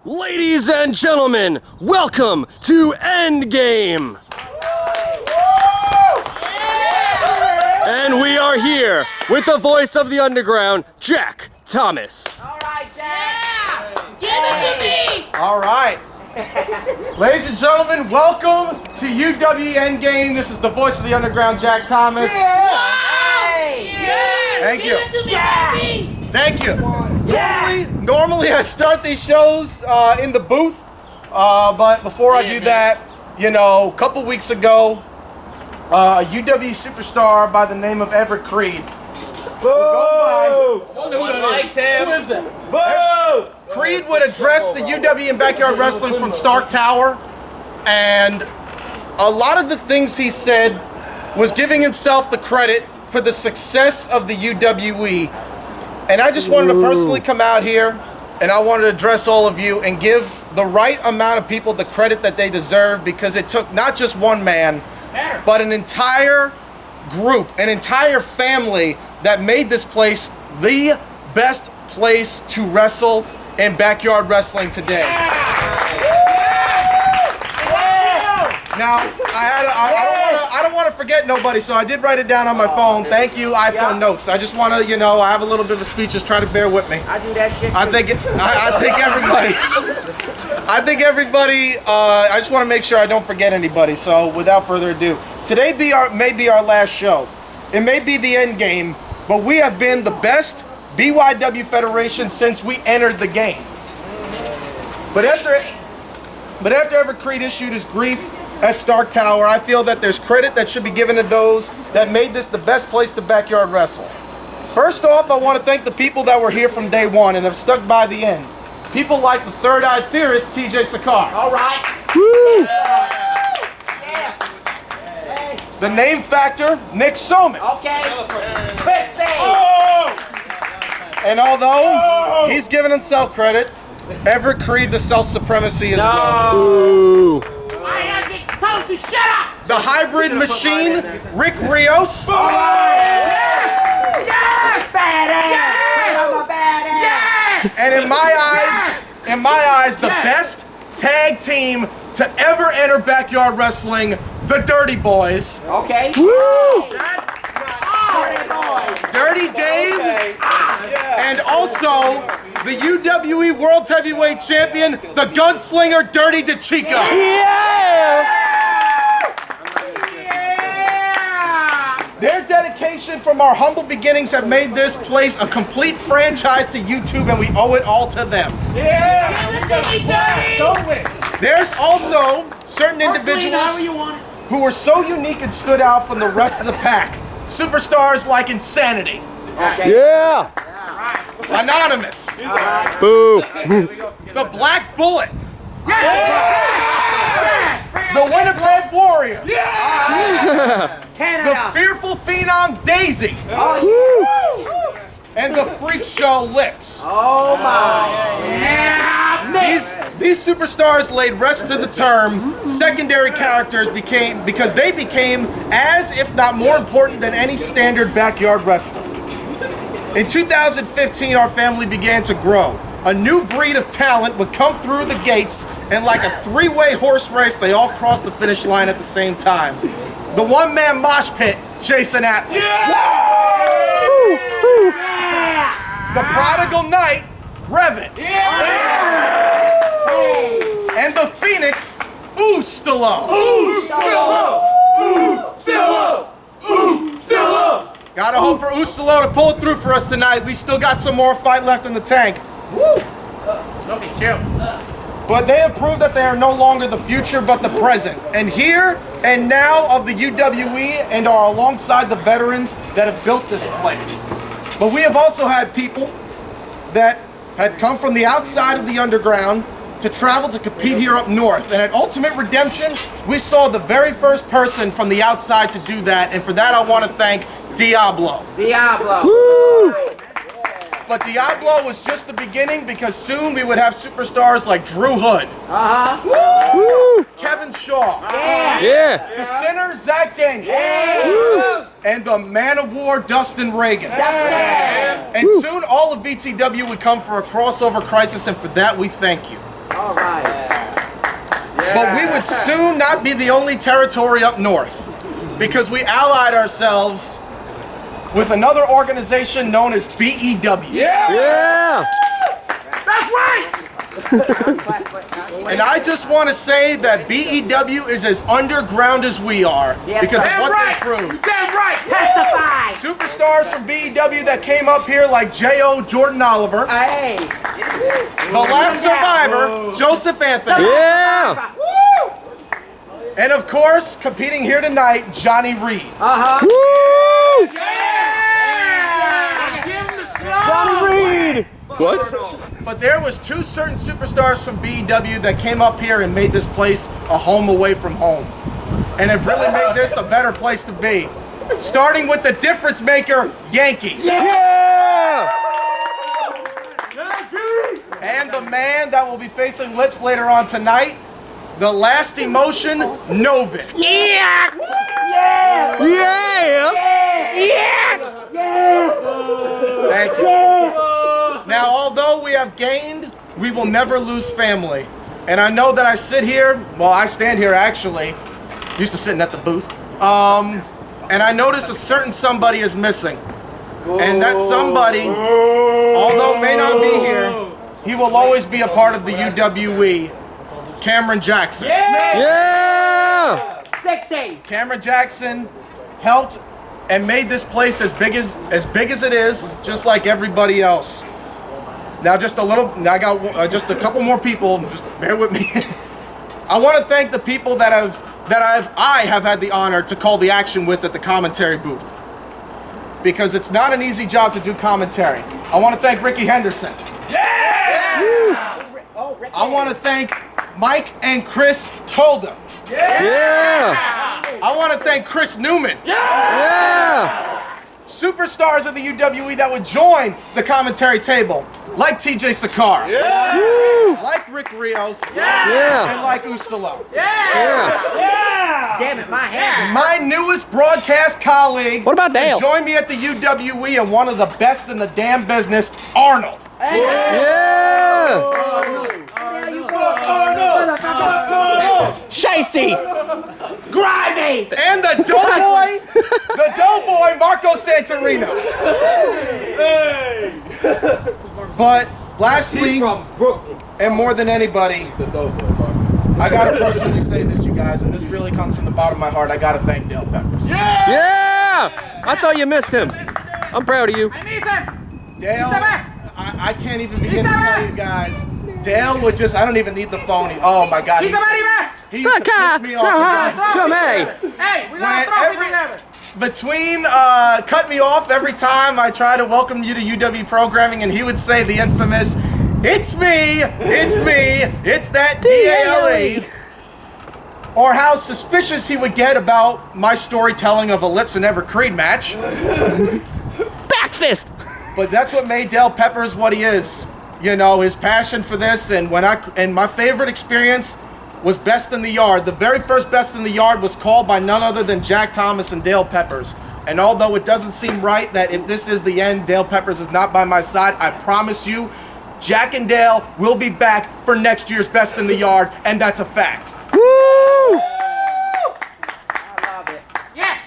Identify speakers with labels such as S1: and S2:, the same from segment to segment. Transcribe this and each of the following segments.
S1: Ladies and gentlemen, welcome to EndGame! And we are here with the voice of the underground, Jack Thomas.
S2: All right, Jack. Give it to me.
S3: All right. Ladies and gentlemen, welcome to UWE EndGame. This is the voice of the underground, Jack Thomas. Thank you.
S2: Give it to me, baby.
S3: Thank you. Normally I start these shows in the booth, but before I do that, you know, a couple weeks ago, a UWE superstar by the name of Everett Creed. Creed would address the UWE and Backyard Wrestling from Stark Tower, and a lot of the things he said was giving himself the credit for the success of the UWE. And I just wanted to personally come out here, and I wanted to address all of you and give the right amount of people the credit that they deserve, because it took not just one man, but an entire group, an entire family that made this place the best place to wrestle in backyard wrestling today. Now, I don't want to forget nobody, so I did write it down on my phone. Thank you, iPhone Notes. I just want to, you know, I have a little bit of a speech. Just try to bear with me.
S2: I do that shit.
S3: I think everybody. I just want to make sure I don't forget anybody. So, without further ado, today may be our last show. It may be the end game, but we have been the best BYW Federation since we entered the game. But after Everett Creed issued his grief at Stark Tower, I feel that there's credit that should be given to those that made this the best place to backyard wrestle. First off, I want to thank the people that were here from day one and have stuck by the end. People like the third-eyed theorist, TJ Sacara.
S2: All right.
S1: Woo!
S3: The name factor, Nick Somas.
S2: Okay. Crispy.
S3: And although he's given himself credit, Everett Creed the self-supremacy as well.
S1: Ooh.
S2: I have been told to shut up.
S3: The hybrid machine, Rios.
S2: Yes, badass. Yes. I'm a badass. Yes.
S3: And in my eyes, the best tag team to ever enter backyard wrestling, the Dirty Boys.
S2: Okay.
S1: Woo!
S3: Dirty Dave, and also the UWE World Heavyweight Champion, the Gunslinger Dirty Decicco. Their dedication from our humble beginnings have made this place a complete franchise to YouTube, and we owe it all to them. There's also certain individuals who were so unique and stood out from the rest of the pack. Superstars like Insanity.
S2: Okay.
S1: Yeah!
S3: Anonymous.
S1: Boo!
S3: The Black Bullet. The Winnipeg Warrior. The Fearful Phenom Daisy. And the Freakshow Lips.
S2: Oh my.
S3: These superstars laid rest to the term secondary characters because they became as, if not more important than any standard backyard wrestler. In 2015, our family began to grow. A new breed of talent would come through the gates, and like a three-way horse race, they all crossed the finish line at the same time. The one-man mosh pit, Jason Atlas. The prodigal knight, Revin. And the phoenix, Ustilo. Gotta hope for Ustilo to pull it through for us tonight. We still got some more fight left in the tank. But they have proved that they are no longer the future but the present. And here and now of the UWE, and are alongside the veterans that have built this place. But we have also had people that had come from the outside of the underground to travel to compete here up north. And at Ultimate Redemption, we saw the very first person from the outside to do that. And for that, I want to thank Diablo.
S1: Woo!
S3: But Diablo was just the beginning, because soon we would have superstars like Drew Hood,
S1: Woo!
S3: Kevin Shaw,
S1: Yeah!
S3: the Sinner Zach Daniels, and the Man of War Dustin Reagan. And soon all of VTW would come for a crossover crisis, and for that we thank you.
S2: All right.
S3: But we would soon not be the only territory up north, because we allied ourselves with another organization known as BEW.
S1: Yeah!
S2: That's right.
S3: And I just want to say that BEW is as underground as we are,
S2: Yes,
S3: because of
S2: damn
S3: what
S2: right.
S3: they proved.
S2: Damn right. Testify.
S3: Superstars from BEW that came up here like J.O. Jordan Oliver,
S2: Hey.
S3: the last survivor, Joseph Anthony,
S1: Yeah!
S2: Woo.
S3: and of course, competing here tonight, Jonny Reid.
S1: Woo!
S2: Yeah. Give him the slow.
S1: Jonny Reid! What?
S3: But there was two certain superstars from BEW that came up here and made this place a home away from home. And have really made this a better place to be. Starting with the difference maker, Yankee.
S1: Yeah!
S3: And the man that will be facing lips later on tonight, the last emotion, Noven.
S2: Yeah.
S1: Yeah!
S3: Thank you. Now, although we have gained, we will never lose family. And I know that I sit here, well, I stand here actually, used to sitting at the booth, and I notice a certain somebody is missing. And that somebody, although may not be here, he will always be a part of the UWE, Cameron Jackson.
S1: Yeah!
S2: 60.
S3: Cameron Jackson helped and made this place as big as it is, just like everybody else. Now, I got just a couple more people. Just bear with me. I want to thank the people that I have had the honor to call the action with at the commentary booth, because it's not an easy job to do commentary. I want to thank Ricky Henderson. I want to thank Mike and Chris Holda.
S1: Yeah!
S3: I want to thank Chris Newman.
S1: Yeah!
S3: Superstars of the UWE that would join the commentary table, like TJ Sacara, like Rick Rios,
S1: Yeah!
S3: and like Ustilo.
S1: Yeah!
S2: Damn it, my hand.
S3: My newest broadcast colleague
S1: What about Dale?
S3: to join me at the UWE and one of the best in the damn business, Arnold.
S1: Yeah!
S2: Shiesty. Grimy.
S3: And the doughboy, Marco Santorino. But lastly, and more than anybody, I gotta personally say this, you guys, and this really comes from the bottom of my heart. I gotta thank Dale Peppers.
S1: Yeah! I thought you missed him. I'm proud of you.
S3: Dale, I can't even begin to tell you guys. Dale would just, I don't even need the phone. Oh my God. He used to piss me off.
S1: Hey!
S2: Hey, we got a trophy together.
S3: Between cut me off every time I try to welcome you to UW programming, and he would say the infamous, it's me, it's that DALE. Or how suspicious he would get about my storytelling of a Lips and Everett Creed match.
S1: Back fist!
S3: But that's what made Dale Peppers what he is. You know, his passion for this, and my favorite experience was Best in the Yard. The very first Best in the Yard was called by none other than Jack Thomas and Dale Peppers. And although it doesn't seem right that if this is the end, Dale Peppers is not by my side, I promise you, Jack and Dale will be back for next year's Best in the Yard, and that's a fact.
S1: Woo!
S2: I love it. Yes.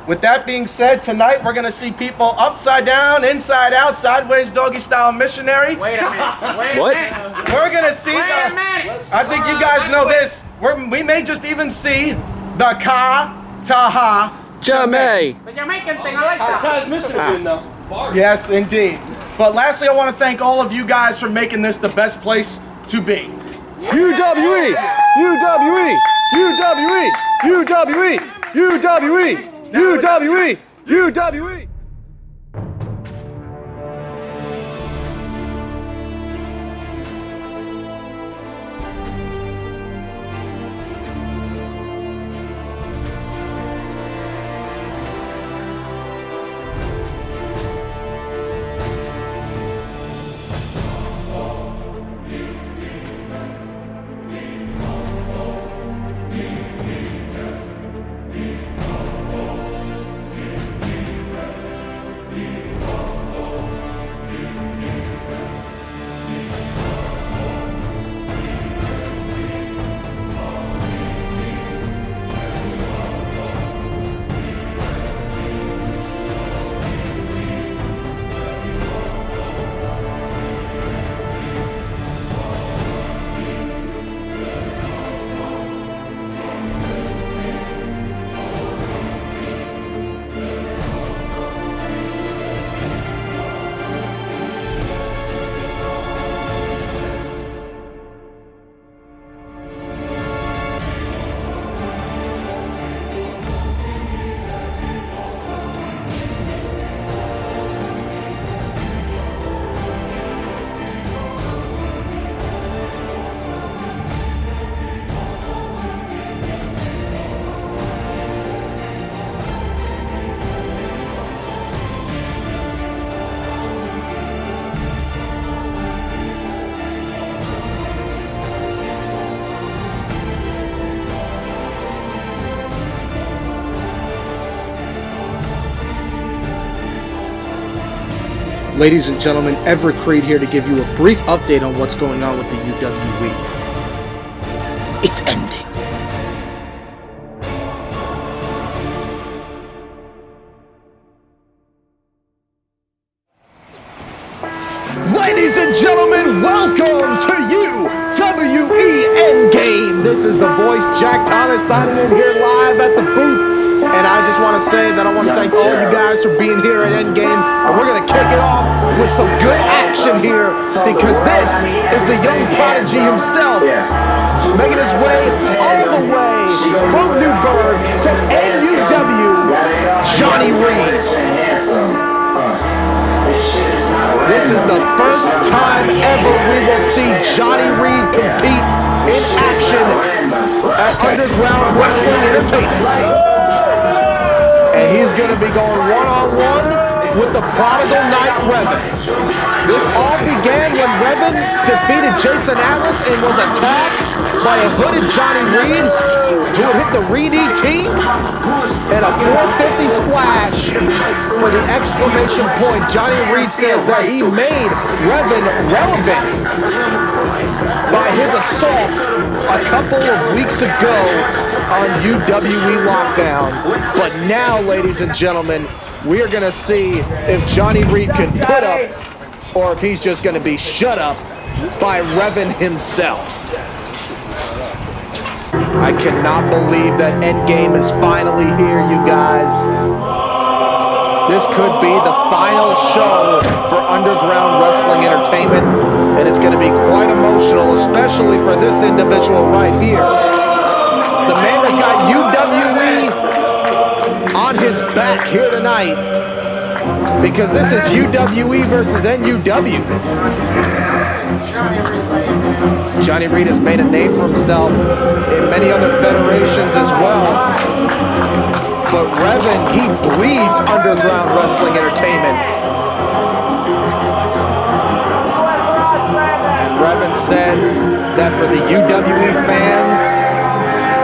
S3: With that being said, tonight we're going to see people upside down, inside out, sideways, doggy style missionary.
S2: Wait a minute.
S1: What?
S3: We're going to see I think you guys know this. We may just even see the Ka Taha
S1: Jamay.
S2: The Jamaican thing, I like that.
S3: Yes, indeed. But lastly, I want to thank all of you guys for making this the best place to be.
S1: UWE! UWE! UWE! UWE! UWE! UWE! UWE!
S3: Ladies and gentlemen, Everett Creed here to give you a brief update on what's going on with the UWE. It's ending. Ladies and gentlemen, welcome to UWE EndGame. This is the voice, Jack Thomas, signing in here live at the booth. And I just want to say that I want to thank all you guys for being here at EndGame. And we're going to kick it off with some good action here, because this is the young prodigy himself, making his way all the way from Newburgh, from NUW, Jonny Reid. This is the first time ever we will see Jonny Reid compete in action at Underground Wrestling Entertainment. And he's going to be going one-on-one with the prodigal knight, Revin. This all began when Revin defeated Jason Atlas and was attacked by a hooded Jonny Reid, who would hit the Reed-E-T and a 450 splash for the exclamation point. Jonny Reid says that he made Revin relevant by his assault a couple of weeks ago on UWE Lockdown. But now, ladies and gentlemen, we are going to see if Jonny Reid can put up or if he's just going to be shut up by Revin himself. I cannot believe that EndGame is finally here, you guys. This could be the final show for Underground Wrestling Entertainment, and it's going to be quite emotional, especially for this individual right here. The man that's got UWE on his back here tonight, because this is UWE versus NUW. Jonny Reid has made a name for himself in many other federations as well. But Revin, he bleeds Underground Wrestling Entertainment. Revin said that for the UWE fans,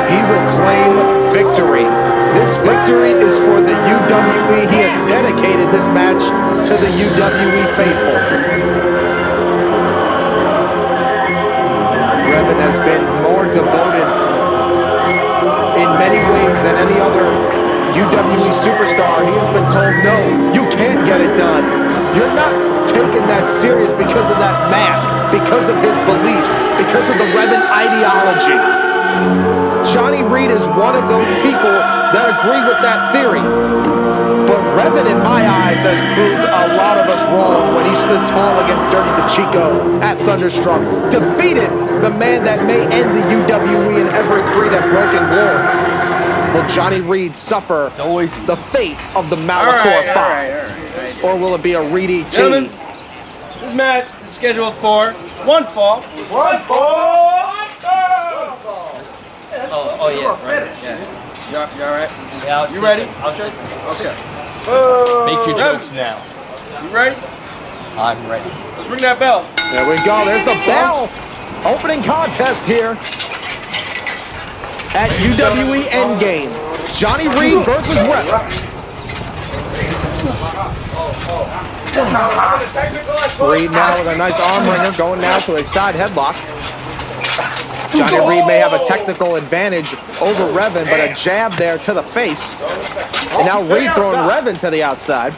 S3: he will claim victory. This victory is for the UWE. He has dedicated this match to the UWE faithful. Revin has been more devoted in many ways than any other UWE superstar. He has been told, no, you can't get it done. You're not taking that serious because of that mask, because of his beliefs, because of the Revin ideology. Jonny Reid is one of those people that agree with that theory. But Revin, in my eyes, has proved a lot of us wrong when he stood tall against Dirty Decicco at Thunderstruck, defeated the man that may end the UWE and Everett Crede at Broken Glory. Will Jonny Reid suffer the fate of the Malachor 5? Or will it be a Reed-E-T?
S1: Gentlemen, this match is scheduled for one fall.
S2: One fall!
S1: Oh yeah, right. Yeah. You all right?
S2: Yeah,
S1: you ready?
S2: I'll show you.
S1: Okay.
S2: Make your jokes now.
S1: You ready?
S2: I'm ready.
S1: Let's ring that bell.
S3: There we go. There's the bell. Opening contest here at UWE EndGame. Jonny Reid versus Revin. Reid now with a nice arm wringer, going now to a side headlock. Jonny Reid may have a technical advantage over Revin, but a jab there to the face. And now Reid throwing Revin to the outside.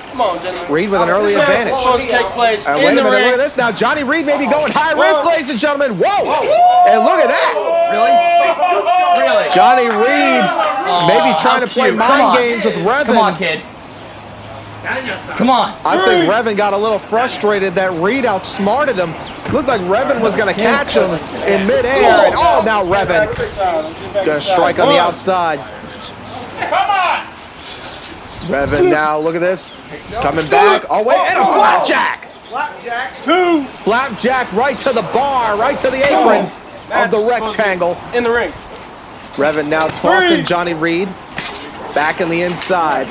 S3: Reid with an early advantage. And wait a minute, look at this now. Jonny Reid may be going high risk, ladies and gentlemen. Whoa! And look at that.
S2: Really?
S3: Jonny Reid may be trying to play mind games with Revin.
S2: Come on, kid. Come on.
S3: I think Revin got a little frustrated that Reid outsmarted him. Looked like Revin was going to catch him in midair. And oh, now Revin going to strike on the outside.
S2: Come on.
S3: Revin now, look at this. Coming back. Oh, wait, and a flapjack.
S1: Two.
S3: Flapjack right to the bar, right to the apron of the rectangle.
S1: In the ring.
S3: Revin now tossing Jonny Reid back in the inside.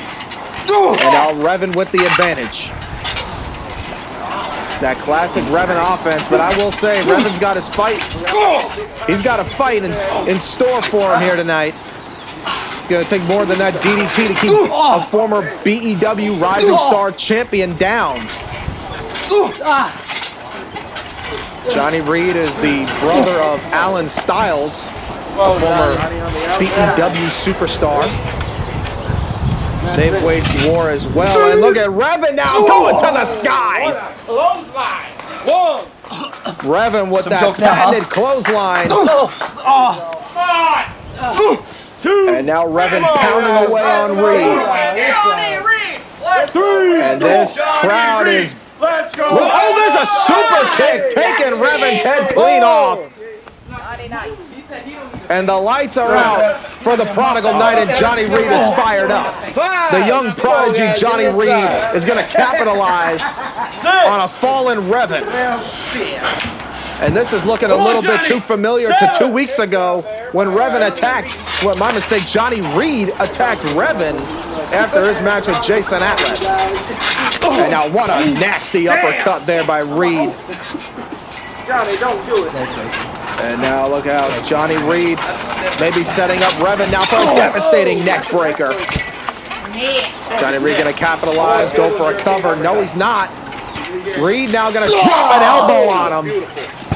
S3: And now Revin with the advantage. That classic Revin offense, but I will say Revin's got his fight. He's got a fight in store for him here tonight. It's going to take more than that DDT to keep a former BEW Rising Star champion down.
S4: Jonny Reid is the brother of Alan Styles, a former BEW superstar. They've waged war as well. And look at Revin now going to the skies. Revin with that patented clothesline. And now Revin pounding away on Reid. And this crowd is... Oh, there's a super kick taking Revin's head clean off. And the lights are out for the Prodigal Knight, and Jonny Reid is fired up. The young prodigy Jonny Reid is going to capitalize on a fallen Revin. And this is looking a little bit too familiar to 2 weeks ago when Revin attacked, well, my mistake, Jonny Reid attacked Revin after his match with Jason Atlas. And now what a nasty uppercut there by Reid.
S2: Johnny, don't do it.
S4: And now look out, Jonny Reid maybe setting up Revin now for a devastating neck breaker. Jonny Reid gonna capitalize, go for a cover. No, he's not. Reid now gonna drop an elbow on him.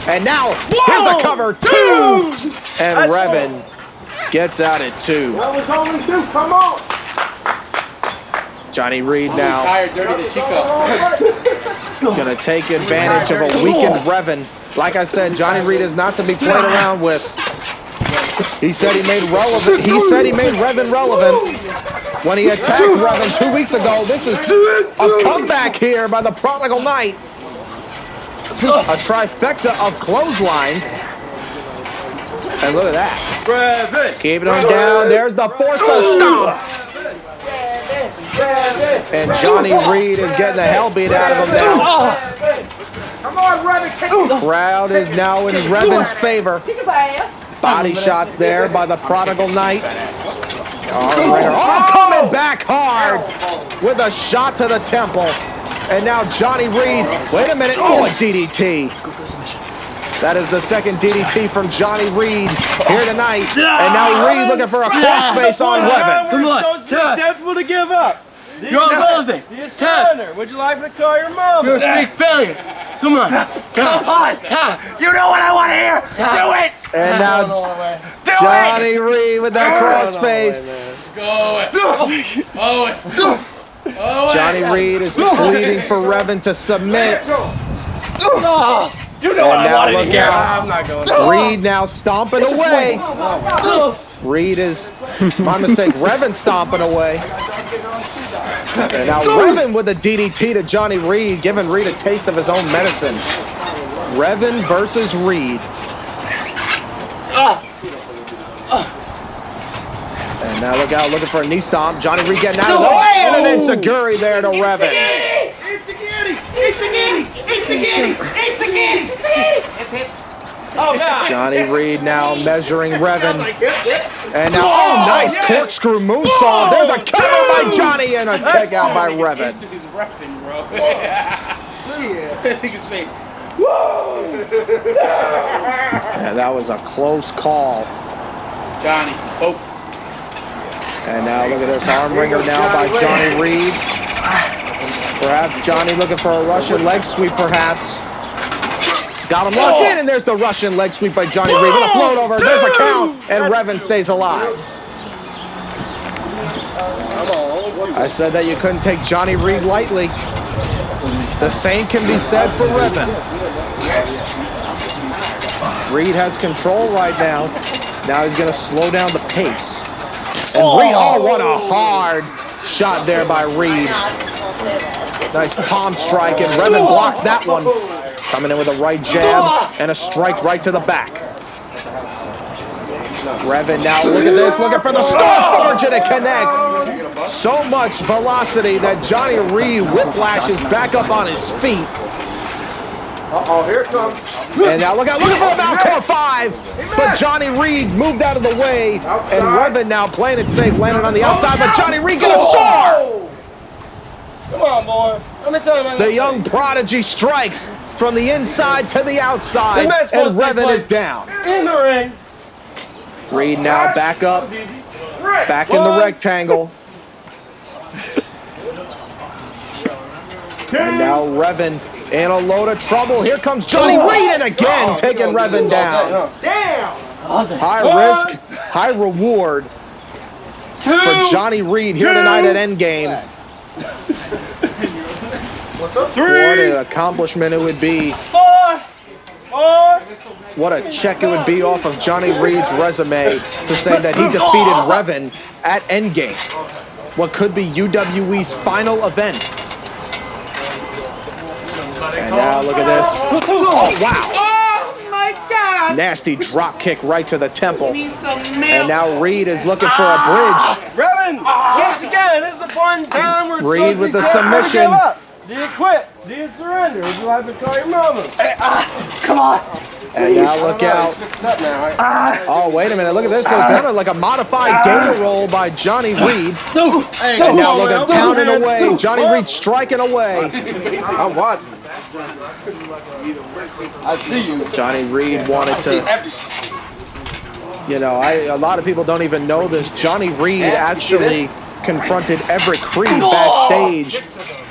S4: And now, here's the cover, 2! And Revin gets out at 2.
S2: That was only 2, come on!
S4: Jonny Reid now
S3: Dirty Decicco.
S4: gonna take advantage of a weakened Revin. Like I said, Jonny Reid is not to be played around with. He said he made relevant. He said he made Revin relevant when he attacked Revin 2 weeks ago. This is a comeback here by the Prodigal Knight. A trifecta of clotheslines. And look at that. Keeping him down. There's the forceful stomp. And Jonny Reid is getting the hell beat out of him now.
S2: Come on, Revin, kick him.
S4: Crowd is now in Revin's favor.
S2: Kick his ass.
S4: Body shots there by the Prodigal Knight. Oh, coming back hard with a shot to the temple. And now Jonny Reid. Wait a minute. Oh, a DDT. That is the second DDT from Jonny Reid here tonight. And now Reid looking for a crossface on Revin.
S5: Come on. So acceptable to give up.
S1: You're irrelevant.
S5: Time. Would you like me to call your mom?
S1: You're a big failure. Come on. Time.
S2: You know what I want to hear? Do it!
S4: And now Jonny Reid with that crossface. Jonny Reid is pleading for Revin to submit.
S2: You know what I want to hear.
S3: I'm not going.
S4: Reid now stomping away. Reid is, my mistake, Revin stomping away. And now Revin with a DDT to Jonny Reid, giving Reid a taste of his own medicine. Revin versus Reid. And now look out, looking for a knee stomp. Jonny Reid getting out of the way, and an enziguri there to Revin. Jonny Reid now measuring Revin. And now, oh, nice corkscrew moonsault. There's a cover by Jonny and a kick out by Revin. And that was a close call.
S3: Johnny, folks.
S4: And now look at this arm wringer now by Jonny Reid. Perhaps Jonny looking for a Russian leg sweep, perhaps. Got him locked in, and there's the Russian leg sweep by Jonny Reid with a float over. There's a count, and Revin stays alive. I said that you couldn't take Jonny Reid lightly. The same can be said for Revin. Reid has control right now. Now he's going to slow down the pace. And Reid, oh, what a hard shot there by Reid. Nice palm strike, and Revin blocks that one. Coming in with a right jab and a strike right to the back. Revin now, look at this, looking for the star forge, and it connects. So much velocity that Jonny Reid whiplashes back up on his feet.
S2: Uh-oh, here it comes.
S4: And now look out, looking for a Valcore 5. But Jonny Reid moved out of the way. And Revin now playing it safe, landing on the outside. But Jonny Reid get a soar.
S5: Come on, boy. Let me tell you,
S4: The young prodigy strikes from the inside to the outside. And Revin is down.
S5: in the ring.
S4: Reid now back up. Back in the rectangle. And now Revin in a load of trouble. Here comes Jonny Reid, and again taking Revin down.
S2: Damn!
S4: High risk, high reward for Jonny Reid here tonight at Endgame. What an accomplishment it would be. What a check it would be off of Jonny Reid's resume to say that he defeated Revin at Endgame. What could be UWE's final event. And now look at this. Oh, wow.
S2: Oh my God!
S4: Nasty drop kick right to the temple. And now Reid is looking for a bridge.
S5: Revin, once again, this is the one time where it's
S4: Reid with the
S5: supposed to be
S4: submission.
S5: give up. Do you quit? Do you surrender? Would you like to call your mama?
S2: Come on!
S4: And now look out. Oh, wait a minute. Look at this. There's kind of like a modified gator roll by Jonny Reid. And now look at pounding away. Jonny Reid striking away.
S1: I'm watching. I see you.
S4: Jonny Reid wanted to, you know, a lot of people don't even know this. Jonny Reid actually confronted Everett Crede backstage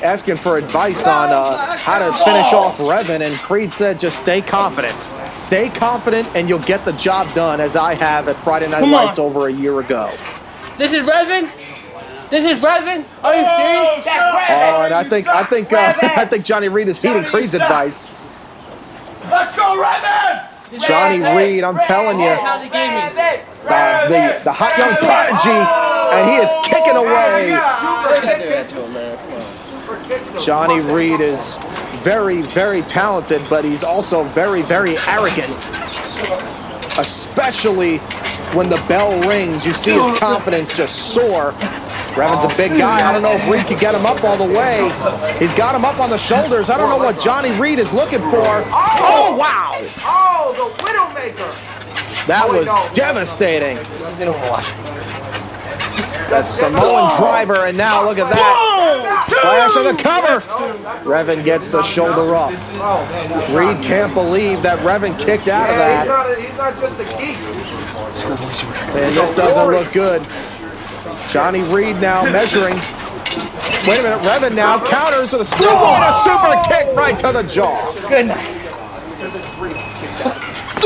S4: asking for advice on how to finish off Revin, and Creed said just stay confident. Stay confident and you'll get the job done, as I have at Friday Night Lights over a year ago.
S6: This is Revin? This is Revin? Are you serious? That's Revin!
S4: Oh, and I think Jonny Reid is heeding Creed's advice.
S2: Let's go, Revan!
S4: Jonny Reid, I'm telling you, the hot young prodigy, and he is kicking away. Jonny Reid is very, very talented, but he's also very, very arrogant. Especially when the bell rings, you see his confidence just soar. Revin's a big guy. I don't know if Reid can get him up all the way. He's got him up on the shoulders. I don't know what Jonny Reid is looking for. Oh, wow!
S2: Oh, the Widowmaker!
S4: That was devastating. That's Samoan driver, and now look at that. Splash on the cover. Revin gets the shoulder up. Reid can't believe that Revin kicked out of that.
S2: He's not just a geek.
S4: And this doesn't look good. Jonny Reid now measuring. Wait a minute, Revin now counters with a super kick right to the jaw.
S6: Good night.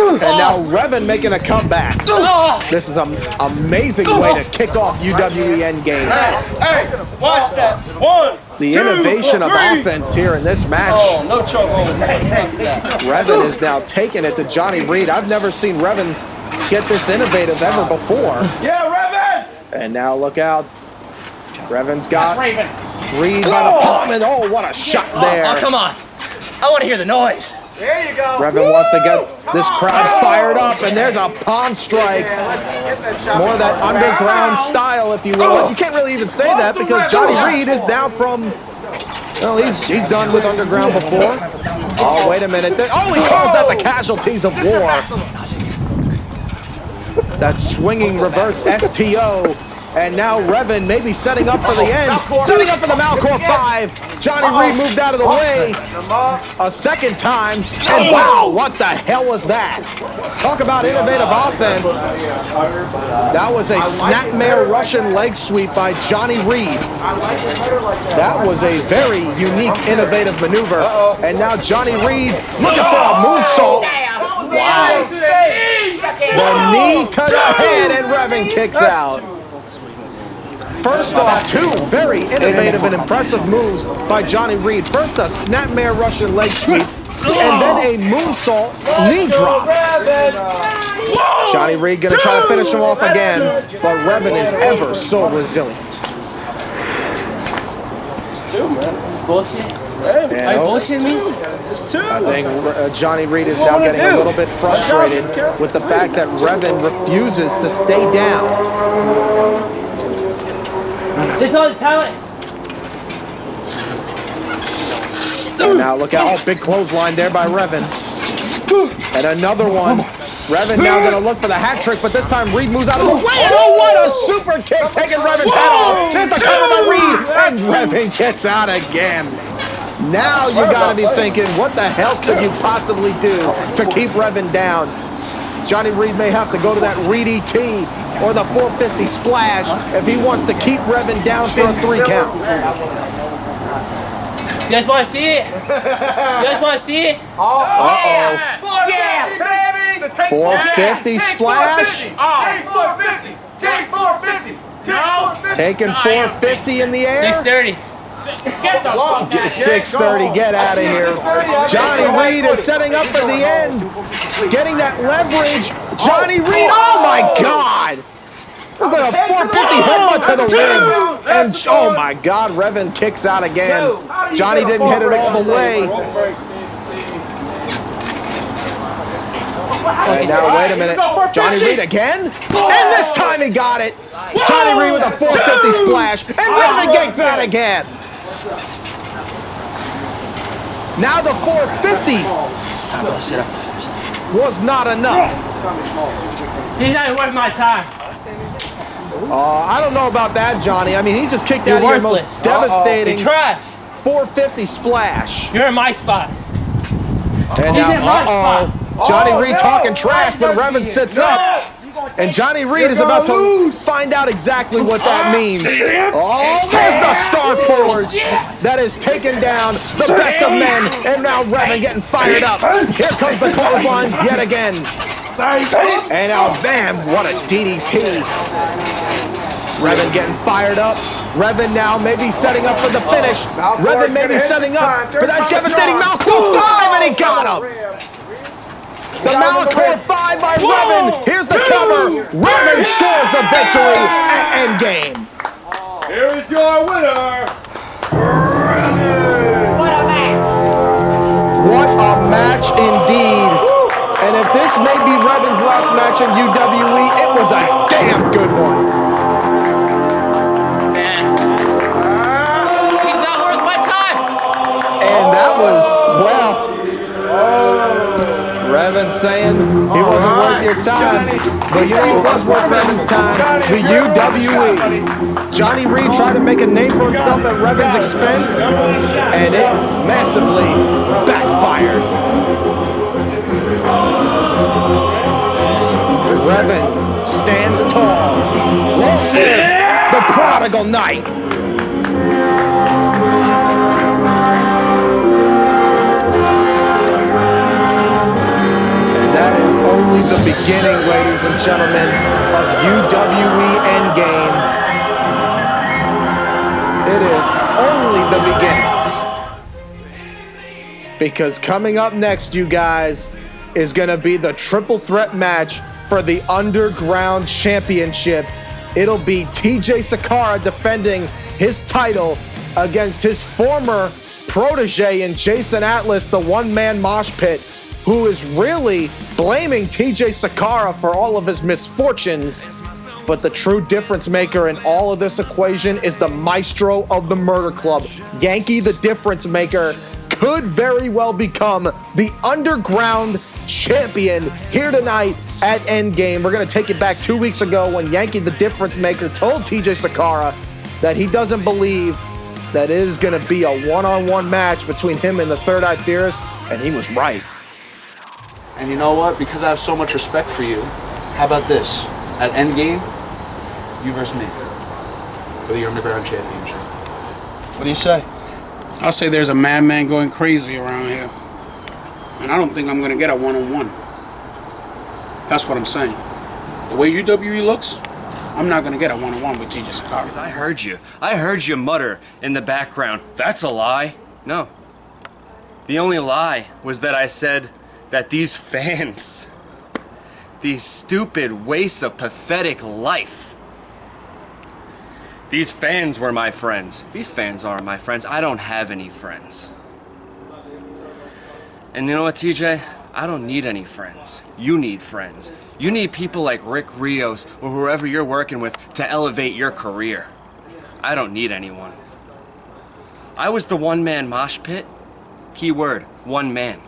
S4: And now Revin making a comeback. This is an amazing way to kick off UWE EndGame.
S5: Hey, watch that. 1,
S4: The
S5: 2,
S4: innovation of
S5: 3.
S4: offense here in this match.
S5: Oh, no chokehold.
S4: Revin is now taking it to Jonny Reid. I've never seen Revin get this innovative ever before.
S5: Yeah, Revin!
S4: And now look out. Revin's got
S2: Raven.
S4: Reid by the palm, and oh, what a shot there.
S6: Oh, come on. I want to hear the noise.
S2: There you go.
S4: Revin wants to get this crowd fired up, and there's a palm strike. More of that underground style, if you will. You can't really even say that because Jonny Reid is now from, well, he's done with underground before. Oh, wait a minute. Oh, he calls that the casualties of war. That swinging reverse STO. And now Revin maybe setting up for the end. Setting up for the Malcor 5. Jonny Reid moved out of the way a second time. And wow, what the hell was that? Talk about innovative offense. That was a snapmare Russian leg sweep by Jonny Reid. That was a very unique, innovative maneuver. And now Jonny Reid looking for a moonsault. Wow. The knee to the head, and Revin kicks out. First off, two very innovative and impressive moves by Jonny Reid. First, a snapmare Russian leg sweep, and then a moonsault knee drop. Jonny Reid gonna try to finish him off again, but Revin is ever so resilient.
S5: It's 2, man.
S6: Bullshit.
S4: And
S6: Are you bullshitting me?
S5: It's 2.
S4: I think Jonny Reid is now getting a little bit frustrated with the fact that Revin refuses to stay down.
S6: This all the talent.
S4: And now look out, oh, big clothesline there by Revin. And another one. Revin now gonna look for the hat trick, but this time Reid moves out of the way. Oh, what a super kick, taking Revin's head off. There's the cover by Reid, and Revin gets out again. Now you gotta be thinking, what the hell could you possibly do to keep Revin down? Jonny Reid may have to go to that Reid ET or the 450 splash if he wants to keep Revin down for a 3 count.
S6: You guys want to see it? You guys want to see it?
S4: Uh-oh.
S2: Yeah, baby!
S4: 450 splash.
S2: Take 450! Take 450!
S4: Taking 450 in the air.
S6: 630.
S4: 630, get out of here. Jonny Reid is setting up for the end. Getting that leverage. Jonny Reid, oh my God. Look at a 450 headbutt to the ribs. And oh my God, Revin kicks out again. Jonny didn't hit it all the way. And now, wait a minute. Jonny Reid again? And this time he got it. Jonny Reid with a 450 splash. And Revin kicks out again. Now the 450 was not enough.
S6: He's not even worth my time.
S4: I don't know about that, Jonny. I mean, he just kicked out of your most devastating
S6: You're trash.
S4: 450 splash.
S6: You're in my spot.
S4: And
S6: He's in my
S4: now,
S6: spot.
S4: Jonny Reid talking trash, but Revin sits up. And Jonny Reid is about to find out exactly what that means. Oh, there's the Star Forge that is taking down the best of men. And now Revin getting fired up. Here comes the clotheslines yet again. And now, bam, what a DDT. Revin getting fired up. Revin now maybe setting up for the finish. Revin maybe setting up for that devastating Malachor 5, and he got him. The Malachor 5 by Revin. Here's the cover. Revin scores the victory at endgame.
S5: Here is your winner.
S2: What a match!
S4: What a match indeed. And if this may be Revin's last match in UWE, it was a damn good one.
S6: He's not worth my time.
S4: And that was, well, Revin saying he wasn't worth your time, but you know it was worth Revin's time. The UWE. Jonny Reid tried to make a name for himself at Revin's expense, and it massively backfired. Revin stands tall. Long live the prodigal knight. That is only the beginning, ladies and gentlemen, of UWE EndGame. It is only the beginning. Because coming up next, you guys, is going to be the triple threat match for the Underground Championship. It'll be TJ Sacara defending his title against his former protege in Jason Atlas, the one-man mosh pit, who is really blaming TJ Sacara for all of his misfortunes. But the true difference maker in all of this equation is the maestro of the Murder Club. Yankee the Difference Maker could very well become the Underground Champion here tonight at endgame. We're going to take it back 2 weeks ago when Yankee the Difference Maker told TJ Sacara that he doesn't believe that it is going to be a one-on-one match between him and the Third Eye Theorist, and he was right.
S7: And you know what? Because I have so much respect for you, how about this? At endgame, you versus me for the Underground Championship. What do you say?
S8: I'll say there's a madman going crazy around here. And I don't think I'm going to get a one-on-one. That's what I'm saying. The way UWE looks, I'm not going to get a one-on-one with TJ Sacara.
S1: I heard you. I heard you mutter in the background, "That's a lie." No. The only lie was that I said that these fans, these stupid wastes of pathetic life, these fans were my friends. These fans aren't my friends. I don't have any friends. And you know what, TJ? I don't need any friends. You need friends. You need people like Rios or whoever you're working with to elevate your career. I don't need anyone. I was the one-man mosh pit. Keyword, one man.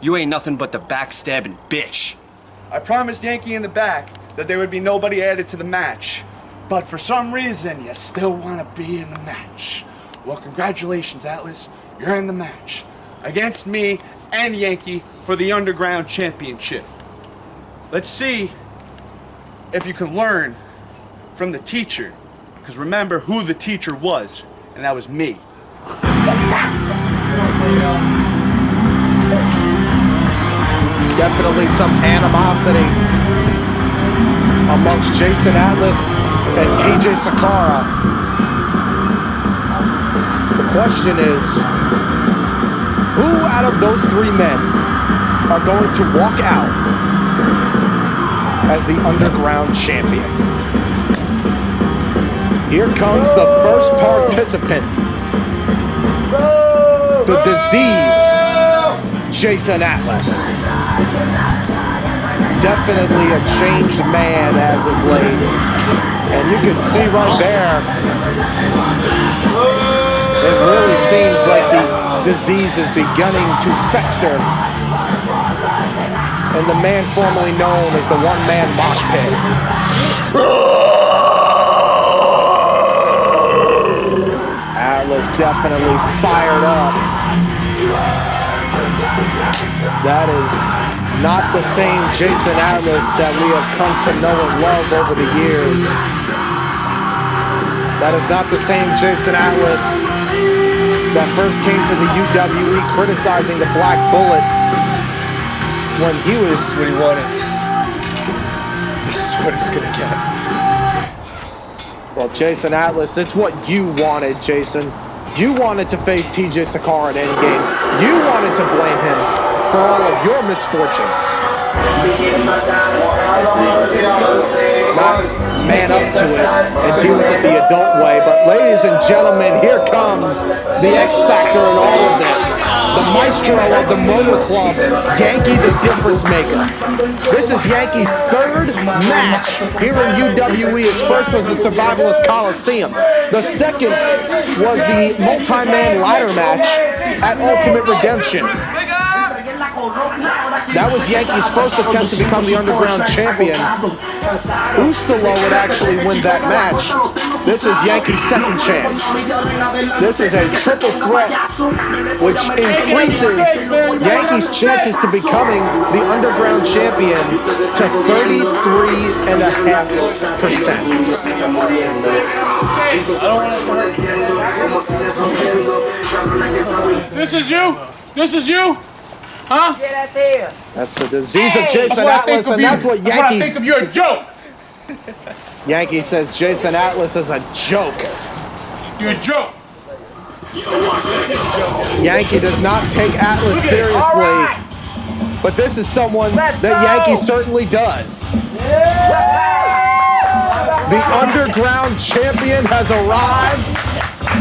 S1: You ain't nothing but the backstabbing bitch.
S7: I promised Yankee in the back that there would be nobody added to the match. But for some reason, you still want to be in the match. Well, congratulations, Atlas. You're in the match. Against me and Yankee for the Underground Championship. Let's see if you can learn from the teacher. Because remember who the teacher was, and that was me.
S4: Definitely some animosity amongst Jason Atlas and TJ Sacara. The question is, who out of those three men are going to walk out as the underground champion? Here comes the first participant. The disease, Jason Atlas. Definitely a changed man as of late. And you can see right there, it really seems like the disease is beginning to fester in the man formerly known as the one-man mosh pit. Atlas definitely fired up. That is not the same Jason Atlas that we have come to know and love over the years. That is not the same Jason Atlas that first came to the UWE criticizing the Black Bullet when he was...
S1: This is what he wanted. This is what he's gonna get.
S4: Well, Jason Atlas, it's what you wanted, Jason. You wanted to face TJ Sacara in Endgame. You wanted to blame him for all of your misfortunes. Not man up to it and deal with it the adult way. But ladies and gentlemen, here comes the X Factor in all of this. The maestro of the Motor Club, Yankee The Difference Maker. This is Yankee's third match here in UWE. His first was the Survivalist Coliseum. The second was the multi-man ladder match at Ultimate Redemption. That was Yankee's first attempt to become the underground champion. Ustilo would actually win that match. This is Yankee's second chance. This is a triple threat, which increases Yankee's chances to becoming the underground champion to 33.5%.
S8: This is you? This is you? Huh?
S2: Yeah, that's here.
S4: That's the disease of Jason Atlas, and that's what Yankee...
S8: That's what I think of you, a joke.
S4: Yankee says Jason Atlas is a joke.
S8: You're a joke.
S4: Yankee does not take Atlas seriously, but this is someone that Yankee certainly does. The underground champion has arrived.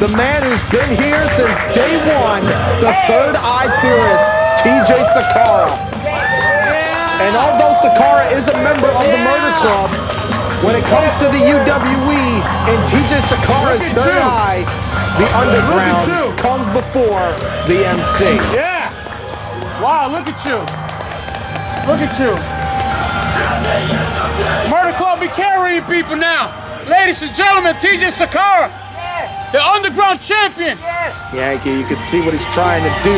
S4: The man who's been here since day one, the third eye theorist, TJ Sacara. And although Sacara is a member of the Murder Club, when it comes to the UWE and TJ Sakara's third eye, the underground comes before the MC.
S8: Yeah. Wow, look at you. Look at you. Murder Club be carrying people now. Ladies and gentlemen, TJ Sacara, the underground champion.
S4: Yankee, you can see what he's trying to do.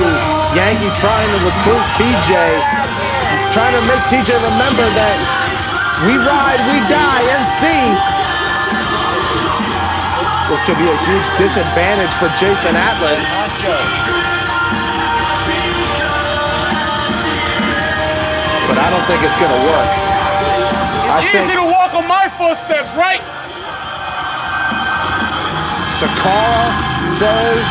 S4: Yankee trying to recruit TJ. He's trying to make TJ remember that we ride, we die, MC. This could be a huge disadvantage for Jason Atlas. But I don't think it's going to work.
S8: It's easy to walk on my footsteps, right?
S4: Sacara says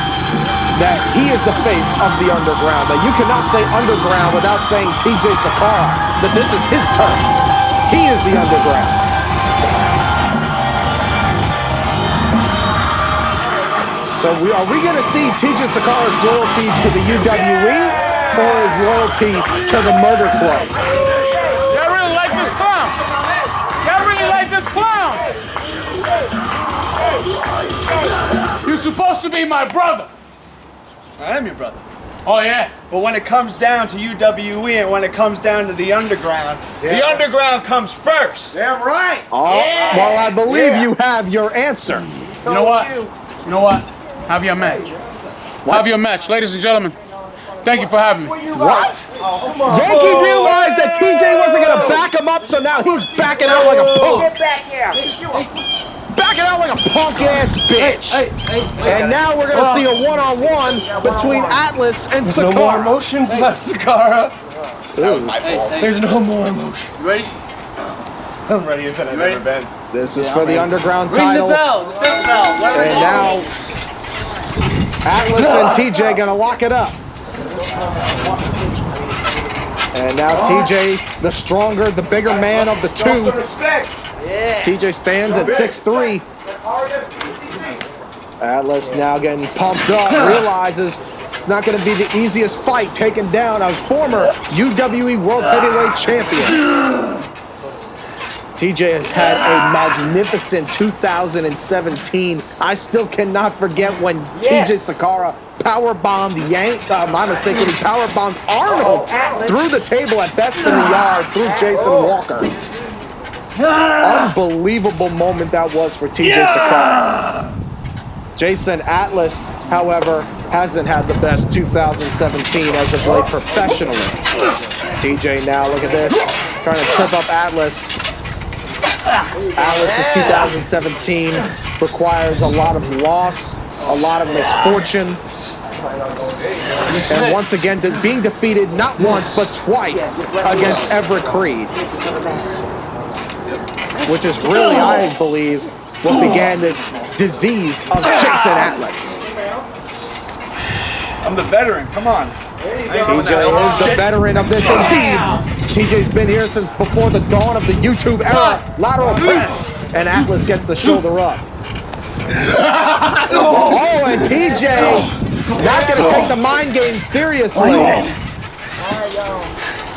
S4: that he is the face of the underground. That you cannot say underground without saying TJ Sacara. That this is his turf. He is the underground. So are we going to see TJ Sakara's loyalty to the UWE or his loyalty to the Murder Club?
S8: I really like this clown. I really like this clown. You're supposed to be my brother.
S7: I am your brother.
S8: Oh, yeah?
S7: But when it comes down to UWE and when it comes down to the underground comes first.
S8: Damn right.
S4: Well, I believe you have your answer.
S8: You know what? You know what? Have your match. Have your match, ladies and gentlemen. Thank you for having me.
S4: What? Yankee realized that TJ wasn't going to back him up, so now he's backing out like a punk.
S2: Get back here.
S4: backing out like a punk-ass bitch. And now we're going to see a one-on-one between Atlas and Sacara.
S5: No more emotions left, Sacara.
S7: That was my fault.
S5: There's no more emotion.
S8: You ready?
S5: I'm ready as I've ever been.
S4: This is for the underground
S6: Ring
S4: title.
S6: the bell, the fifth bell.
S4: And now Atlas and TJ going to lock it up. And now TJ, the stronger, the bigger man of the two. TJ stands at 6'3". Atlas now getting pumped up, realizes it's not going to be the easiest fight taking down a former UWE World Heavyweight Champion. TJ has had a magnificent 2017. I still cannot forget when TJ Sacara powerbombed he powerbombed Arnold through the table at Best in the Yard through Jason Walker. Unbelievable moment that was for TJ Sacara. Jason Atlas, however, hasn't had the best 2017 as of late professionally. TJ now, look at this, trying to trip up Atlas. Atlas's 2017 requires a lot of loss, a lot of misfortune, and once again being defeated not once but twice against Everett Creed, which is really, I believe, what began this disease of Jason Atlas.
S7: I'm the veteran, come on.
S4: TJ is the veteran of this indeed. TJ's been here since before the dawn of the YouTube era. Lateral press, and Atlas gets the shoulder up. Oh, and TJ not going to take the mind game seriously.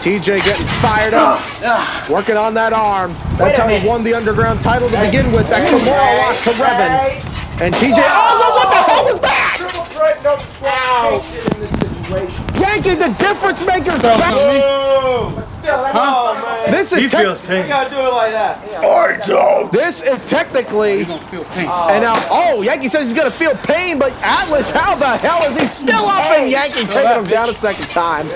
S4: TJ getting fired up, working on that arm. That's how he won the underground title to begin with. That Kimura lock to Revin. And TJ, oh, what the hell was that? Yankee the Difference Maker's back. This is
S5: feels pain. You gotta do it like that.
S7: I don't.
S4: This is technically,
S8: Feel pain.
S4: and now, Yankee says he's gonna feel pain, but Atlas, how the hell is he still up? And Yankee taking him down a second time.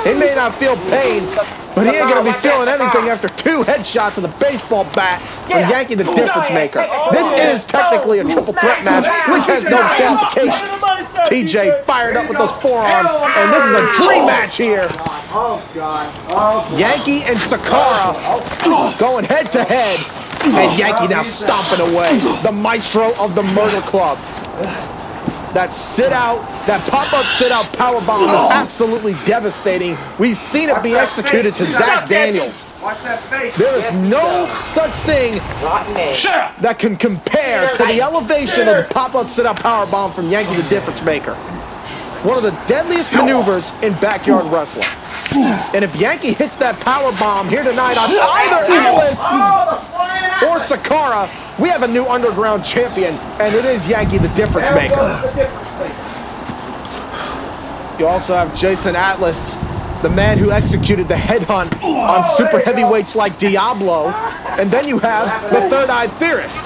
S4: He may not feel pain, but he ain't gonna be feeling anything after 2 headshots of the baseball bat from Yankee the Difference Maker. This is technically a triple threat match, which has no disqualifications. TJ fired up with those forearms, and this is a dream match here. Yankee and Sacara going head to head, and Yankee now stomping away. The maestro of the Murder Club. That pop-up sit-out powerbomb is absolutely devastating. We've seen it be executed to Zach Daniels. There is no such thing that can compare to the elevation of the pop-up sit-out powerbomb from Yankee the Difference Maker. One of the deadliest maneuvers in backyard wrestling. And if Yankee hits that powerbomb here tonight on either Atlas or Sacara, we have a new underground champion, and it is Yankee the Difference Maker. You also have Jason Atlas, the man who executed the headhunt on super heavyweights like Diablo, and then you have the Third-Eyed Theorist,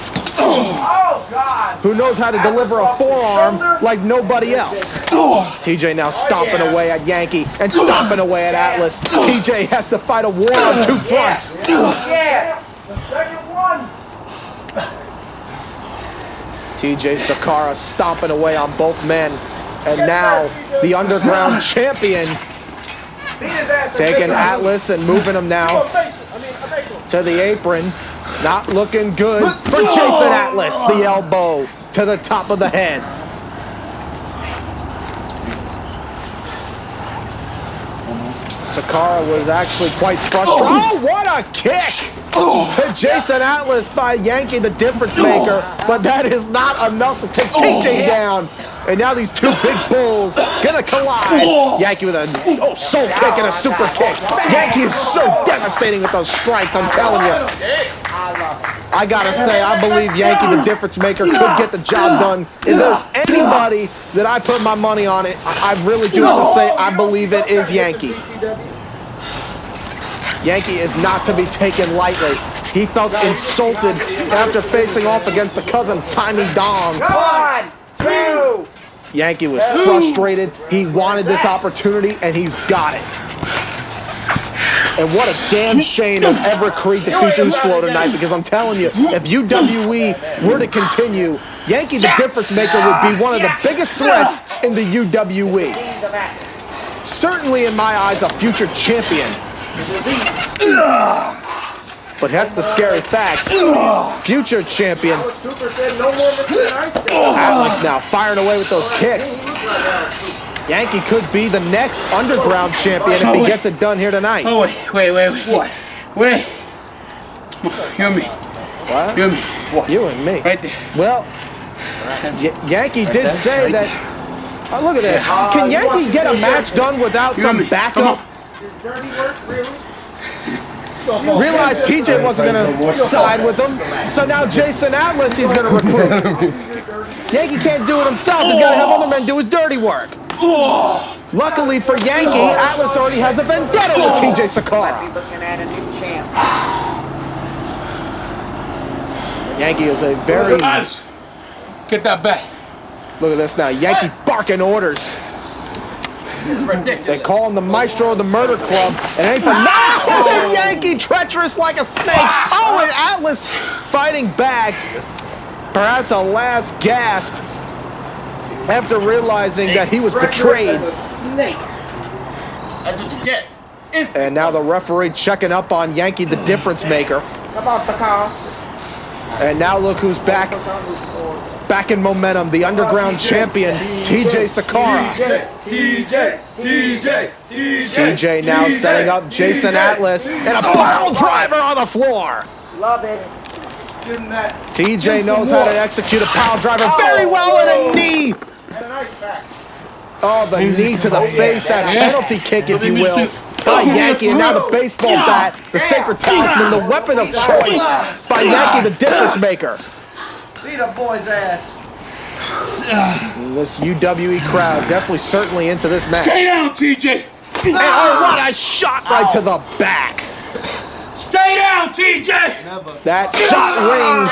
S4: who knows how to deliver a forearm like nobody else. TJ now stomping away at Yankee and stomping away at Atlas. TJ has to fight a war on 2 fronts. TJ Sacara stomping away on both men. And now the underground champion taking Atlas and moving him now to the apron. Not looking good for Jason Atlas. The elbow to the top of the head. Sacara was actually quite frustrated. Oh, what a kick to Jason Atlas by Yankee the Difference Maker. But that is not enough to take TJ down. And now these 2 big bulls gonna collide. Yankee with a soul kick and a super kick. Yankee is so devastating with those strikes, I'm telling you. I gotta say, I believe Yankee the Difference Maker could get the job done. If there's anybody that I put my money on it, I really do have to say I believe it is Yankee. Yankee is not to be taken lightly. He felt insulted after facing off against the cousin Tiny Dong.
S2: 1, 2.
S4: Yankee was frustrated. He wanted this opportunity, and he's got it. And what a damn shame if Everett Creed defeats Ustilo tonight, because I'm telling you, if UWE were to continue, Yankee the Difference Maker would be one of the biggest threats in the UWE. Certainly, in my eyes, a future champion. But that's the scary fact. Future champion. Atlas now firing away with those kicks. Yankee could be the next underground champion if he gets it done here tonight.
S8: Oh, wait. What? Wait. You and me.
S4: What?
S8: You and me.
S4: What? You and me.
S8: Right there.
S4: Well, Yankee did say that. Oh, look at this. Can Yankee get a match done without some backup? Realized TJ wasn't going to side with him, so now Jason Atlas he's going to recruit. Yankee can't do it himself. He's got to have other men do his dirty work. Luckily for Yankee, Atlas already has a vendetta with TJ Sacara. Yankee is a very...
S8: Get that back.
S4: Look at this now. Yankee barking orders. They call him the maestro of the murder club. And it ain't for nothing. Yankee treacherous like a snake. Oh, and Atlas fighting back. Perhaps a last gasp after realizing that he was betrayed.
S6: That's what you get.
S4: And now the referee checking up on Yankee the Difference Maker.
S2: Come on, Sacara.
S4: And now look who's back. Back in momentum, the underground champion, TJ Sacara. TJ now setting up Jason Atlas and a pile driver on the floor.
S2: Love it.
S4: TJ knows how to execute a pile driver very well and a knee. Oh, the knee to the face, that penalty kick, if you will, by Yankee. And now the baseball bat, the sacred talisman, the weapon of choice by Yankee the Difference Maker.
S2: Beat a boy's ass.
S4: And this UWE crowd definitely certainly into this match.
S8: Stay down, TJ.
S4: And oh, what a shot right to the back.
S8: Stay down, TJ.
S4: That shot rings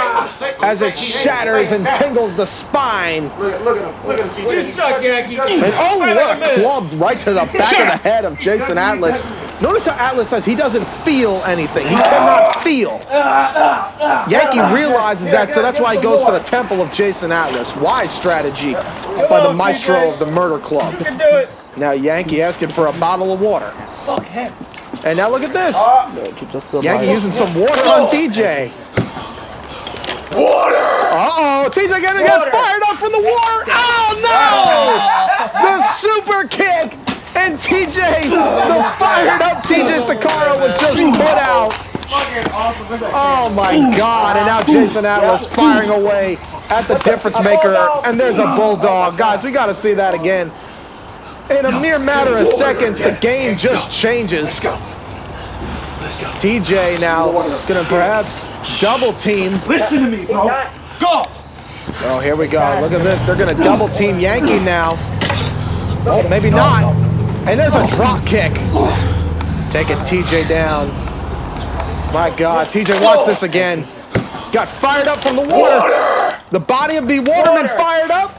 S4: as it shatters and tingles the spine.
S3: Look at him, TJ.
S8: You suck, Yankee.
S4: And oh, look, clubbed right to the back of the head of Jason Atlas. Notice how Atlas says he doesn't feel anything. He cannot feel. Yankee realizes that, so that's why he goes for the temple of Jason Atlas. Wise strategy by the maestro of the murder club. Now Yankee asking for a bottle of water.
S2: Fuck him.
S4: And now look at this. Yankee using some water on TJ.
S7: Water!
S4: Uh-oh, TJ gonna get fired up from the water. Oh, no! The super kick. And TJ, the fired up TJ Sacara was just put out. Oh my God, and now Jason Atlas firing away at the Difference Maker. And there's a bulldog. Guys, we gotta see that again. In a mere matter of seconds, the game just changes. TJ now gonna perhaps double team.
S7: Listen to me, bro. Go!
S4: Oh, here we go. Look at this. They're gonna double team Yankee now. Oh, maybe not. And there's a drop kick. Taking TJ down. My God, TJ wants this again. Got fired up from the water. The body of B. Waterman fired up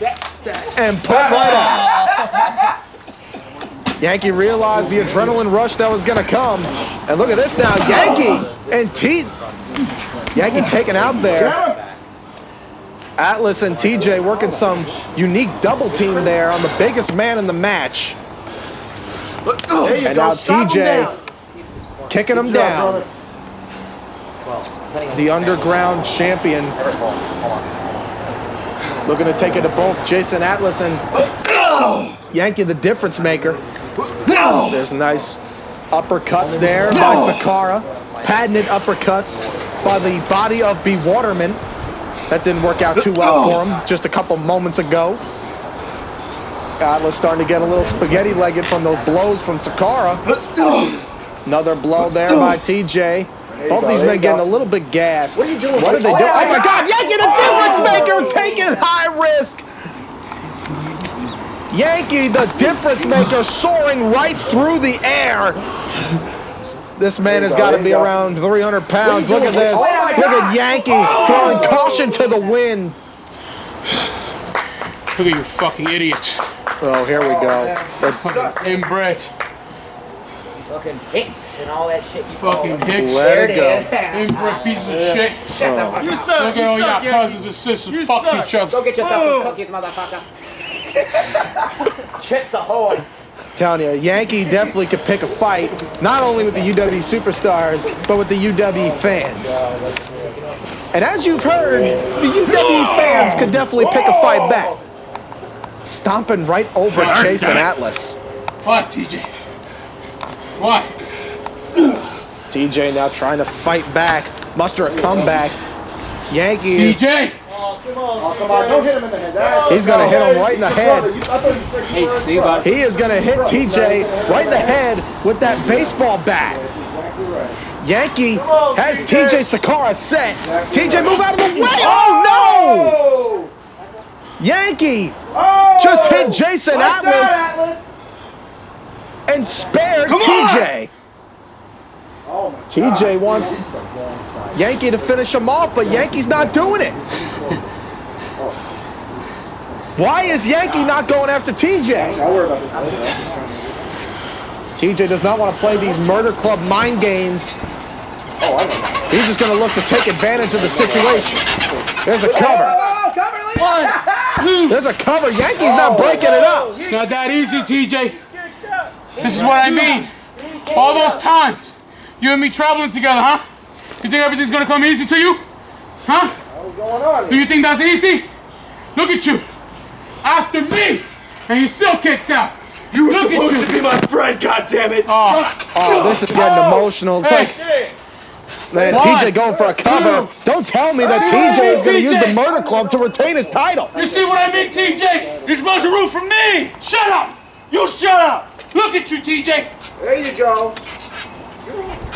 S4: and put right out. Yankee realized the adrenaline rush that was gonna come. And look at this now, Yankee and Yankee taken out there. Atlas and TJ working some unique double team there on the biggest man in the match. And now TJ kicking him down. The underground champion. Looking to take it to both Jason Atlas and Yankee the Difference Maker. There's nice uppercuts there by Sacara. Patented uppercuts by the body of B. Waterman. That didn't work out too well for him just a couple moments ago. Atlas starting to get a little spaghetti-legged from those blows from Sacara. Another blow there by TJ. Both these men getting a little bit gassed. What are you doing? What are they doing? Oh my God, Yankee the Difference Maker taking high risk. Yankee the Difference Maker soaring right through the air. This man has got to be around 300 pounds. Look at this. Look at Yankee throwing caution to the wind.
S8: Look at you fucking idiots.
S4: Oh, here we go.
S8: Fucking inbred.
S2: fucking hicks and all that shit. You
S8: Fucking hicks.
S4: Let it go.
S8: Inbred pieces of shit.
S2: Shut the fuck
S5: You
S2: up.
S5: suck.
S8: Look at all your cousins and sisters fuck each other.
S2: Go get yourself some cookies, motherfucker. Chips ahoy.
S4: Telling you, Yankee definitely could pick a fight, not only with the UWE superstars, but with the UWE fans. And as you've heard, the UWE fans could definitely pick a fight back. Stomping right over Jason Atlas.
S8: What, TJ? What?
S4: TJ now trying to fight back, muster a comeback. Yankee is,
S8: TJ!
S3: Come on, don't hit him in the head.
S4: he's going to hit him right in the head.
S6: Hey,
S4: He is going to hit TJ right in the head with that baseball bat. Yankee has TJ Sacara set. TJ, move out of the way. Oh, no! Yankee just hit Jason Atlas and spared TJ. TJ wants Yankee to finish him off, but Yankee's not doing it. Why is Yankee not going after TJ? TJ does not want to play these Murder Club mind games. He's just going to look to take advantage of the situation. There's a cover. There's a cover. Yankee's not breaking it up.
S8: It's not that easy, TJ. This is what I mean. All those times, you and me traveling together, huh? You think everything's gonna come easy to you? Huh?
S3: What's going on?
S8: Do you think that's easy? Look at you. After me, and you're still kicked out.
S9: You were supposed to be my friend, goddammit!
S4: Oh, this is getting emotional. It's like, man, TJ going for a cover. Don't tell me that TJ is going to use the Murder Club to retain his title.
S8: You see what I mean, TJ?
S9: You're supposed to root for me!
S8: Shut up!
S9: You shut up!
S8: Look at you, TJ.
S3: There you go.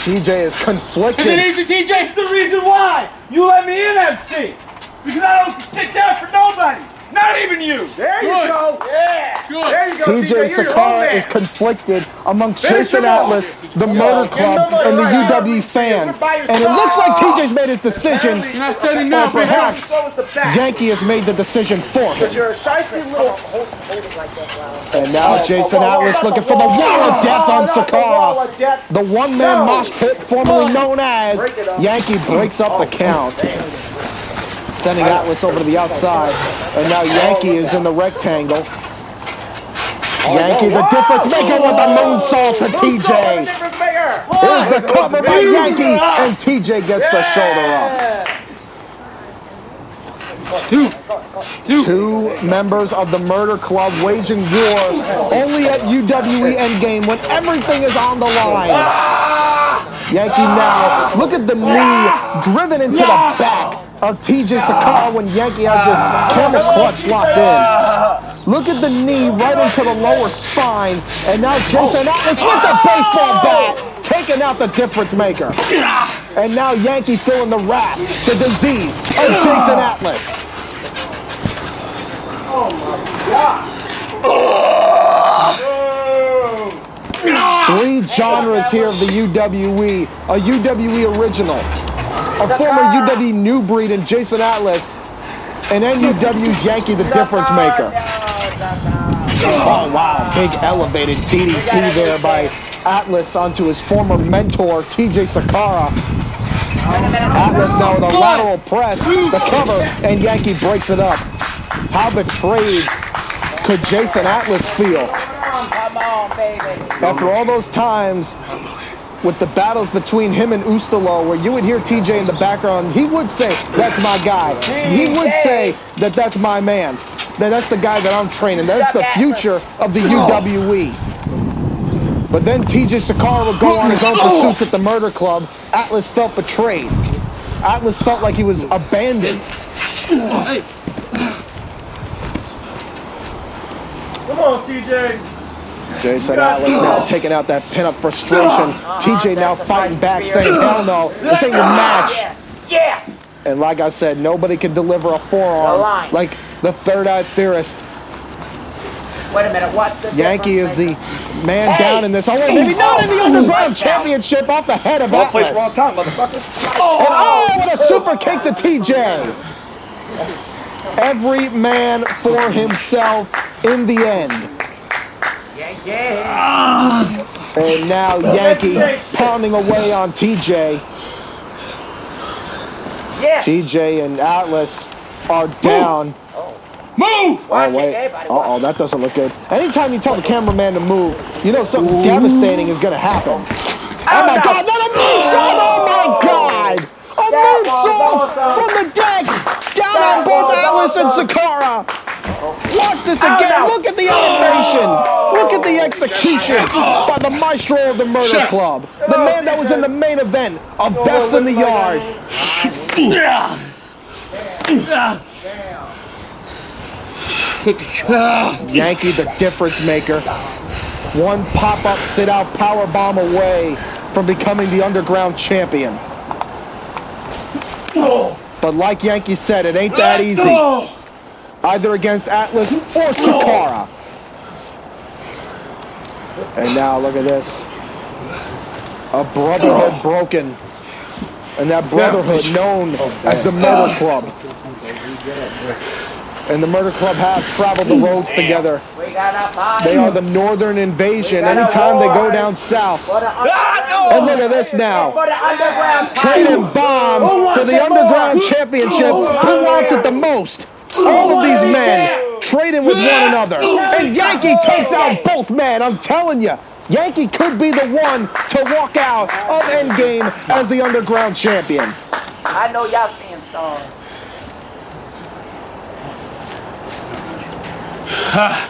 S4: TJ is conflicted.
S8: Is it easy, TJ?
S9: That's the reason why you let me in, MC! Because I don't sit down for nobody! Not even you!
S3: There you go. Yeah.
S8: Good.
S3: There you go.
S4: TJ
S3: you're your own
S4: Sacara
S3: man.
S4: is conflicted amongst
S3: Finish
S4: Jason
S3: him off.
S4: Atlas, the Murder Club, and the UWE fans. And it looks like TJ's made his decision,
S8: You're not standing
S4: or
S8: now, big
S4: perhaps
S3: So is the back.
S4: Yankee has made the decision for him.
S3: You're a shiesty little.
S4: And now Jason Atlas looking for the wall of death on Sacara. The one-man mosh pit formerly known as Yankee breaks up the count. Sending Atlas over to the outside. And now Yankee is in the rectangle. Yankee the difference maker with the moonsault to TJ. Here's the cover by Yankee, and TJ gets the shoulder up. Two members of the Murder Club waging war only at UWE EndGame when everything is on the line. Yankee now, look at the knee driven into the back of TJ Sacara when Yankee has this camel clutch locked in. Look at the knee right into the lower spine, and now Jason Atlas with the baseball bat, taking out the difference maker. And now Yankee feeling the wrath, the disease of Jason Atlas.
S3: Oh my God.
S4: Three genres here of the UWE, a UWE original, a former UWE new breed in Jason Atlas, and NUW's Yankee the Difference Maker. Oh wow, big elevated DDT there by Atlas onto his former mentor, TJ Sacara. Atlas now with a lateral press, the cover, and Yankee breaks it up. How betrayed could Jason Atlas feel? After all those times with the battles between him and Ustilo, where you would hear TJ in the background, he would say, that's my guy. He would say that that's my man. That that's the guy that I'm training. That's the future of the UWE. But then TJ Sacara would go on his own pursuits at the Murder Club. Atlas felt betrayed. Atlas felt like he was abandoned.
S5: Come on, TJ.
S4: Jason Atlas now taking out that pin-up frustration. TJ now fighting back, saying, hell no, this ain't your match.
S2: Yeah.
S4: And like I said, nobody can deliver a forearm like the third-eyed theorist.
S2: Wait a minute, what?
S4: Yankee is the man down in this. Oh, wait, maybe not in the Underground Championship off the head of Atlas.
S3: Wrong time, motherfucker.
S4: Oh, what a super kick to TJ. Every man for himself in the end.
S2: Yeah.
S4: And now Yankee pounding away on TJ.
S2: Yeah.
S4: TJ and Atlas are down.
S8: Move!
S4: Oh, wait. Uh-oh, that doesn't look good. Anytime you tell the cameraman to move, you know something devastating is going to happen. Oh, my God, not a moonsault! Oh, my God! A moonsault from the deck! Down on both Atlas and Sacara! Watch this again. Look at the elevation. Look at the execution by the maestro of the Murder Club. The man that was in the main event of Best in the Yard. Yankee the Difference Maker. One pop-up sit-out power bomb away from becoming the Underground Champion. But like Yankee said, it ain't that easy. Either against Atlas or Sacara. And now look at this. A brotherhood broken. And that brotherhood known as the Murder Club. And the Murder Club have traveled the roads together. They are the Northern Invasion anytime they go down south. And look at this now. Trading bombs for the Underground Championship. Who wants it the most? All of these men trading with one another. And Yankee takes out both men. I'm telling you, Yankee could be the one to walk out of Endgame as the Underground Champion.
S2: I know y'all seeing stars.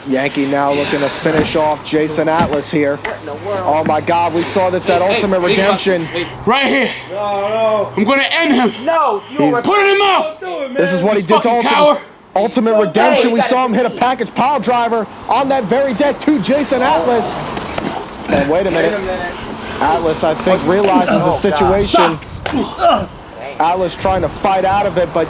S4: Yankee now looking to finish off Jason Atlas here. Oh my God, we saw this at Ultimate Redemption.
S8: Right here. I'm going to end him.
S2: No,
S8: put him out.
S4: This is what he did to Ultimate Redemption. We saw him hit a package pile driver on that very deck to Jason Atlas. And wait a minute. Atlas, I think, realizes the situation. Atlas trying to fight out of it, but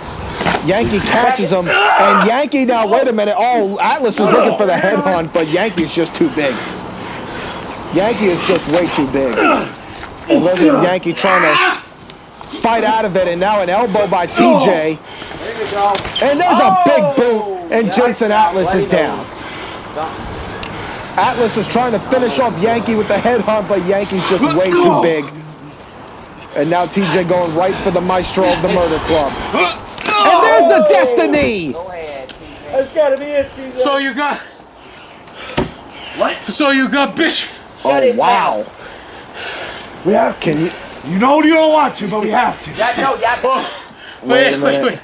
S4: Yankee catches him. And Yankee now, wait a minute. Oh, Atlas was looking for the headhunt, but Yankee's just too big. Yankee is just way too big. And look at Yankee trying to fight out of it, and now an elbow by TJ. And there's a big boot, and Jason Atlas is down. Atlas was trying to finish off Yankee with the headhunt, but Yankee's just way too big. And now TJ going right for the maestro of the Murder Club. And there's the Destiny!
S5: That's gotta be it, TJ.
S8: So you got... What? So you got, bitch.
S4: Oh, wow.
S9: We have to.
S4: Can you...
S9: You know you don't want to, but we have to.
S4: Wait a minute.
S8: Wait.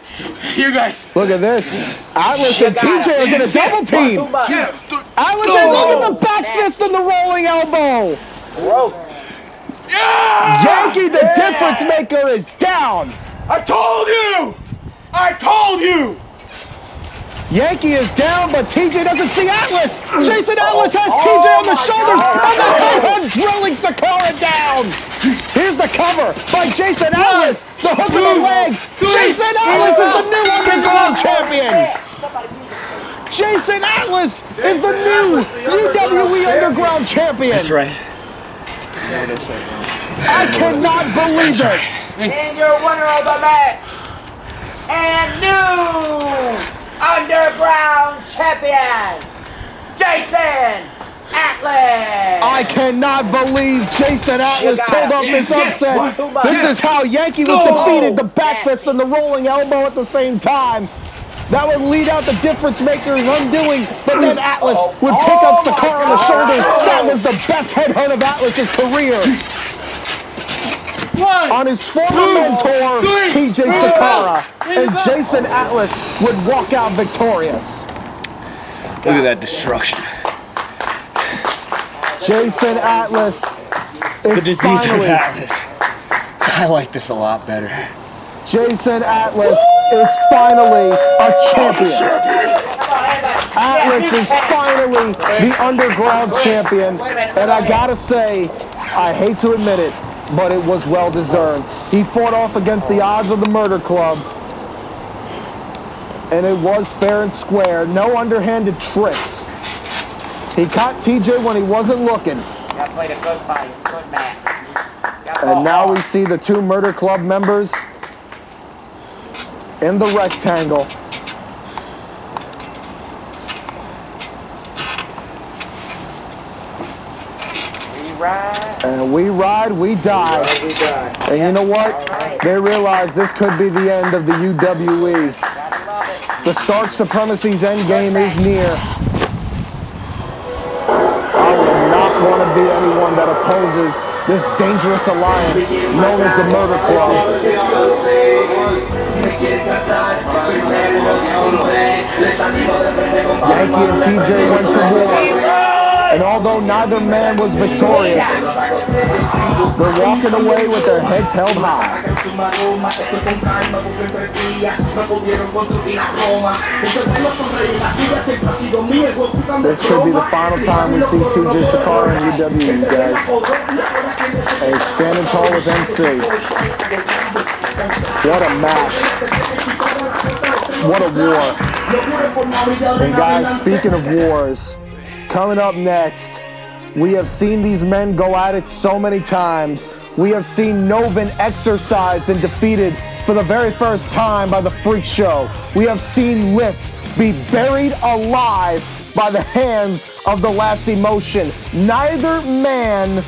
S8: You guys.
S4: Look at this. Atlas and TJ are going to double team. Atlas and look at the back fist and the rolling elbow. Yankee the Difference Maker is down.
S9: I told you! I told you!
S4: Yankee is down, but TJ doesn't see Atlas. Jason Atlas has TJ on the shoulders, and the headhunt drilling Sacara down. Here's the cover by Jason Atlas. The hook of the leg. Jason Atlas is the new Underground Champion. Jason Atlas is the new UWE Underground Champion.
S1: That's right.
S4: I cannot believe it.
S2: And your winner of the match, and new Underground Champion, Jason Atlas.
S4: I cannot believe Jason Atlas pulled off this upset. This is how Yankee was defeated, the back fist and the rolling elbow at the same time. That would lead out the Difference Maker's undoing, but then Atlas would pick up Sacara on the shoulders. That was the best headhunt of Atlas's career. On his former mentor, TJ Sacara, and Jason Atlas would walk out victorious.
S1: Look at that destruction.
S4: Jason Atlas is finally...
S1: I like this a lot better.
S4: Jason Atlas is finally a champion. Atlas is finally the Underground Champion. And I gotta say, I hate to admit it, but it was well deserved. He fought off against the odds of the Murder Club. And it was fair and square. No underhanded tricks. He caught TJ when he wasn't looking.
S2: Y'all played a good fight, good match.
S4: And now we see the two Murder Club members in the rectangle.
S2: We ride.
S4: And we ride, we die. And you know what? They realize this could be the end of the UWE. The Stark Supremacy's endgame is near. I would not want to be anyone that opposes this dangerous alliance known as the Murder Club. Yankee and TJ went to war, and although neither man was victorious, they're walking away with their heads held high. This could be the final time we see TJ Sacara in UWE, guys. And he's standing tall with MC. What a match. What a war. And guys, speaking of wars, coming up next, we have seen these men go at it so many times. We have seen Noven exorcised and defeated for the very first time by the Freak Show. We have seen Lips be buried alive by the hands of the Last Emotion. Neither man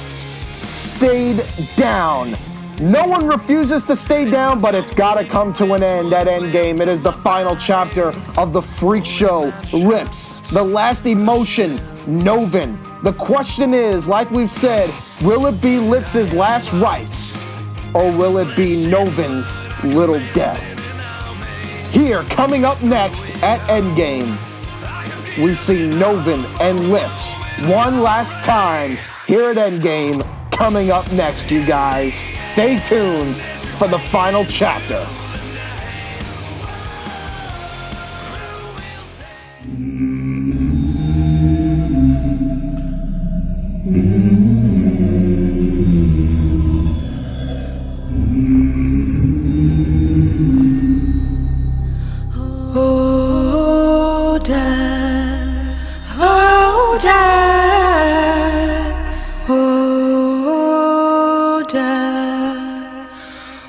S4: stayed down. No one refuses to stay down, but it's gotta come to an end at Endgame. It is the final chapter of the Freak Show. Lips, the Last Emotion, Noven. The question is, like we've said, will it be Lips' last rites, or will it be Noven's little death? Here, coming up next at Endgame, we see Noven and Lips one last time here at Endgame. Coming up next, you guys. Stay tuned for the final chapter.
S10: Oh, Dad. Oh, Dad. Oh, Dad.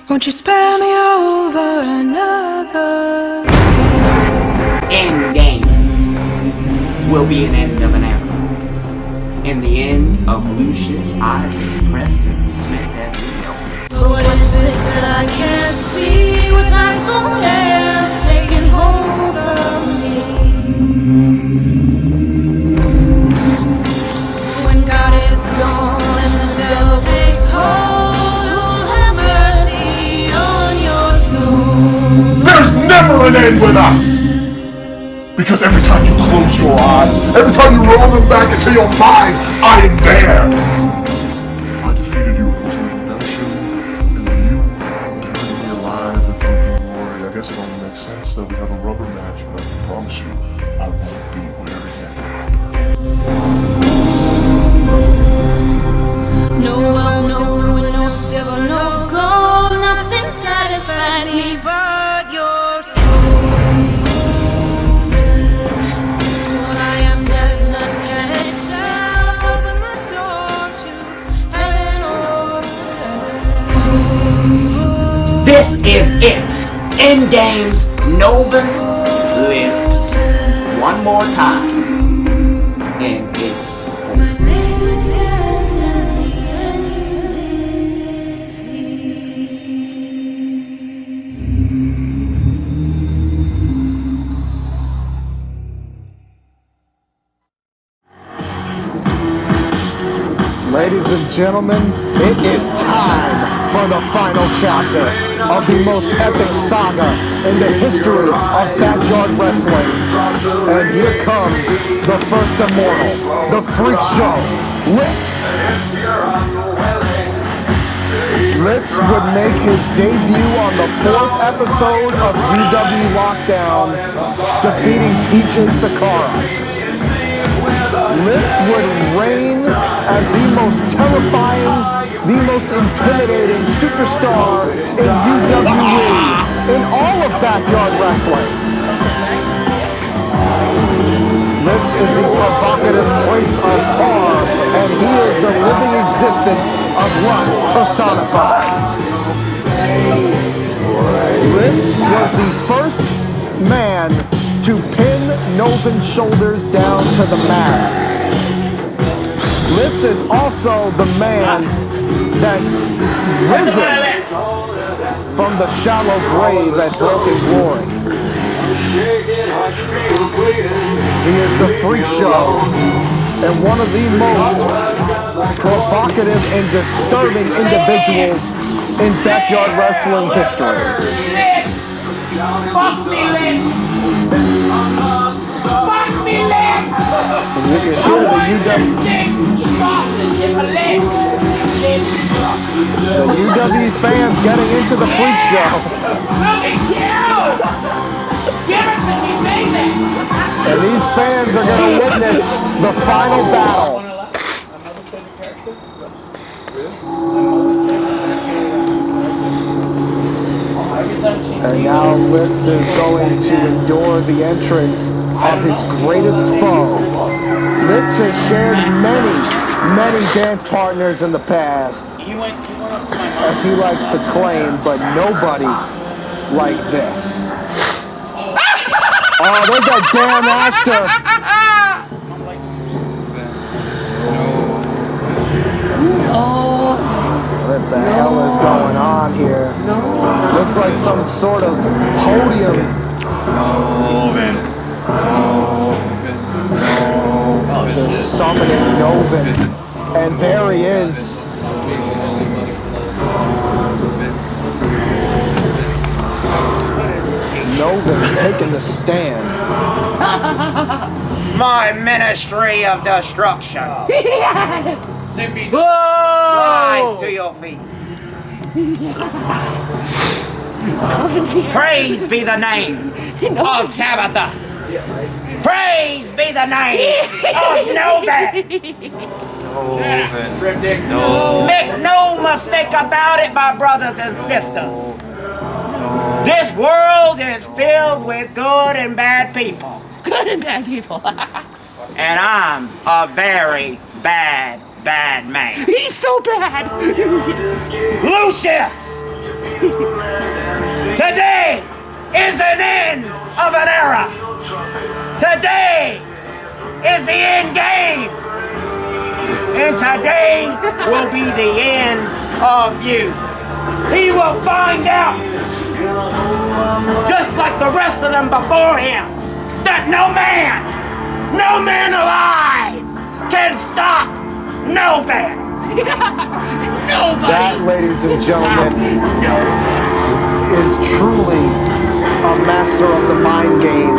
S10: Won't you spare me over another?
S11: Endgame will be an end of an era. And the end of Lucius Isaac Preston Smith as we know it.
S10: What is this that I can't see with eyes cold hands taking hold of me? When God is gone and the devil takes hold, who'll have mercy on your soul?
S12: There's never an end with us! Because every time you close your eyes, every time you roll them back into your mind, I am there! I defeated you with redemption, and then you buried me alive in front of your glory. I guess it only makes sense that we have a rubber match, but I can promise you, I won't be wearing any rubber.
S10: No wealth, no ruin, no silver, no gold, nothing satisfies me but your soul. When I am death, none can excel. Open the door to heaven or
S11: This is it. Endgame's Noven lives. One more time. And it's
S10: my name is death and the end is here.
S4: Ladies and gentlemen, it is time for the final chapter of the most epic saga in the history of backyard wrestling. And here comes the first immortal, the Freak Show, Lips. Lips would make his debut on the 4th episode of UWE Lockdown, defeating TJ Sacara. Lips would reign as the most terrifying, the most intimidating superstar in UWE, in all of backyard wrestling. Lips is the provocative prince of horror, and he is the living existence of lust personified. Lips was the first man to pin Noven's shoulders down to the mat. Lips is also the man that risen from the shallow grave at Broken Glory. He is the freak show and one of the most provocative and disturbing individuals in backyard wrestling history.
S2: Fuck me, Liz! Fuck me, Liz!
S4: And you can hear the UWE fans getting into the freak show.
S2: Look at you! Give it to me, baby!
S4: And these fans are going to witness the final battle. And now Lips is going to endure the entrance of his greatest foe. Lips has shared many dance partners in the past, as he likes to claim, but nobody like this. Oh, there's that damn Astor. What the hell is going on here? Looks like some sort of podium. They're summoning Noven. And there he is. Noven taking the stand.
S13: My ministry of destruction.
S2: Whoa!
S13: Rise to your feet. Praise be the name of Tabitha. Praise be the name of Noven. Make no mistake about it, my brothers and sisters. This world is filled with good and bad people.
S2: Good and bad people.
S13: And I'm a very bad man.
S2: He's so bad.
S13: Lucius! Today is an end of an era. Today is the end game. And today will be the end of you. He will find out, just like the rest of them before him, that no man alive can stop Noven. Nobody.
S4: That, ladies and gentlemen, is truly a master of the mind game.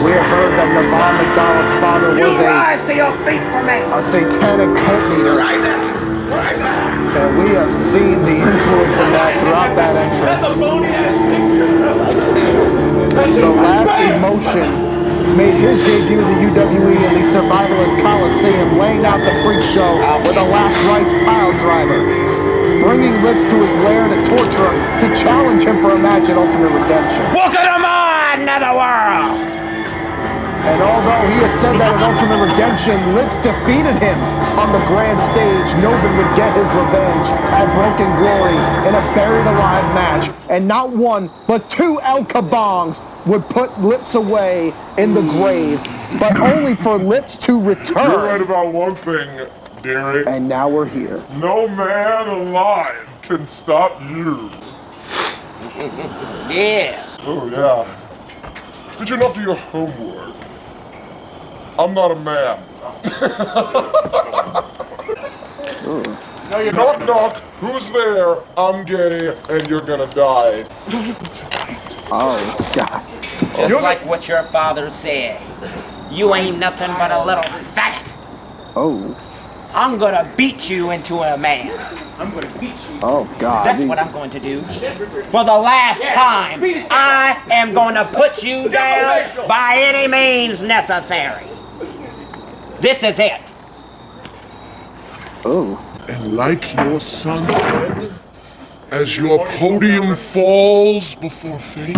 S4: We have heard that Navan McDonald's father was
S13: rise to your feet for me.
S4: a satanic cult leader. And we have seen the influence of that throughout that entrance. The Last Emotion made his debut in the UWE in the Survivalist Coliseum, laying out the freak show with a last rites pile driver, bringing Lips to his lair to torture him, to challenge him for a match at Ultimate Redemption.
S13: Welcome to my netherworld.
S4: And although he has said that in Ultimate Redemption, Lips defeated him on the grand stage, Noven would get his revenge at Broken Glory in a buried alive match. And not one, but two El Kabongs would put Lips away in the grave, but only for Lips to return.
S12: You're right about one thing, Derek.
S4: And now we're here.
S12: No man alive can stop you.
S13: Yeah.
S12: Oh, yeah. Did you not do your homework? I'm not a man. Knock, knock. Who's there? I'm Getty, and you're gonna die.
S4: Oh, God.
S13: Just like what your father said. You ain't nothing but a little faggot.
S4: Oh.
S13: I'm gonna beat you into a man. I'm gonna beat you.
S4: Oh, God.
S13: That's what I'm going to do. For the last time, I am going to put you down by any means necessary. This is it.
S4: Oh.
S12: And like your son said, as your podium falls before fate,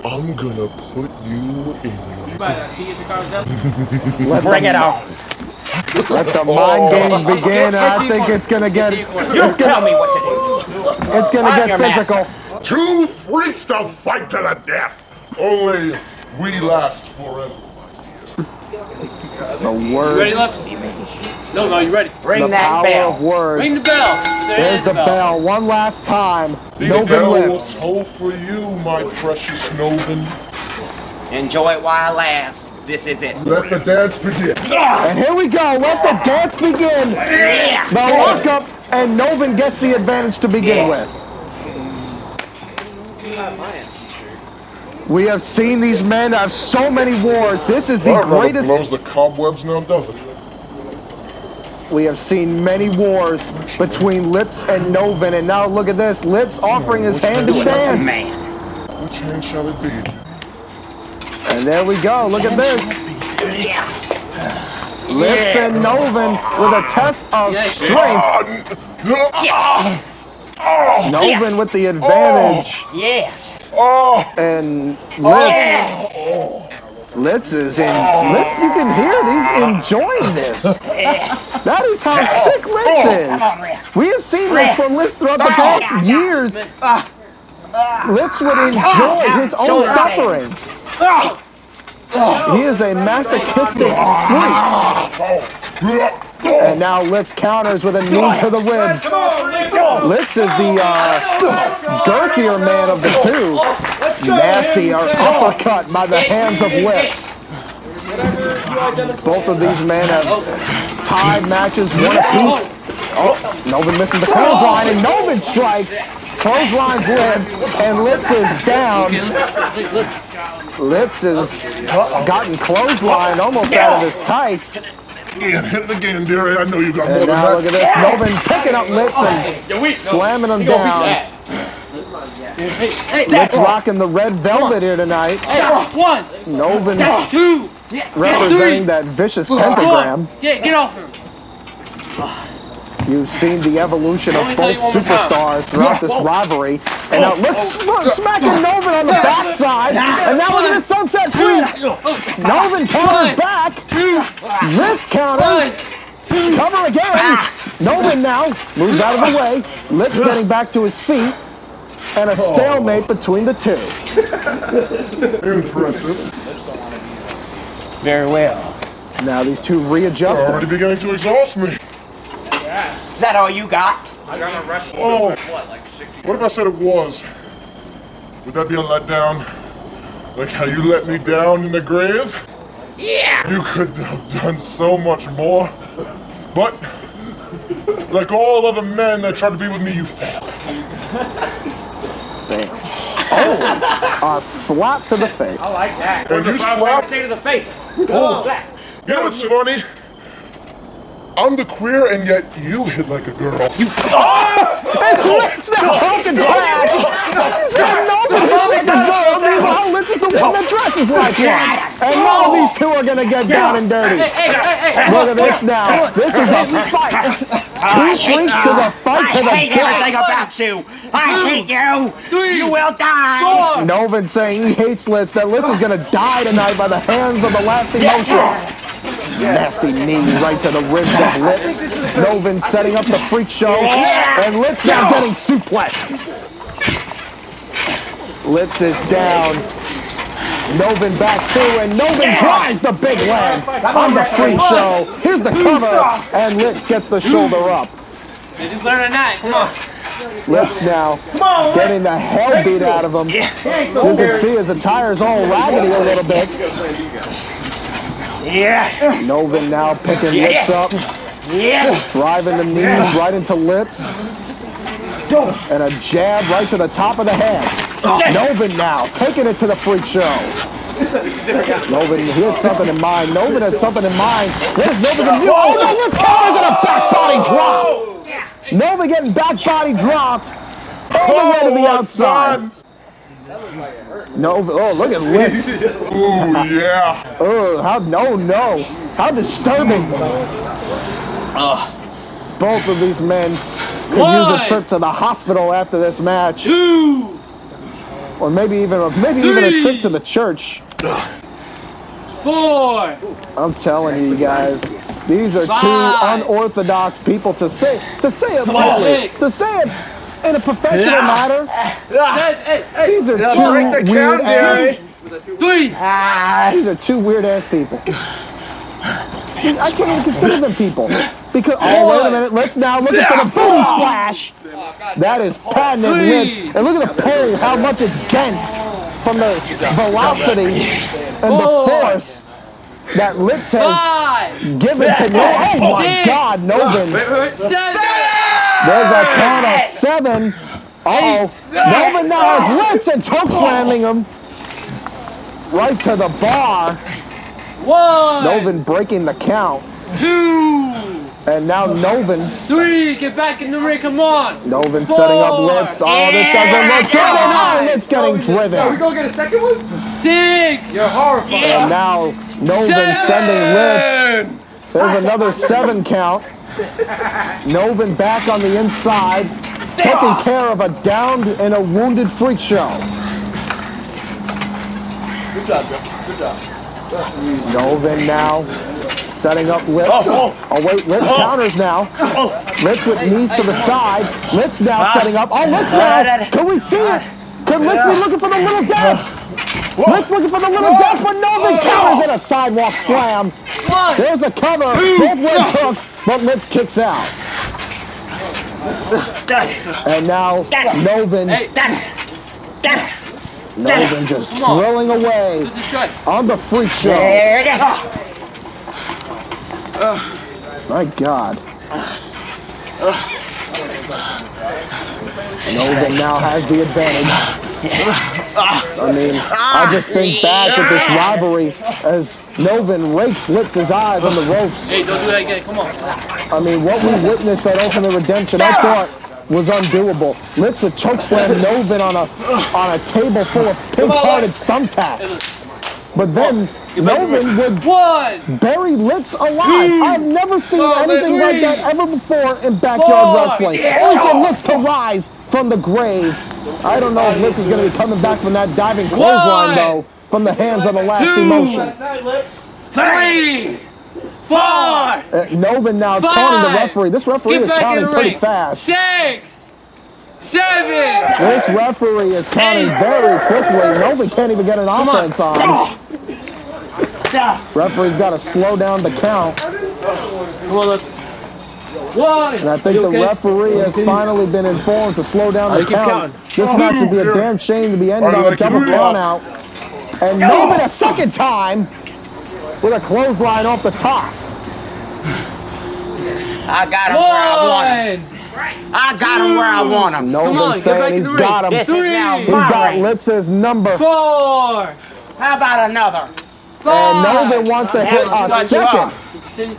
S12: I'm gonna put you in your
S13: Bring it on.
S4: Let the mind games begin. I think it's gonna get.
S13: Tell me what to do.
S4: It's gonna get physical.
S12: Two freaks to fight to the death. Only we last forever.
S4: The words.
S6: Ready, Lips? No, you ready?
S4: Ring that power bell. Of words.
S6: Ring the bell.
S4: There's the bell. One last time. Noven Lips.
S12: Toll for you, my precious Noven.
S13: Enjoy it while it lasts. This is it.
S12: Let the dance begin.
S4: And here we go. Let the dance begin. The lockup, and Noven gets the advantage to begin with. We have seen these men have so many wars. This is the greatest.
S12: Blows the cobwebs now, does it?
S4: We have seen many wars between Lips and Noven, and now look at this. Lips offering his hand to dance.
S12: Which hand shall it be?
S4: And there we go. Look at this. Lips and Noven with a test of strength. Noven with the advantage.
S13: Yes.
S4: And Lips is in. Lips, you can hear it. He's enjoying this. That is how sick Lips is. We have seen this from Lips throughout the past years. Lips would enjoy his own suffering. He is a masochistic freak. And now Lips counters with a knee to the ribs. Lips is the girthier man of the two. Nasty uppercut by the hands of Lips. Both of these men have tied matches, one apiece. Oh, Noven misses the clothesline, and Noven strikes. Clotheslines Lips, and Lips is down. Lips has gotten clotheslined almost out of his tights.
S12: Hit it again, dearie. I know you got more than
S4: now
S12: that.
S4: look at this. Noven picking up Lips and slamming him down. Lips rocking the red velvet here tonight. Noven representing that vicious pentagram.
S6: Get off him.
S4: You've seen the evolution of both superstars throughout this rivalry. And now Lips smacking Noven on the backside. And now look at this sunset flip. Noven counters back. Lips counters. Cover again. Noven now moves out of the way. Lips getting back to his feet. And a stalemate between the two.
S12: Impressive.
S13: Very well.
S4: Now these two readjust.
S12: Already beginning to exhaust me.
S13: Is that all you got?
S12: Oh, what if I said it was? Would that be a letdown? Like how you let me down in the grave?
S13: Yeah!
S12: You could have done so much more. But, like all other men that tried to be with me, you failed.
S4: Oh, a slap to the face.
S6: I like that.
S12: And you slapped.
S6: To the face.
S12: Oh. You know what's funny? I'm the queer, and yet you hit like a girl.
S4: You. Oh! And Lips now talking trash. Noven hits like a girl. Meanwhile, Lips is the one that dresses like one. And now these two are gonna get down and dirty. Look at this now. This is a fight. Two freaks to the fight to the
S13: I hate everything about you. I hate you. You will die.
S4: Noven saying he hates Lips. That Lips is gonna die tonight by the hands of the lasting motion. Nasty knee right to the ribs of Lips. Noven setting up the freak show. And Lips now getting suplexed. Lips is down. Noven back too, and Noven drives the big leg on the freak show. Here's the cover, and Lips gets the shoulder up.
S6: You do better than that. Come on.
S4: Lips now getting the hell beat out of him. You can see his attire's all raggedy a little bit. Noven now picking Lips up. Driving the knees right into Lips. And a jab right to the top of the head. Noven now taking it to the freak show. Noven, he has something in mind. Noven has something in mind. What is Noven going to do? Oh no, Lips counters and a back body drop. Noven getting back body dropped. All the way to the outside. Noven, oh look at Lips.
S12: Ooh, yeah.
S4: Oh, no. How disturbing. Both of these men could use a trip to the hospital after this match.
S6: 2.
S4: Or maybe even a trip to the church.
S6: 4.
S4: I'm telling you guys, these are
S6: 5.
S4: two unorthodox people to say it lightly, to say it in a professional matter. These are two weird ass.
S6: 3.
S4: These are two weird ass people. I can't even consider them people. Because, oh, wait a minute. Let's now look at the booty splash. That is patented Litz. And look at the pole, how much it's bent from the velocity and the force that Litz has given to Noven. Oh my God, Noven. There's a count of 7. Uh-oh. Noven now has Litz and choke slamming him right to the bar.
S6: 1.
S4: Noven breaking the count.
S6: 2.
S4: And now Noven.
S6: 3. Get back in the ring. Come on.
S4: Noven setting up Litz. Oh, this doesn't look good. And now Litz getting driven.
S5: Are we going to get a second one?
S6: 6.
S5: You're horrified.
S4: And now Noven sending Litz. There's another 7 count. Noven back on the inside, taking care of a downed and a wounded freak show.
S9: Good job, Joe. Good job.
S4: Noven now setting up Litz. Oh wait, Litz counters now. Litz with knees to the side. Litz now setting up. Oh, Litz now. Can we see it? Could Litz be looking for the little death? Litz looking for the little death, but Noven counters in a sidewalk slam. There's a cover. Both Litz hook, but Litz kicks out. And now Noven. Noven just drilling away on the freak show. My God. Noven now has the advantage. I mean, I just think back at this rivalry as Noven rakes Litz's eyes on the ropes.
S6: Hey, don't do that again. Come on.
S4: I mean, what we witnessed at Ultimate Redemption, I thought was undoable. Litz would chokeslam Noven on a table full of pink-hearted thumbtacks. But then Noven would bury Litz alive. I've never seen anything like that ever before in backyard wrestling. Only for Litz to rise from the grave. I don't know if Litz is going to be coming back from that diving clothesline, though, from the hands of the last emotion.
S6: 3, 4.
S4: Noven now taunting the referee. This referee is counting pretty fast.
S6: 6, 7.
S4: This referee is counting very quickly. Noven can't even get an offense on. Referee's got to slow down the count.
S6: Come on, look. 1.
S4: And I think the referee has finally been informed to slow down the count. This match would be a damn shame to be ended on a double count out. And Noven a second time with a clothesline off the top.
S13: I got him where I want him. I got him where I want him.
S4: Noven saying he's got him. He's got Litz's number.
S6: 4.
S13: How about another?
S4: And Noven wants to hit a second.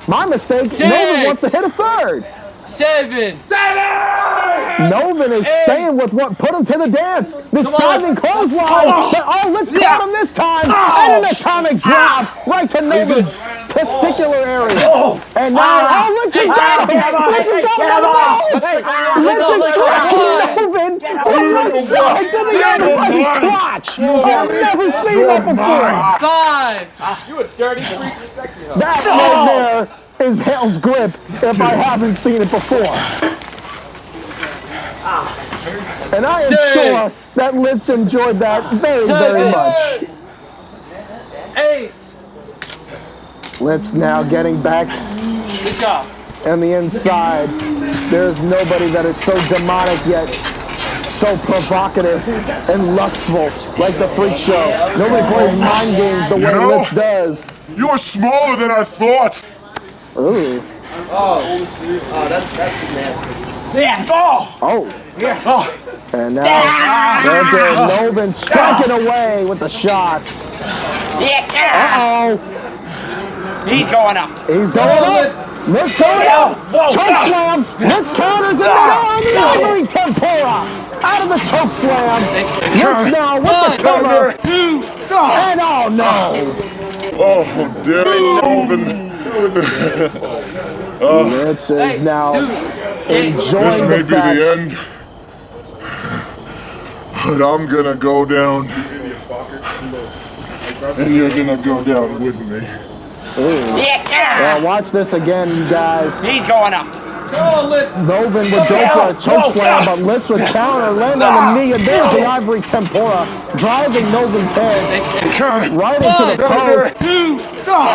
S4: My mistake. Noven wants to hit a third.
S6: 7.
S4: Noven is staying with what put him to the dance. This diving clothesline. Let's caught him this time. And an atomic drop right to Noven's testicular area. And now, Litz has got him. Litz has got him. Litz is tracking Noven from one side to the other by his crotch. I've never seen that before.
S6: 5.
S5: You a dirty freak sexy hoe.
S4: That right there is hell's grip if I haven't seen it before. And I am sure that Litz enjoyed that very, very much.
S6: 8.
S4: Litz now getting back
S6: Good job.
S4: on the inside. There's nobody that is so demonic yet so provocative and lustful like the freak show. Nobody plays mind games the way Litz does.
S12: You are smaller than I thought.
S4: Ooh.
S9: That's nasty.
S13: Yeah.
S4: Oh.
S13: Yeah.
S4: And now there's Noven striking away with the shots. Uh-oh.
S13: He's going up.
S4: He's going up. Litz going up. Choke slam. Litz counters and the ivory tempura out of the choke slam. Litz now with the cover.
S6: 2.
S4: And oh no.
S12: Oh, Dirty Noven.
S4: Litz is now enjoying
S12: this may
S4: the
S12: be
S4: fact.
S12: the end, but I'm gonna go down, and you're gonna go down with me.
S4: Well, watch this again, you guys.
S13: He's going up.
S4: Noven would go for a choke slam, but Litz would counter, land on the knee, and there's the ivory tempura, driving Noven's head right into the post.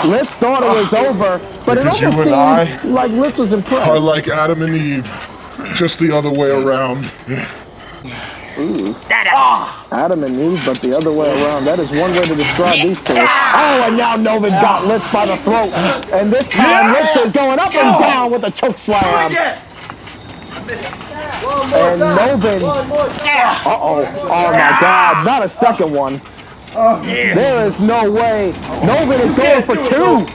S4: Litz thought it was over, but it almost seemed like Litz was impressed.
S12: Are like Adam and Eve, just the other way around.
S4: Ooh. Adam and Eve, but the other way around. That is one way to describe these two. Oh, and now Noven got Litz by the throat. And this time, Litz is going up and down with a choke slam. And Noven, uh-oh, oh my God, not a second one. There is no way. Noven is going for two.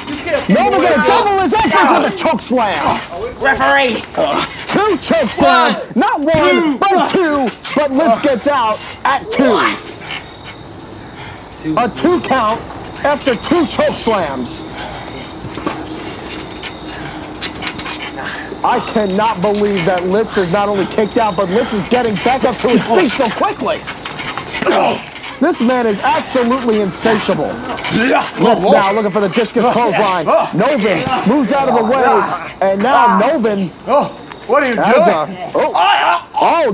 S4: Noven going to double his efforts with a choke slam.
S13: Referee.
S4: Two choke slams, not one, but two. But Litz gets out at two. A 2 count after 2 choke slams. I cannot believe that Litz is not only kicked out, but Litz is getting back up to his feet so quickly. This man is absolutely insatiable. Litz now looking for the discus clothesline. Noven moves out of the way, and now Noven.
S9: What are you doing?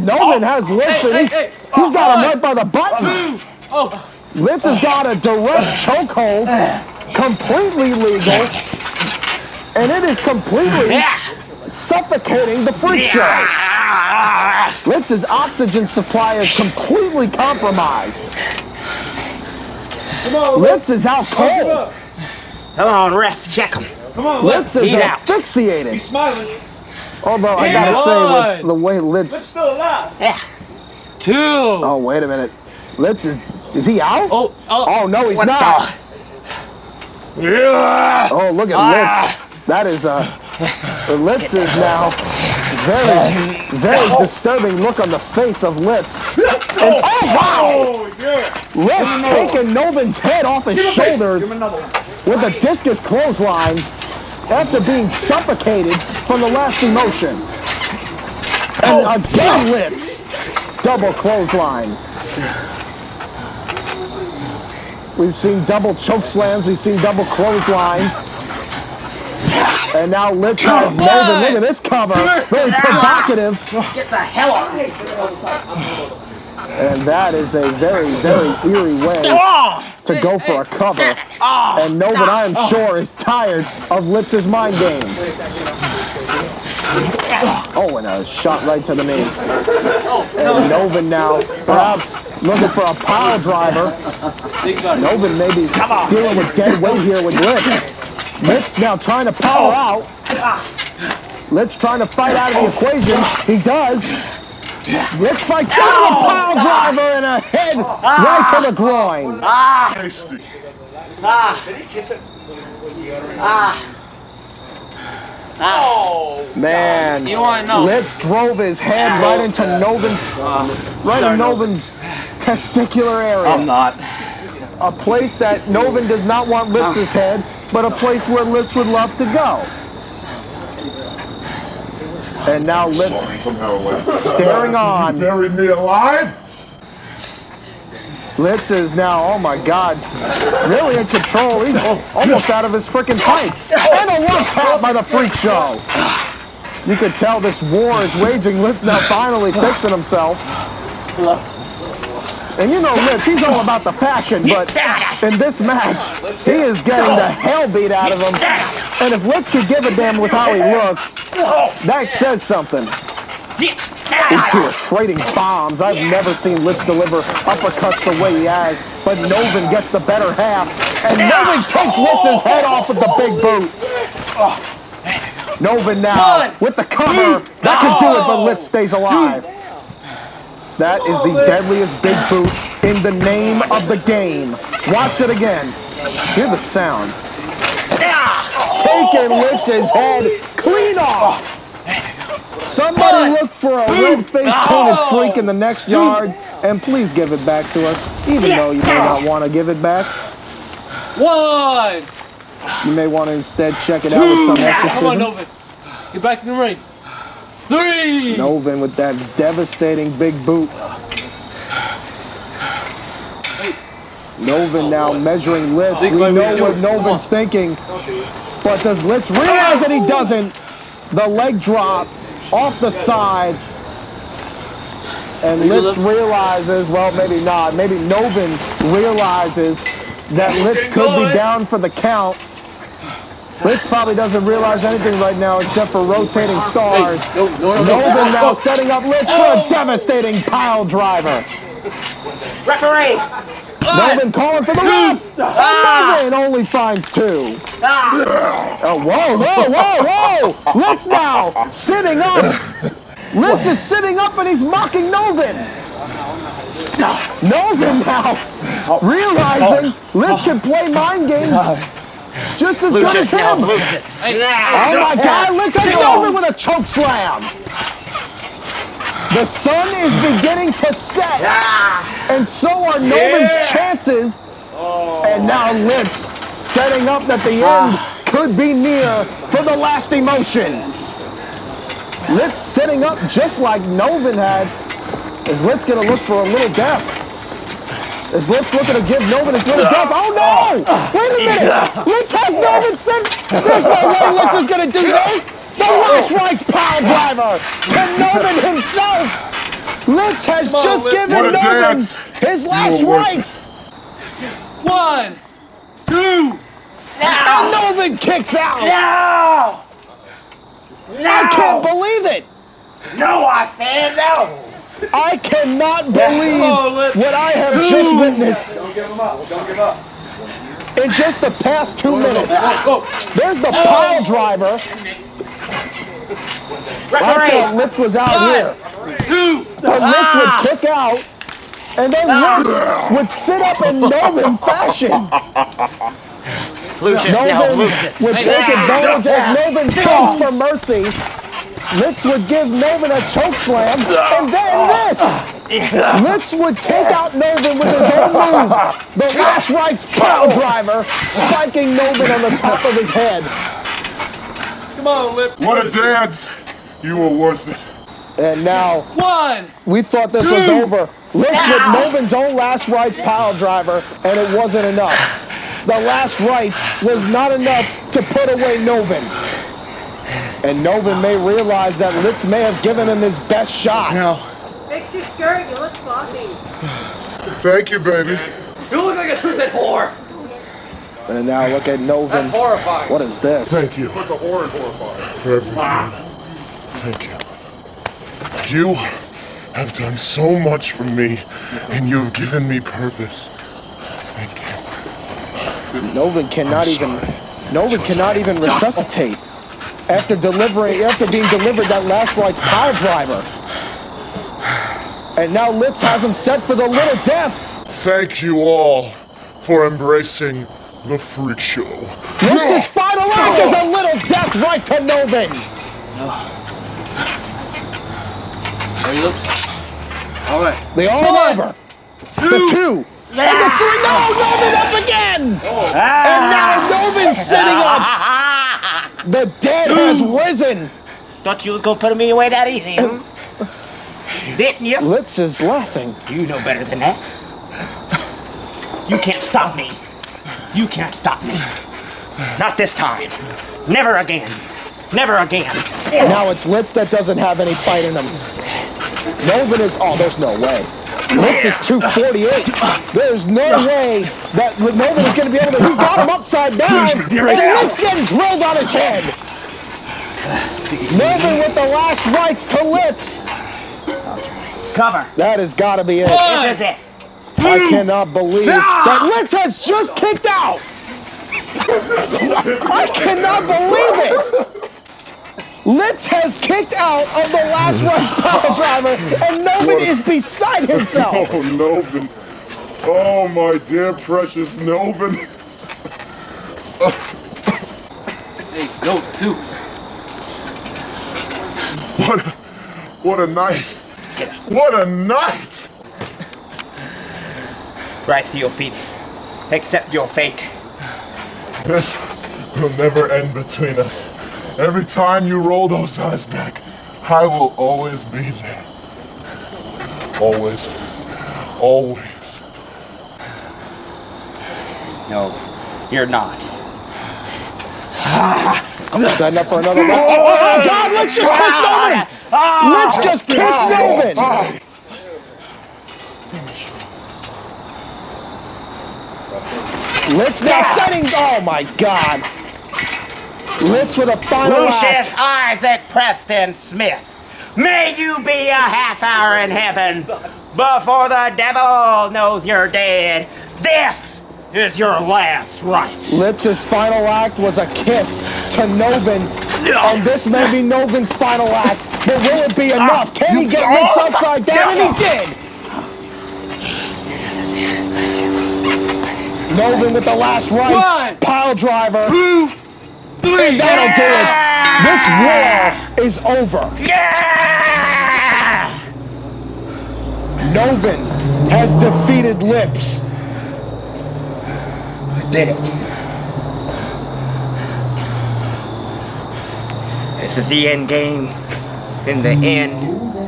S4: Noven has Litz, and he's got him right by the button. Litz has got a direct chokehold, completely legal, and it is completely suffocating the freak show. Litz's oxygen supply is completely compromised. Litz is out cold.
S13: Come on, ref, check him.
S9: Come on,
S4: Litz is asphyxiated.
S9: He's smiling.
S4: Although I gotta say, with the way Litz
S9: still alive.
S13: Yeah.
S6: 2.
S4: Oh, wait a minute. Litz is he out? Oh no, he's
S13: What
S4: not.
S13: Yeah.
S4: Oh, look at Litz. That is Litz is now very disturbing look on the face of Litz. And, oh wow! Litz taking Noven's head off his shoulders with a discus clothesline after being suffocated from the last emotion. And again Litz, double clothesline. We've seen double choke slams, we've seen double clotheslines. And now Litz has Noven. Look at this cover. Very provocative.
S13: Get the hell out of here.
S4: And that is a very, very eerie way to go for a cover. And Noven, I am sure, is tired of Litz's mind games. Oh, and a shot right to the knee. And Noven now, perhaps looking for a pile driver. Noven may be dealing with dead weight here with Litz. Litz now trying to power out. Litz trying to fight out of the equation. He does. Litz fights out of a pile driver and a head right to the groin.
S9: Did he kiss it?
S4: Man,
S6: You wanna know?
S4: Litz drove his head right into Noven's testicular area.
S9: I'm not.
S4: A place that Noven does not want Litz's head, but a place where Litz would love to go. And now Litz staring on.
S12: Buried me alive?
S4: Litz is now, oh my God, really in control. He's almost out of his freaking tights. And a one tap by the freak show. You could tell this war is waging. Litz now finally fixing himself. And you know Litz, he's all about the fashion, but in this match, he is getting the hell beat out of him. And if Litz could give a damn with how he looks, that says something. These two are trading bombs. I've never seen Litz deliver uppercuts the way he has, but Noven gets the better half, and Noven takes Litz's head off with the big boot. Noven now with the cover. That can do it, but Litz stays alive. That is the deadliest big boot in the name of the game. Watch it again. Hear the sound. Taking Litz's head clean off. Somebody look for a red-faced painted freak in the next yard, and please give it back to us, even though you may not want to give it back.
S6: 1.
S4: You may want to instead check it out with some exorcism.
S6: Come on, Noven. Get back in the ring. 3.
S4: Noven with that devastating big boot. Noven now measuring Litz. We know what Noven's thinking, but does Litz realize that he doesn't? the leg drop off the side. And Litz realizes, well, maybe not. Maybe Noven realizes that Litz could be down for the count. Litz probably doesn't realize anything right now except for rotating stars. Noven now setting up Litz for a devastating pile driver.
S13: Referee!
S4: Noven calling for the ref! And Noven only finds 2. Oh, whoa! Litz now sitting up. Litz is sitting up and he's mocking Noven. Noven now realizing Litz can play mind games just as good as him. Oh my God, Litz has Noven with a choke slam. The sun is beginning to set, and so are Noven's chances. And now Litz setting up that the end could be near for the last emotion. Litz setting up just like Noven had. Is Litz going to look for a little death? Is Litz looking to give Noven his little death? Oh no! Wait a minute! Litz has Noven sent. There's no way Litz is going to do this! The last rights pile driver to Noven himself! Litz has just given Noven his last rights!
S6: 1, 2.
S4: And Noven kicks out!
S13: No!
S4: I can't believe it!
S13: No, I said no!
S4: I cannot believe what I have just witnessed.
S9: Don't give him up. Don't give up.
S4: In just the past 2 minutes. There's the pile driver. I thought Litz was out here.
S6: 2.
S4: But Litz would kick out, and then Litz would sit up in Noven fashion. Noven would take advantage as Noven begs for mercy. Litz would give Noven a choke slam, and then this! Litz would take out Noven with his own move. The last rights pile driver, spiking Noven on the top of his head.
S6: Come on, Lip.
S12: What a dance! You were worth it.
S4: And now,
S6: 1.
S4: we thought this was over. Litz with Noven's own last rights pile driver, and it wasn't enough. The last rights was not enough to put away Noven. And Noven may realize that Litz may have given him his best shot.
S3: Now,
S14: Fix your skirt, you look sloppy.
S12: Thank you, baby.
S6: You look like a twisted whore.
S4: And now look at Noven.
S6: That's horrifying.
S4: What is this?
S12: Thank you.
S5: Like a horror horrifying.
S12: For everything. Thank you. You have done so much for me, and you have given me purpose. Thank you.
S4: Noven cannot even resuscitate after being delivered that last rights pile driver. And now Litz has him set for the little death.
S12: Thank you all for embracing the freak show.
S4: Litz's final act is a little death right to Noven.
S6: All right.
S4: They all over. The 2. And the 3. No, Noven up again. And now Noven sitting up. The dead has risen.
S13: Thought you was gonna put me away that easy, huh? Didn't you?
S4: Litz is laughing.
S13: You know better than that. You can't stop me. You can't stop me. Not this time. Never again. Never again.
S4: Now it's Litz that doesn't have any fight in him. Noven is... Oh, there's no way. Litz is 248. There's no way that Noven is going to be able to... He's got him upside down. And Litz getting drilled on his head. Noven with the last rights to Litz.
S13: Cover.
S4: That has got to be it.
S13: This is it.
S4: I cannot believe that Litz has just kicked out. I cannot believe it. Litz has kicked out of the last rights pile driver, and Noven is beside himself.
S12: Oh, Noven. Oh, my dear precious Noven.
S6: Hey, no, 2.
S12: What a night. What a night.
S13: Rise to your feet. Accept your fate.
S12: This will never end between us. Every time you roll those eyes back, I will always be there. Always. Always.
S13: No, you're not.
S4: Setting up for another round. Oh, God, let's just kiss Noven! Let's just kiss Noven! Litz now setting, oh my God. Litz with a final
S13: Lucius
S4: act.
S13: Isaac Preston Smith, may you be a half hour in heaven before the devil knows you're dead. This is your last rites.
S4: Litz's final act was a kiss to Noven, and this may be Noven's final act, but will it be enough? Can he get Litz upside down? And he did! Noven with the last rites, pile driver.
S6: 2, 3.
S4: And that'll do it. This war is over. Noven has defeated Lips.
S13: Did it. This is the end game and the end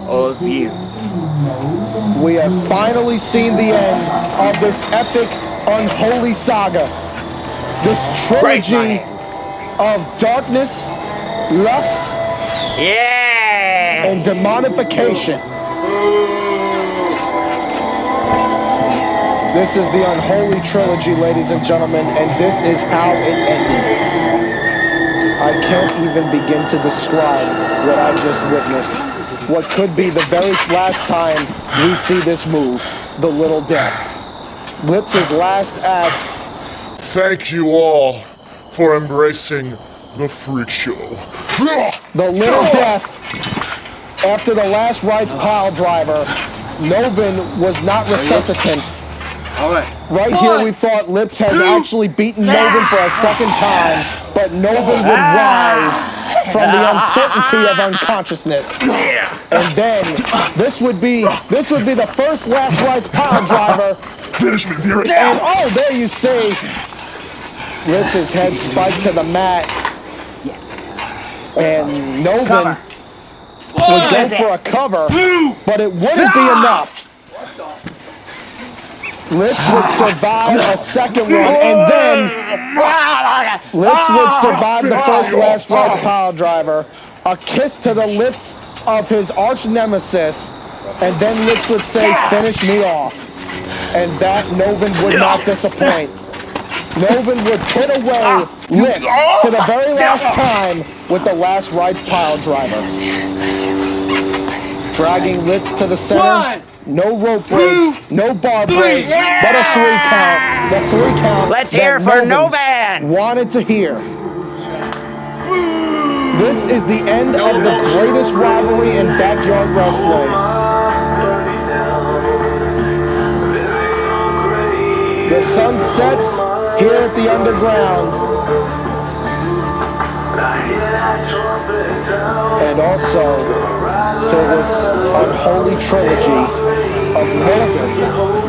S13: of you.
S4: We have finally seen the end of this epic unholy saga. This trilogy of darkness, lust, and demonification. This is the unholy trilogy, ladies and gentlemen, and this is how it ended. I can't even begin to describe what I just witnessed. What could be the very last time we see this move, the Little Death. Lips' last act.
S12: Thank you all for embracing the freak show.
S4: The Little Death, after the last rites pile driver, Noven was not resuscitant. Right here we thought Lips has actually beaten Noven for a second time, but Noven would rise from the uncertainty of unconsciousness. And then this would be the first last rites pile driver. And oh, there you see Lips' head spiked to the mat. And Noven would go for a cover, but it wouldn't be enough. Lips would survive a second one, and then Lips would survive the first last rites pile driver. A kiss to the lips of his arch nemesis, and then Lips would say, "Finish me off." And that Noven would not disappoint. Noven would put away Lips for the very last time with the last rites pile driver. Dragging Lips to the center. No rope breaks, no bar breaks, but a 3 count. The 3 count.
S13: Let's hear for Noven.
S4: Wanted to hear. This is the end of the greatest rivalry in backyard wrestling. The sun sets here at the underground. And also to this unholy trilogy of Noven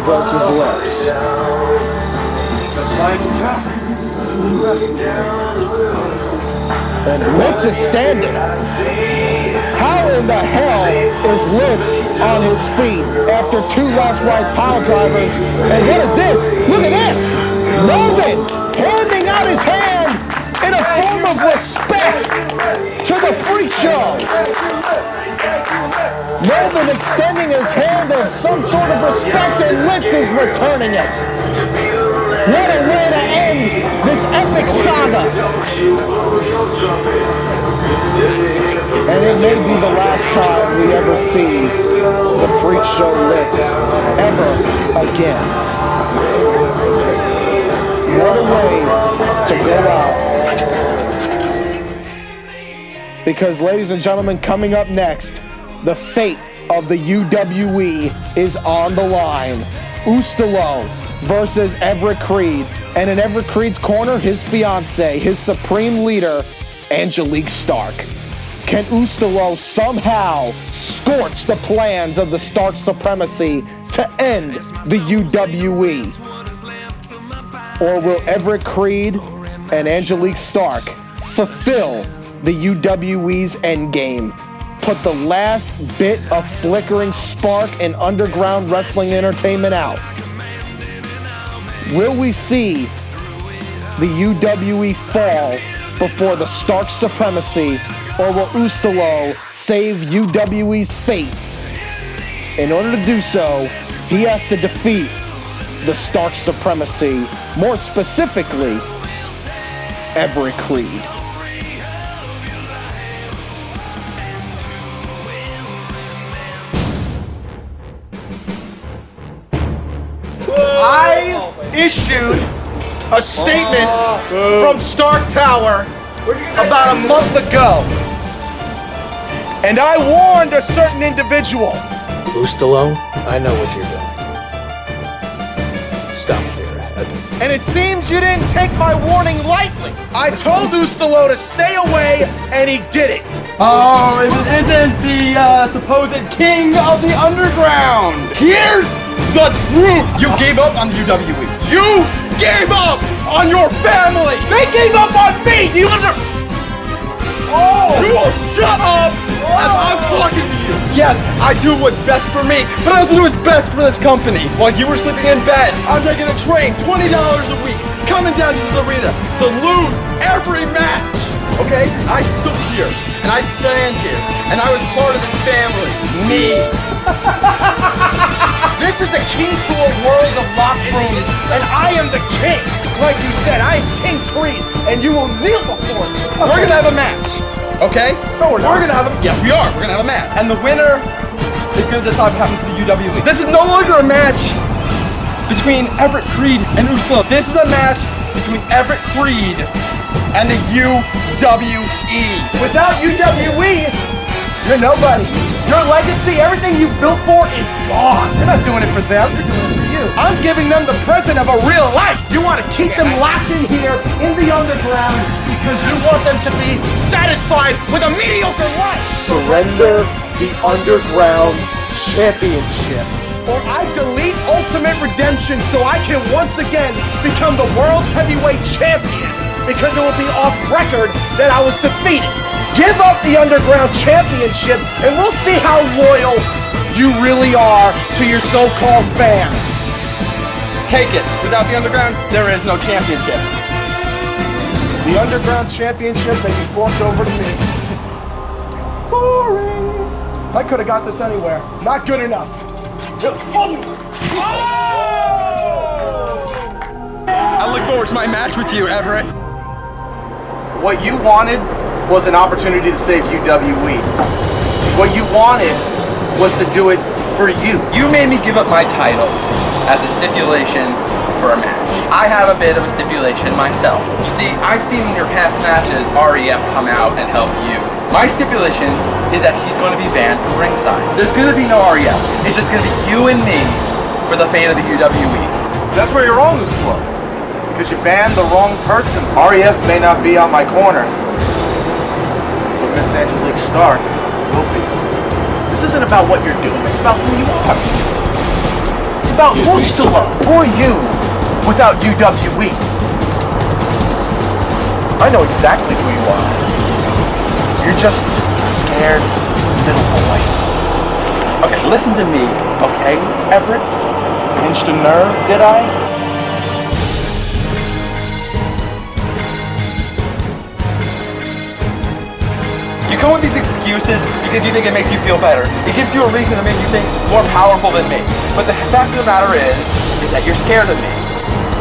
S4: versus Lips. And Lips is standing. How in the hell is Lips on his feet after 2 last rites pile drivers? And what is this? Look at this! Noven handing out his hand in a form of respect to the freak show. Noven extending his hand of some sort of respect, and Lips is returning it. What a way to end this epic saga. And it may be the last time we ever see the freak show Lips ever again. What a way to go out. Because, ladies and gentlemen, coming up next, the fate of the UWE is on the line. Ustilo versus Everett Crede. And in Everett Creed's corner, his fiancée, his supreme leader, Angelique Stark. Can Ustilo somehow scorch the plans of the Stark supremacy to end the UWE? Or will Everett Creed and Angelique Stark fulfill the UWE's endgame? Put the last bit of flickering spark in underground wrestling entertainment out. Will we see the UWE fall before the Stark supremacy, or will Ustilo save UWE's fate? In order to do so, he has to defeat the Stark supremacy, more specifically, Everett Creed.
S3: I issued a statement from Stark Tower about a month ago, and I warned a certain individual.
S15: Ustilo, I know what you're doing. Stop here, Ed.
S3: And it seems you didn't take my warning lightly. I told Ustilo to stay away, and he did it.
S9: Oh, isn't the supposed king of the underground?
S3: Here's the truth. You gave up on UWE. You gave up on your family. They gave up on me. You will shut up as I'm talking to you.
S9: Yes, I do what's best for me, but I also do what's best for this company. While you were sleeping in bed, I'm taking the train, $20 a week, coming down to the arena to lose every match. Okay? I stood here, and I stand here, and I was part of this family. Me.
S3: This is a key to a world of locked rooms, and I am the king. Like you said, I am King Creed, and you will kneel before me.
S9: We're gonna have a match. Okay?
S3: No, we're not.
S9: We're gonna have a yes, we are. We're gonna have a match, and the winner is gonna decide what happens to the UWE. This is no longer a match between Everett Creed and Ustilo. This is a match between Everett Creed and the UWE.
S3: Without UWE, you're nobody. Your legacy, everything you built for, is gone. You're not doing it for them. You're doing it for you. I'm giving them the present of a real life. You want to keep them locked in here in the underground because you want them to be satisfied with a mediocre life.
S4: Surrender the Underground Championship.
S3: Or I delete Ultimate Redemption so I can once again become the world's heavyweight champion because it will be off record that I was defeated. Give up the Underground Championship and we'll see how loyal you really are to your so-called fans.
S9: Take it. Without the Underground, there is no championship.
S3: The Underground Championship that you forked over to me. Boring. I could have got this anywhere. Not good enough.
S9: I look forward to my match with you, Everett.
S3: What you wanted was an opportunity to save UWE. What you wanted was to do it for you.
S16: You made me give up my title as a stipulation for a match. I have a bit of a stipulation myself. You see, I've seen in your past matches REF come out and help you. My stipulation is that he's going to be banned from ringside. There's going to be no REF. It's just going to be you and me for the fate of the UWE.
S3: That's where you're wrong, Ustilo. Because you banned the wrong person. REF may not be on my corner, but Miss Angelique Stark will be. This isn't about what you're doing, it's about who you are. It's about Ustilo. Who are you without UWE? I know exactly who you are. You're just a scared little boy.
S16: Okay, listen to me, okay, Everett?
S3: Pinched a nerve, did I?
S16: You come with these excuses because you think it makes you feel better. It gives you a reason to make you think more powerful than me. But the fact of the matter is that you're scared of me.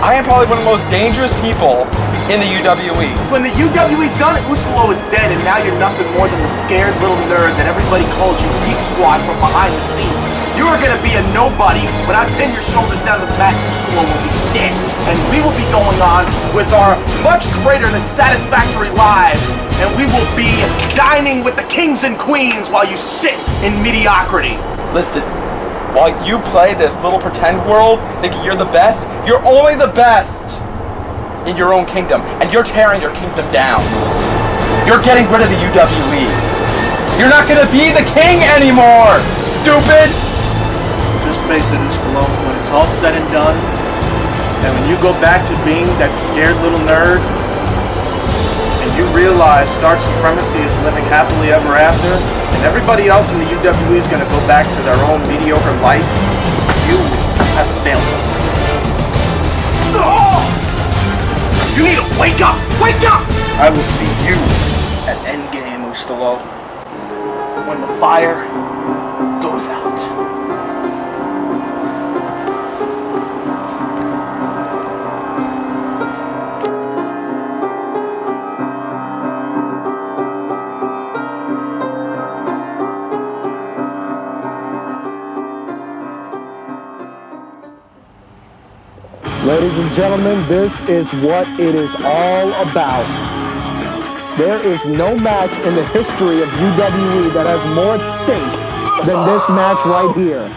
S16: I am probably one of the most dangerous people in the UWE.
S3: When the UWE's done it, Ustilo is dead, and now you're nothing more than the scared little nerd that everybody calls you Geek Squad from behind the scenes. You are gonna be a nobody. When I pin your shoulders down to the mat, Ustilo will be dead. And we will be going on with our much greater than satisfactory lives, and we will be dining with the kings and queens while you sit in mediocrity.
S16: Listen, while you play this little pretend world, thinking you're the best, you're only the best in your own kingdom, and you're tearing your kingdom down. You're getting rid of the UWE. You're not gonna be the king anymore, stupid!
S3: Just face it, Ustilo, when it's all said and done, and when you go back to being that scared little nerd, and you realize Stark Supremacy is living happily ever after, and everybody else in the UWE is gonna go back to their own mediocre life, you have failed. Oh! You need to wake up! Wake up!
S7: I will see you at Endgame, Ustilo. When the fire goes out.
S4: Ladies and gentlemen, this is what it is all about. There is no match in the history of UWE that has more at stake than this match right here.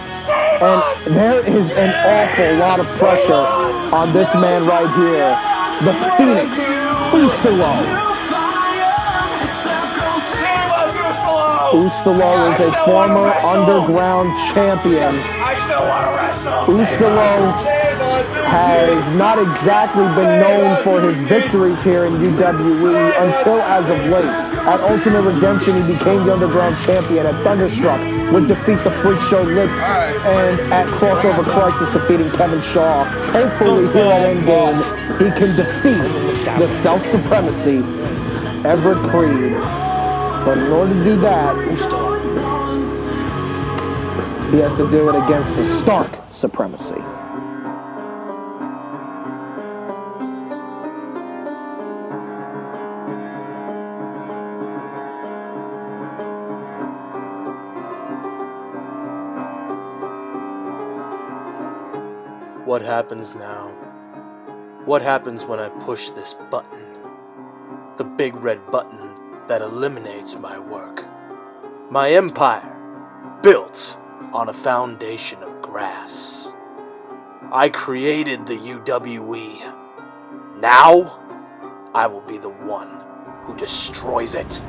S4: And there is an awful lot of pressure on this man right here, the Phoenix, Ustilo. Ustilo is a former underground champion. Ustilo has not exactly been known for his victories here in UWE until as of late. At Ultimate Redemption, he became the underground champion. At Thunderstruck, would defeat the Freak Show Lips, and at Crossover Crisis, defeating Kevin Shaw. Hopefully here at Endgame, he can defeat the self-supremacy, Everett Creed. But in order to do that, he has to do it against the Stark supremacy.
S15: What happens now? What happens when I push this button? The big red button that eliminates my work. My empire, built on a foundation of grass. I created the UWE. Now, I will be the one who destroys it.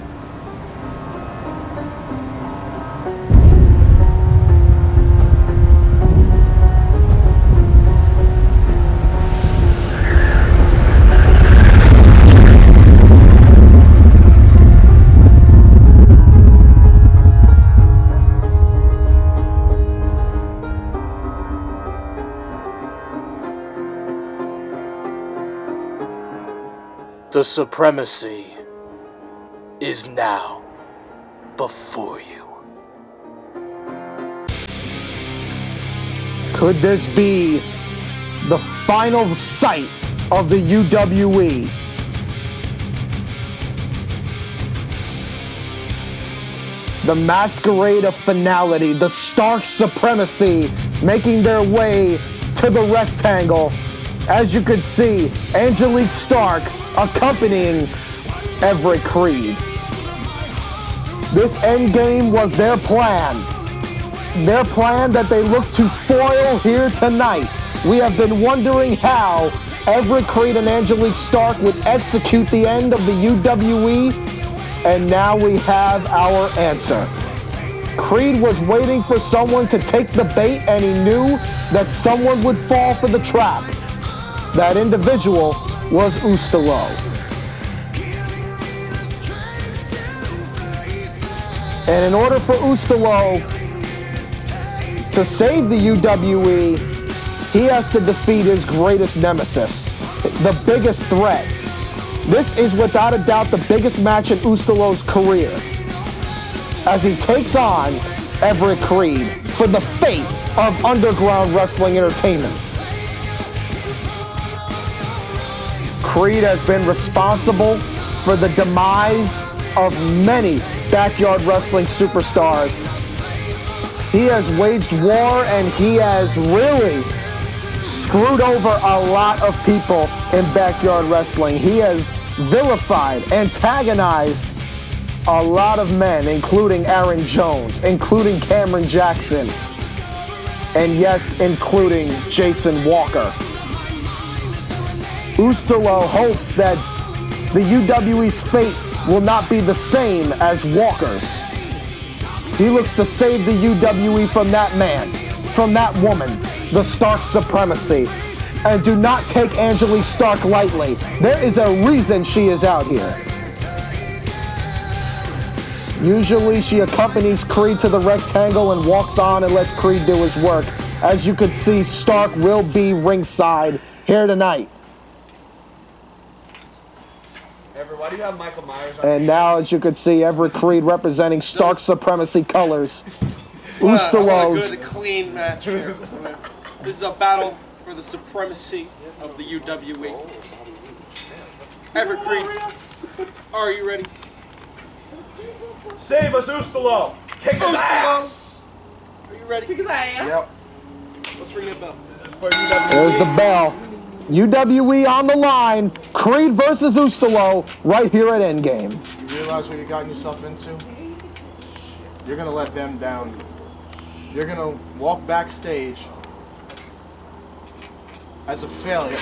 S15: The supremacy is now before you.
S4: Could this be the final sight of the UWE? The masquerade of finality, the Stark supremacy, making their way to the rectangle. As you could see, Angelique Stark accompanying Everett Creed. This endgame was their plan. Their plan that they look to foil here tonight. We have been wondering how Everett Creed and Angelique Stark would execute the end of the UWE, and now we have our answer. Creed was waiting for someone to take the bait, and he knew that someone would fall for the trap. That individual was Ustilo. And in order for Ustilo to save the UWE, he has to defeat his greatest nemesis, the biggest threat. This is without a doubt the biggest match in Ustilo's career, as he takes on Everett Creed for the fate of underground wrestling entertainment. Creed has been responsible for the demise of many backyard wrestling superstars. He has waged war, and he has really screwed over a lot of people in backyard wrestling. He has vilified, antagonized a lot of men, including Aaron Jones, including Cameron Jackson, and yes, including Jason Walker. Ustilo hopes that the UWE's fate will not be the same as Walker's. He looks to save the UWE from that man, from that woman, the Stark supremacy. And do not take Angelique Stark lightly. There is a reason she is out here. Usually she accompanies Creed to the rectangle and walks on and lets Creed do his work. As you can see, Stark will be ringside here tonight.
S16: Everybody,
S4: And now, as you can see, Everett Creed representing Stark Supremacy colors.
S5: What a
S4: Ustilo.
S5: good, clean match here. This is a battle for the supremacy of the UWE. Everett Creed, are you ready?
S9: Save us, Ustilo! Kick his ass!
S5: Are you ready?
S6: Kick his ass.
S9: Yep.
S5: Let's ring that bell.
S4: There's the bell. UWE on the line. Creed versus Ustilo right here at Endgame.
S3: You realize what you've gotten yourself into? You're gonna let them down. You're gonna walk backstage as a failure.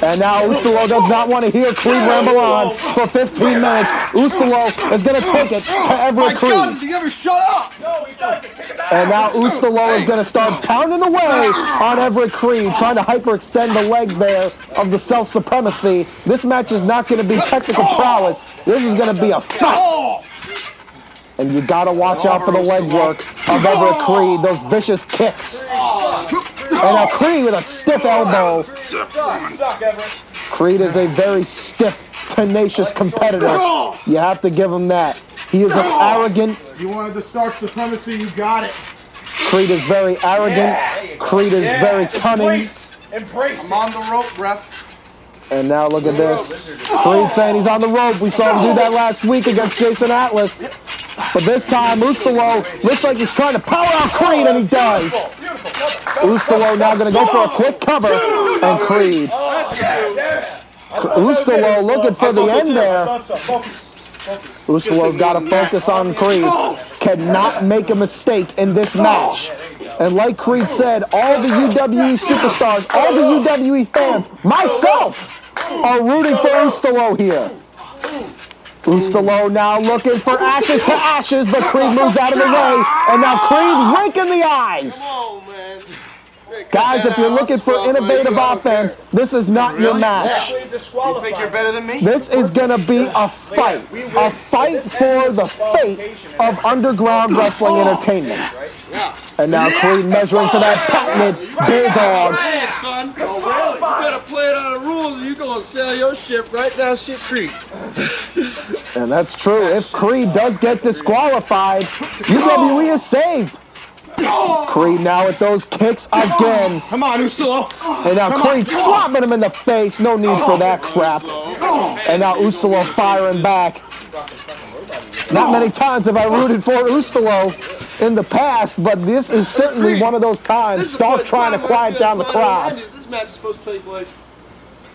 S4: And now Ustilo does not want to hear Creed ramble on for 15 minutes. Ustilo is going to take it to Everett Creed.
S7: Does he ever shut up? No, he doesn't.
S4: And now Ustilo is going to start pounding away on Everett Creed, trying to hyperextend the leg there of the self-supremacy. This match is not going to be technical prowess. This is going to be a fight. And you got to watch out for the leg work of Everett Creed, those vicious kicks. And now Creed with a stiff elbow. Creed is a very stiff, tenacious competitor. You have to give him that. He is an arrogant.
S3: You wanted to start supremacy, you got it.
S4: Creed is very arrogant. Creed is very cunning.
S7: Embrace. I'm on the rope, ref.
S4: And now look at this. Creed saying he's on the rope. We saw him do that last week against Jason Atlas. But this time, Ustilo looks like he's trying to power out Creed, and he does. Ustilo now going to go for a quick cover, and Creed. Ustilo looking for the end there. Ustilo's got to focus on Creed. Cannot make a mistake in this match. And like Creed said, all the UWE superstars, all the UWE fans, myself, are rooting for Ustilo here. Ustilo now looking for ashes to ashes, but Creed moves out of the way. And now Creed winking the eyes. Guys, if you're looking for innovative offense, this is not your match.
S7: You think you're better than me?
S4: This is going to be a fight. A fight for the fate of underground wrestling entertainment. And now Creed measuring for that patented bulldog.
S5: Hey, son. You better play it on the rules or you're going to sell your ship right down Shit Creek.
S4: And that's true. If Creed does get disqualified, UWE is saved. Creed now with those kicks again.
S3: Come on, Ustilo.
S4: And now Creed slapping him in the face. No need for that crap. And now Ustilo firing back. Not many times have I rooted for Ustilo in the past, but this is certainly one of those times. Stark trying to quiet down the crowd.
S5: This match is supposed to take place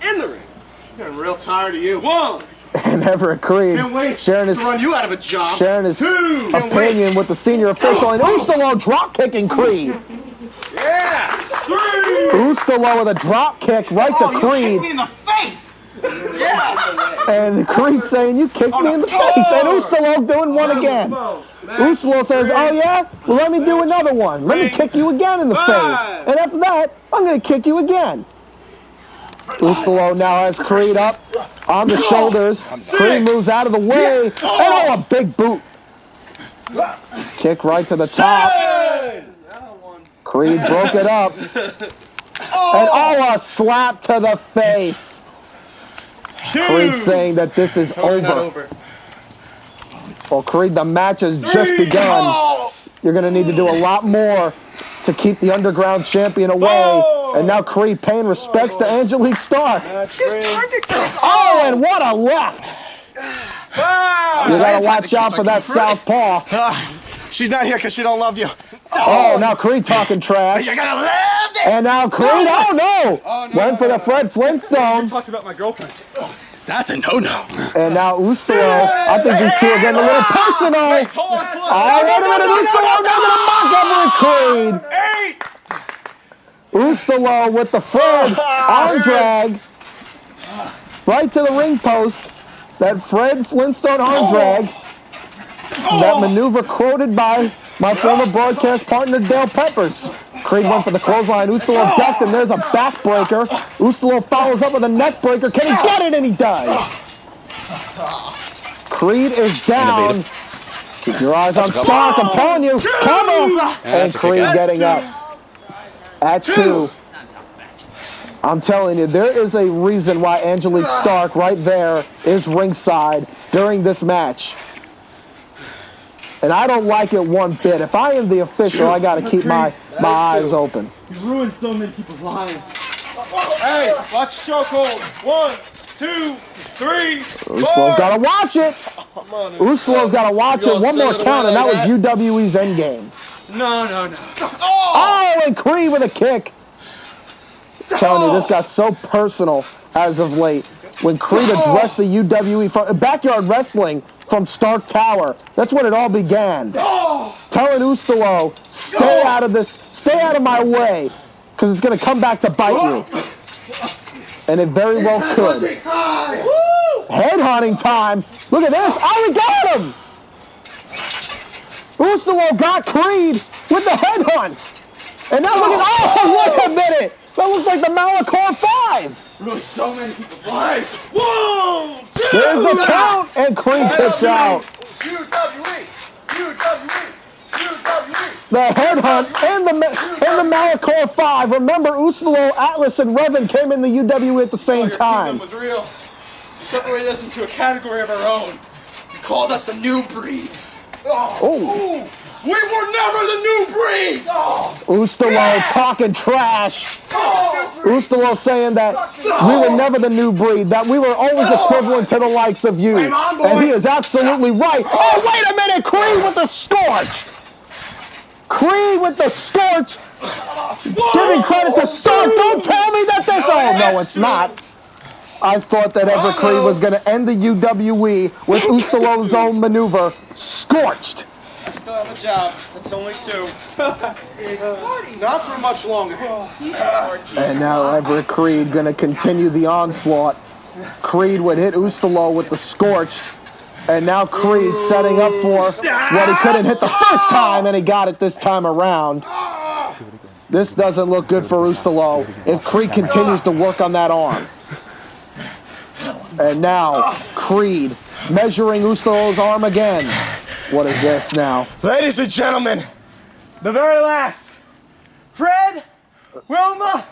S5: in the ring.
S3: I'm getting real tired of you.
S5: One.
S4: And Everett Creed sharing his
S3: run you out of a job.
S4: Sharing his opinion with the senior official, and Ustilo drop kicking Creed.
S5: Yeah. Three.
S4: Ustilo with a drop kick right to Creed.
S7: You kicked me in the face. Yeah.
S4: And Creed saying, "You kicked me in the face." And Ustilo doing one again. Ustilo says, "Oh yeah? Well, let me do another one. Let me kick you again in the face. And after that, I'm going to kick you again." Ustilo now has Creed up on the shoulders. Creed moves out of the way. And oh, a big boot. Kick right to the top. Creed broke it up. And oh, a slap to the face. Creed saying that this is over. Well, Creed, the match has just begun. You're going to need to do a lot more to keep the underground champion away. And now Creed paying respects to Angelique Stark. Oh, and what a left. You got to watch out for that southpaw.
S3: She's not here because she don't love you.
S4: Oh, now Creed talking trash.
S3: You're gonna love this.
S4: And now Creed, oh no! Went for the Fred Flintstone.
S9: Talk about my girlfriend.
S3: That's a no-no.
S4: And now Ustilo, I think these two are getting a little personal. Wait a minute, Ustilo now gonna mock Everett Creed. Ustilo with the Fred arm drag right to the ring post. That Fred Flintstone arm drag. That maneuver quoted by my former broadcast partner, Dale Peppers. Creed went for the clothesline. Ustilo ducked, and there's a backbreaker. Ustilo follows up with a neck breaker. Can he get it? And he does. Creed is down. Keep your eyes on Stark. I'm telling you. Come on. And Creed getting up at 2. I'm telling you, there is a reason why Angelique Stark right there is ringside during this match. And I don't like it one bit. If I am the official, I got to keep my eyes open.
S5: You ruined so many people's lives. Hey, watch chokehold. 1, 2, 3, 4.
S4: Ustilo's got to watch it. Ustilo's got to watch it. One more count, and that was UWE's endgame.
S5: No.
S4: Oh, and Creed with a kick. I'm telling you, this got so personal as of late. When Creed addressed the UWE from backyard wrestling from Stark Tower, that's when it all began. Telling Ustilo, stay out of this, stay out of my way, because it's going to come back to bite you. And it very well could. Headhunting time. Look at this. Oh, we got him. Ustilo got Creed with the headhunt. And now look at, oh, wait a minute. That looks like the Malachor 5.
S5: Ruined so many people's lives. 1, 2.
S4: There's the count, and Creed kicks out.
S7: UWE.
S4: The headhunt and the Malachor 5. Remember, Ustilo, Atlas, and Revin came in the UWE at the same time.
S5: Was real. You separated us into a category of our own. You called us the new breed.
S4: Oh.
S5: We were never the new breed!
S4: Ustilo talking trash. Ustilo saying that we were never the new breed, that we were always equivalent to the likes of you. And he is absolutely right. Oh, wait a minute! Creed with the scorch! Creed with the scorch! Giving credit to Stark. Don't tell me that this... Oh, no, it's not. I thought that Everett Creed was going to end the UWE with Ustilo's own maneuver, Scorched.
S5: I still have a job. That's only 2. Not for much longer.
S4: And now Everett Creed going to continue the onslaught. Creed would hit Ustilo with the Scorched. And now Creed setting up for what he couldn't hit the first time, and he got it this time around. This doesn't look good for Ustilo if Creed continues to work on that arm. And now Creed measuring Ustilo's arm again. What is this now?
S9: Ladies and gentlemen, the very last. Fred, Wilma,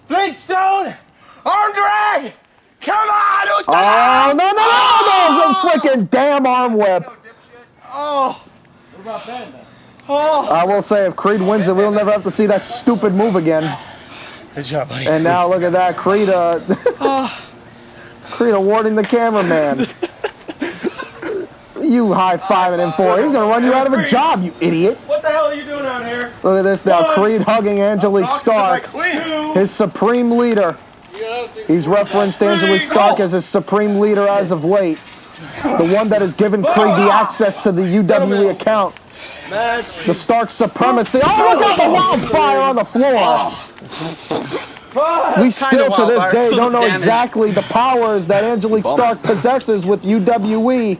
S9: Flintstone, arm drag. Come on, Ustilo!
S4: Oh, no, freaking damn arm whip.
S9: Oh.
S5: What about Ben, then?
S9: Oh.
S4: I will say, if Creed wins it, we'll never have to see that stupid move again.
S9: Good job, buddy.
S4: And now look at that, Creed, Creed awarding the cameraman. You high-fiving him for it. He's going to run you out of a job, you idiot.
S5: What the hell are you doing out here?
S4: Look at this now. Creed hugging Angelique Stark, his supreme leader. He's referenced Angelique Stark as his supreme leader as of late. The one that has given Creed the access to the UWE account. The Stark supremacy. Oh, look at the wildfire on the floor. We still, to this day, don't know exactly the powers that Angelique Stark possesses with UWE.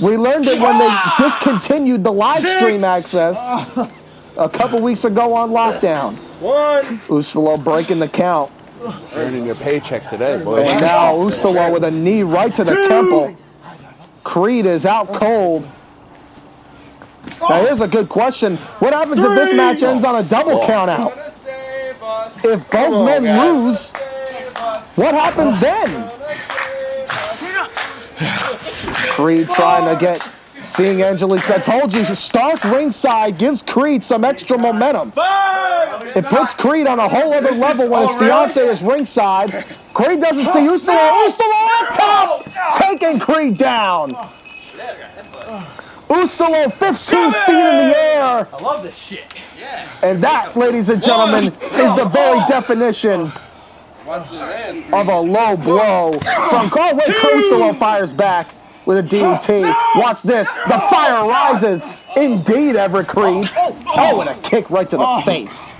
S4: We learned it when they discontinued the live stream access a couple weeks ago on lockdown.
S5: 1.
S4: Ustilo breaking the count.
S9: Earning your paycheck today, boy.
S4: And now Ustilo with a knee right to the temple. Creed is out cold. Now here's a good question. What happens if this match ends on a double count out? If both men lose, what happens then? Creed trying to get, seeing Angelique. I told you, Stark ringside gives Creed some extra momentum. It puts Creed on a whole other level when his fiance is ringside. Creed doesn't see Ustilo. Ustilo up top, taking Creed down. Ustilo 15 feet in the air.
S5: I love this shit. Yeah.
S4: And that, ladies and gentlemen, is the very definition of a low blow from Carl. Wait, Ustilo fires back with a DDT. Watch this. The fire rises. Indeed, Everett Creed. Oh, and a kick right to the face.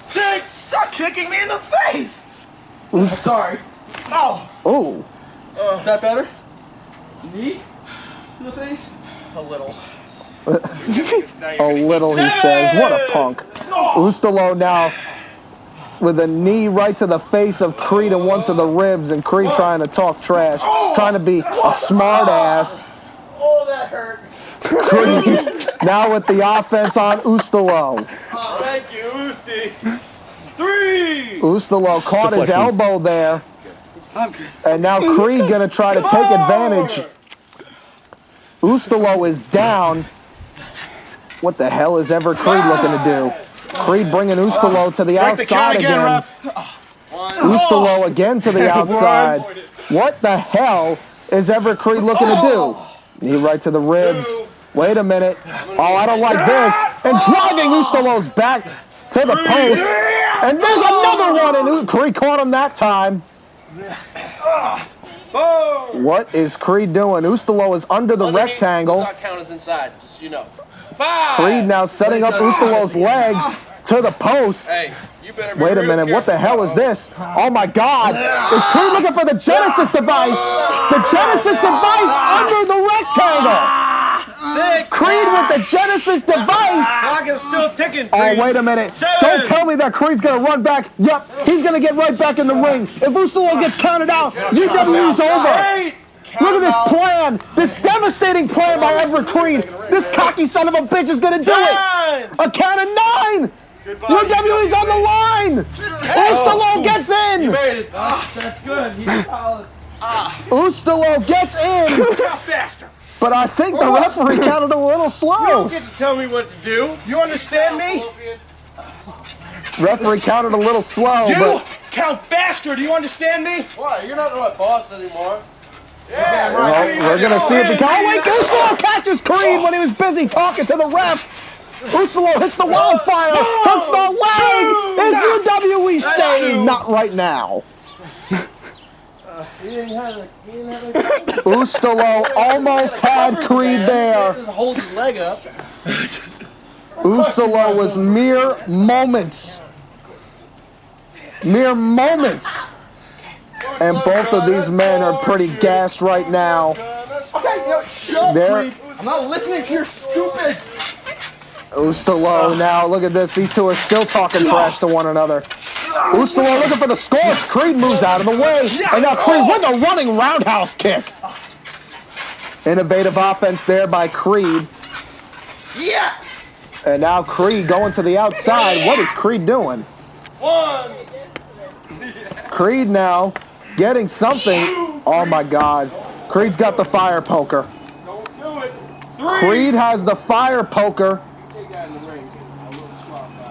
S9: 6! Stop kicking me in the face!
S5: Sorry.
S4: Oh.
S5: Is that better? Knee to the face? A little.
S4: A little, he says. What a punk. Ustilo now with a knee right to the face of Creed and one to the ribs, and Creed trying to talk trash, trying to be a smart ass.
S5: Oh, that hurt.
S4: Creed now with the offense on Ustilo.
S5: Thank you, Usti. 3.
S4: Ustilo caught his elbow there. And now Creed gonna try to take advantage. Ustilo is down. What the hell is Everett Creed looking to do? Creed bringing Ustilo to the outside again. Ustilo again to the outside. What the hell is Everett Creed looking to do? Knee right to the ribs. Wait a minute. Oh, I don't like this. And driving Ustilo's back to the post. And there's another one, and Creed caught him that time. What is Creed doing? Ustilo is under the rectangle.
S9: Does not count as inside, just so you know.
S4: Creed now setting up Ustilo's legs to the post.
S9: Hey, you better be
S4: Wait a
S9: real
S4: minute, what the hell is this? Oh my God! Is Creed looking for the Genesis device? The Genesis device under the rectangle!
S5: 6.
S4: Creed with the Genesis device!
S5: Clock is still ticking.
S4: Oh, wait a minute.
S5: 7.
S4: Don't tell me that Creed's going to run back. Yep, he's going to get right back in the ring. If Ustilo gets counted out, UWE's over.
S5: 8.
S4: Look at this plan. This devastating plan by Everett Creed. This cocky son of a bitch is going to do it. A count of 9. UWE's on the line. Ustilo gets in.
S5: You made it. That's good. He's solid.
S4: Ustilo gets in.
S5: Faster.
S4: But I think the referee counted a little
S5: You
S4: slow.
S5: don't get to tell me what to do.
S7: You understand me?
S4: Referee counted a little slow,
S7: You
S4: but
S7: count faster. Do you understand me?
S9: What? You're not my boss anymore.
S5: Yeah,
S4: well, we're going to see if he can. Oh, wait, Ustilo catches Creed when he was busy talking to the ref. Ustilo hits the wildfire, hits the leg. Is UWE saved? Not right now. Ustilo almost had Creed there.
S9: Just hold his leg up.
S4: Ustilo was mere moments. Mere moments. And both of these men are pretty gassed right now.
S9: Okay, no, shut up, I'm not listening to your stupid.
S4: Ustilo now, look at this. These two are still talking trash to one another. Ustilo looking for the scorch. Creed moves out of the way. And now Creed with a running roundhouse kick. Innovative offense there by Creed.
S7: Yeah.
S4: And now Creed going to the outside. What is Creed doing?
S5: 1.
S4: Creed now getting something. Oh my God. Creed's got the fire poker.
S5: Don't do it. 3.
S4: Creed has the fire poker.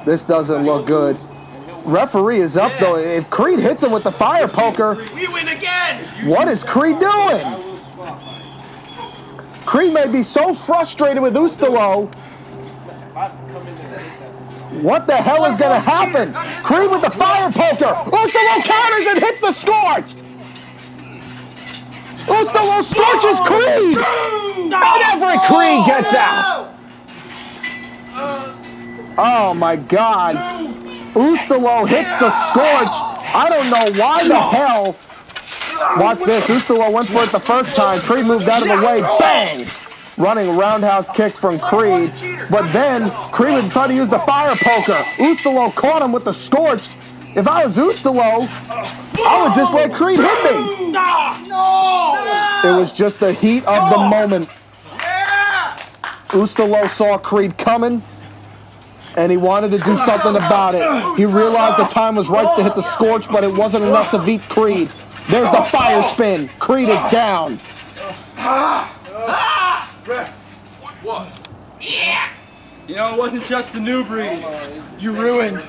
S4: This doesn't look good. Referee is up though. If Creed hits him with the fire poker,
S5: We win again.
S4: what is Creed doing? Creed may be so frustrated with Ustilo. What the hell is going to happen? Creed with the fire poker. Ustilo counters and hits the scorched. Ustilo scorches Creed. And Everett Creed gets out. Oh my God. Ustilo hits the scorch. I don't know why the hell. Watch this. Ustilo went for it the first time. Creed moved out of the way. Bang! Running roundhouse kick from Creed. But then Creed would try to use the fire poker. Ustilo caught him with the scorch. If I was Ustilo, I would just let Creed hit me. It was just the heat of the moment. Ustilo saw Creed coming, and he wanted to do something about it. He realized the time was right to hit the scorch, but it wasn't enough to beat Creed. There's the fire spin. Creed is down.
S5: What? Yeah. You know, it wasn't just the new breed. You ruined.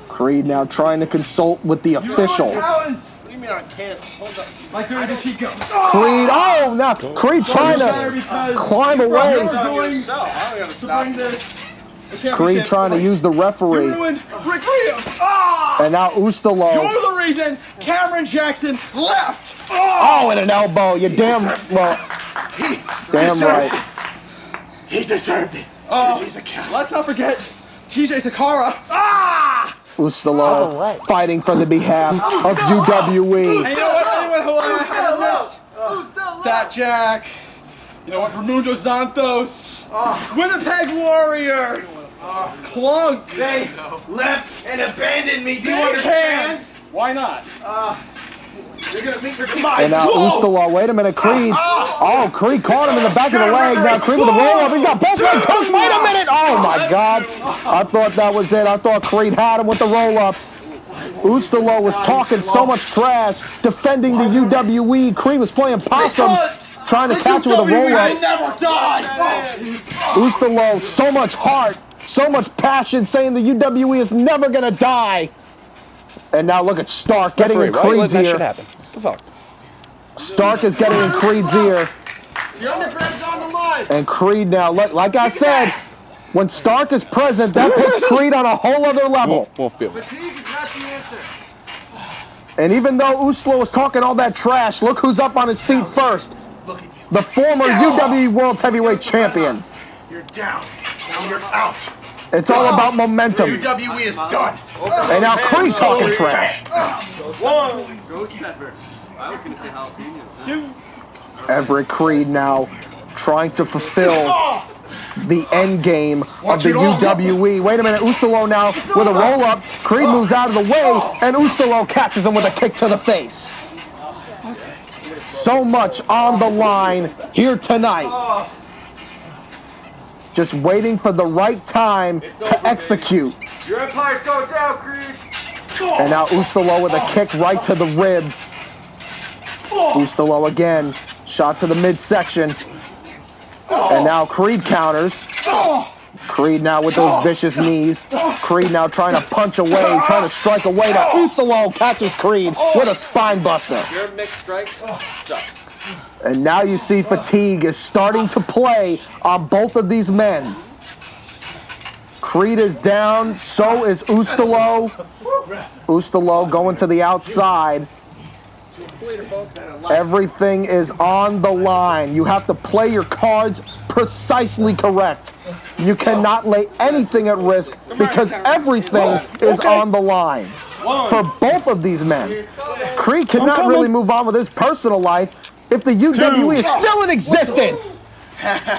S4: Creed now trying to consult with the official.
S9: What do you mean I can't? Hold up.
S5: Like Dirty Decicco.
S4: Creed, oh, now Creed trying to climb away. Creed trying to use the referee.
S9: You ruined Rick Rios.
S4: And now Ustilo.
S9: You're the reason Cameron Jackson left.
S4: Oh, and an elbow. You damn well. Damn right.
S9: He deserved it. He's a cat. Let's not forget TJ Sacara.
S4: Ustilo fighting for the behalf of UWE.
S9: And you know what? Anyone who I had a list. Fat Jack. You know what? Raimundo Santos. Winnipeg Warrior. Clunk.
S5: They left and abandoned me. Do you
S9: Big
S5: understand?
S9: Hands. Why not?
S4: And now Ustilo, wait a minute, Creed. Oh, Creed caught him in the back of the leg. Now Creed with the roll-up. He's got both legs hooked. Wait a minute. Oh, my God. I thought that was it. I thought Creed had him with the roll-up. Ustilo was talking so much trash, defending the UWE. Creed was playing possum, trying to catch him with a roll-up. Ustilo, so much heart, so much passion, saying the UWE is never going to die. And now look at Stark getting in Creed's ear.
S17: What the fuck?
S4: Stark is getting in Creed's ear. And Creed now, like I said, when Stark is present, that puts Creed on a whole other level. And even though Ustilo was talking all that trash, look who's up on his feet first. The former UWE World's Heavyweight Champion.
S12: You're down. Now you're out.
S4: It's all about momentum.
S12: UWE is done.
S4: And now Creed talking trash.
S5: Ghost pepper. I was gonna say jalapeno. 2.
S4: Everett Creed now trying to fulfill the end game of the UWE. Wait a minute, Ustilo now with a roll-up. Creed moves out of the way, and Ustilo catches him with a kick to the face. So much on the line here tonight. Just waiting for the right time to execute.
S5: Your empire's going down, Creed.
S4: And now Ustilo with a kick right to the ribs. Ustilo again, shot to the midsection. And now Creed counters. Creed now with those vicious knees. Creed now trying to punch away, trying to strike away. Now Ustilo catches Creed with a spine buster.
S5: Your mixed strikes suck.
S4: And now you see fatigue is starting to play on both of these men. Creed is down, so is Ustilo. Ustilo going to the outside. Everything is on the line. You have to play your cards precisely correct. You cannot lay anything at risk because everything is on the line for both of these men. Creed cannot really move on with his personal life if the UWE is still in existence.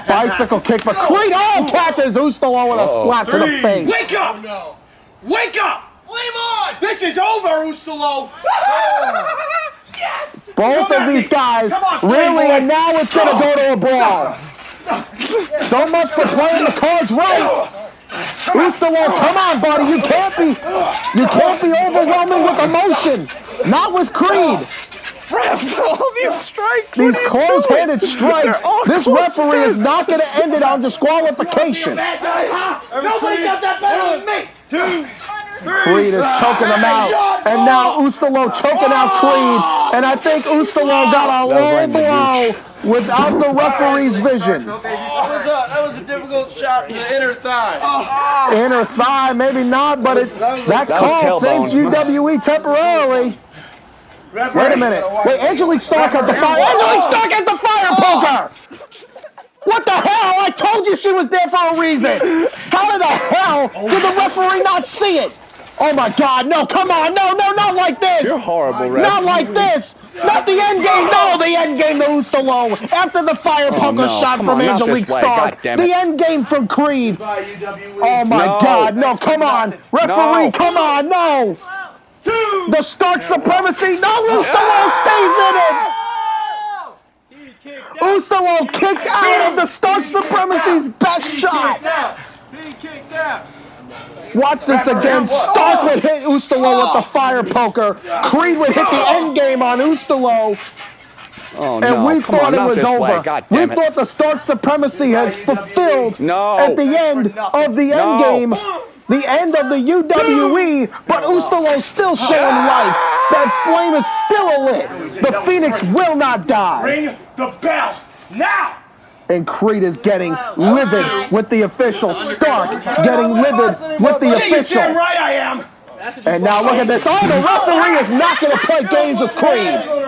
S4: Bicycle kick, but Creed catches Ustilo with a slap to the face.
S2: Wake up! Wake up! Flame on! This is over, Ustilo! Yes!
S4: Both of these guys really, and now it's going to go to a brawl. So much for playing the cards right. Ustilo, come on, buddy. You can't be overwhelming with emotion. Not with Creed. These close-handed strikes. This referee is not going to end it on disqualification.
S2: Nobody got that better than me!
S5: 2.
S4: Creed is choking him out. And now Ustilo choking out Creed. And I think Ustilo got a low blow without the referee's vision.
S5: That was a difficult shot to the inner thigh.
S4: Inner thigh, maybe not, but that call saves UWE temporarily. Wait a minute. Wait, Angelique Stark has the fire. Angelique Stark has the fire poker! What the hell? I told you she was there for a reason. How the hell did the referee not see it? Oh my God, no, come on, no, not like this.
S17: You're horrible, Rev.
S4: Not like this. Not the end game, no, the end game to Ustilo. After the fire poker shot from Angelique Stark. The end game from Creed. Oh my God, no, come on. Referee, come on, no. The Stark supremacy, no, Ustilo stays in it. Ustilo kicked out of the Stark supremacy's best shot.
S5: He kicked out.
S4: Watch this again. Stark would hit Ustilo with the fire poker. Creed would hit the end game on Ustilo.
S17: Oh,
S4: and we thought it was over. We thought the Stark supremacy has fulfilled at the end of the end game. The end of the UWE, but Ustilo's still showing life. That flame is still lit. The Phoenix will not die.
S2: Ring the bell now!
S4: And Creed is getting livid with the official. Stark getting livid with the official.
S2: Damn right I am!
S4: And now look at this. Oh, the referee is not going to play games with Creed.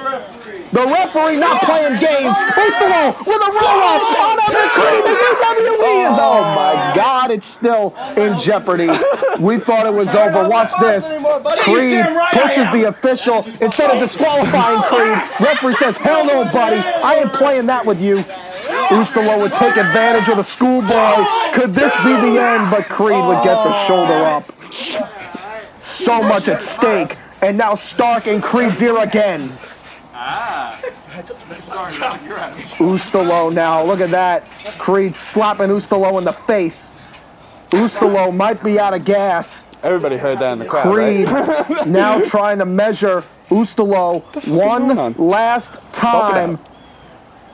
S4: The referee not playing games. Ustilo with a roll-up on Everett Creed. The UWE is, oh my God, it's still in jeopardy. We thought it was over. Watch this. Creed pushes the official. Instead of disqualifying Creed, referee says, hell no, buddy. I ain't playing that with you. Ustilo would take advantage of the schoolboy. Could this be the end? But Creed would get the shoulder up. So much at stake. And now Stark in Creed's ear again. Ustilo now, look at that. Creed slapping Ustilo in the face. Ustilo might be out of gas.
S17: Everybody heard that in the crowd,
S4: Creed
S17: right?
S4: now trying to measure Ustilo one last time.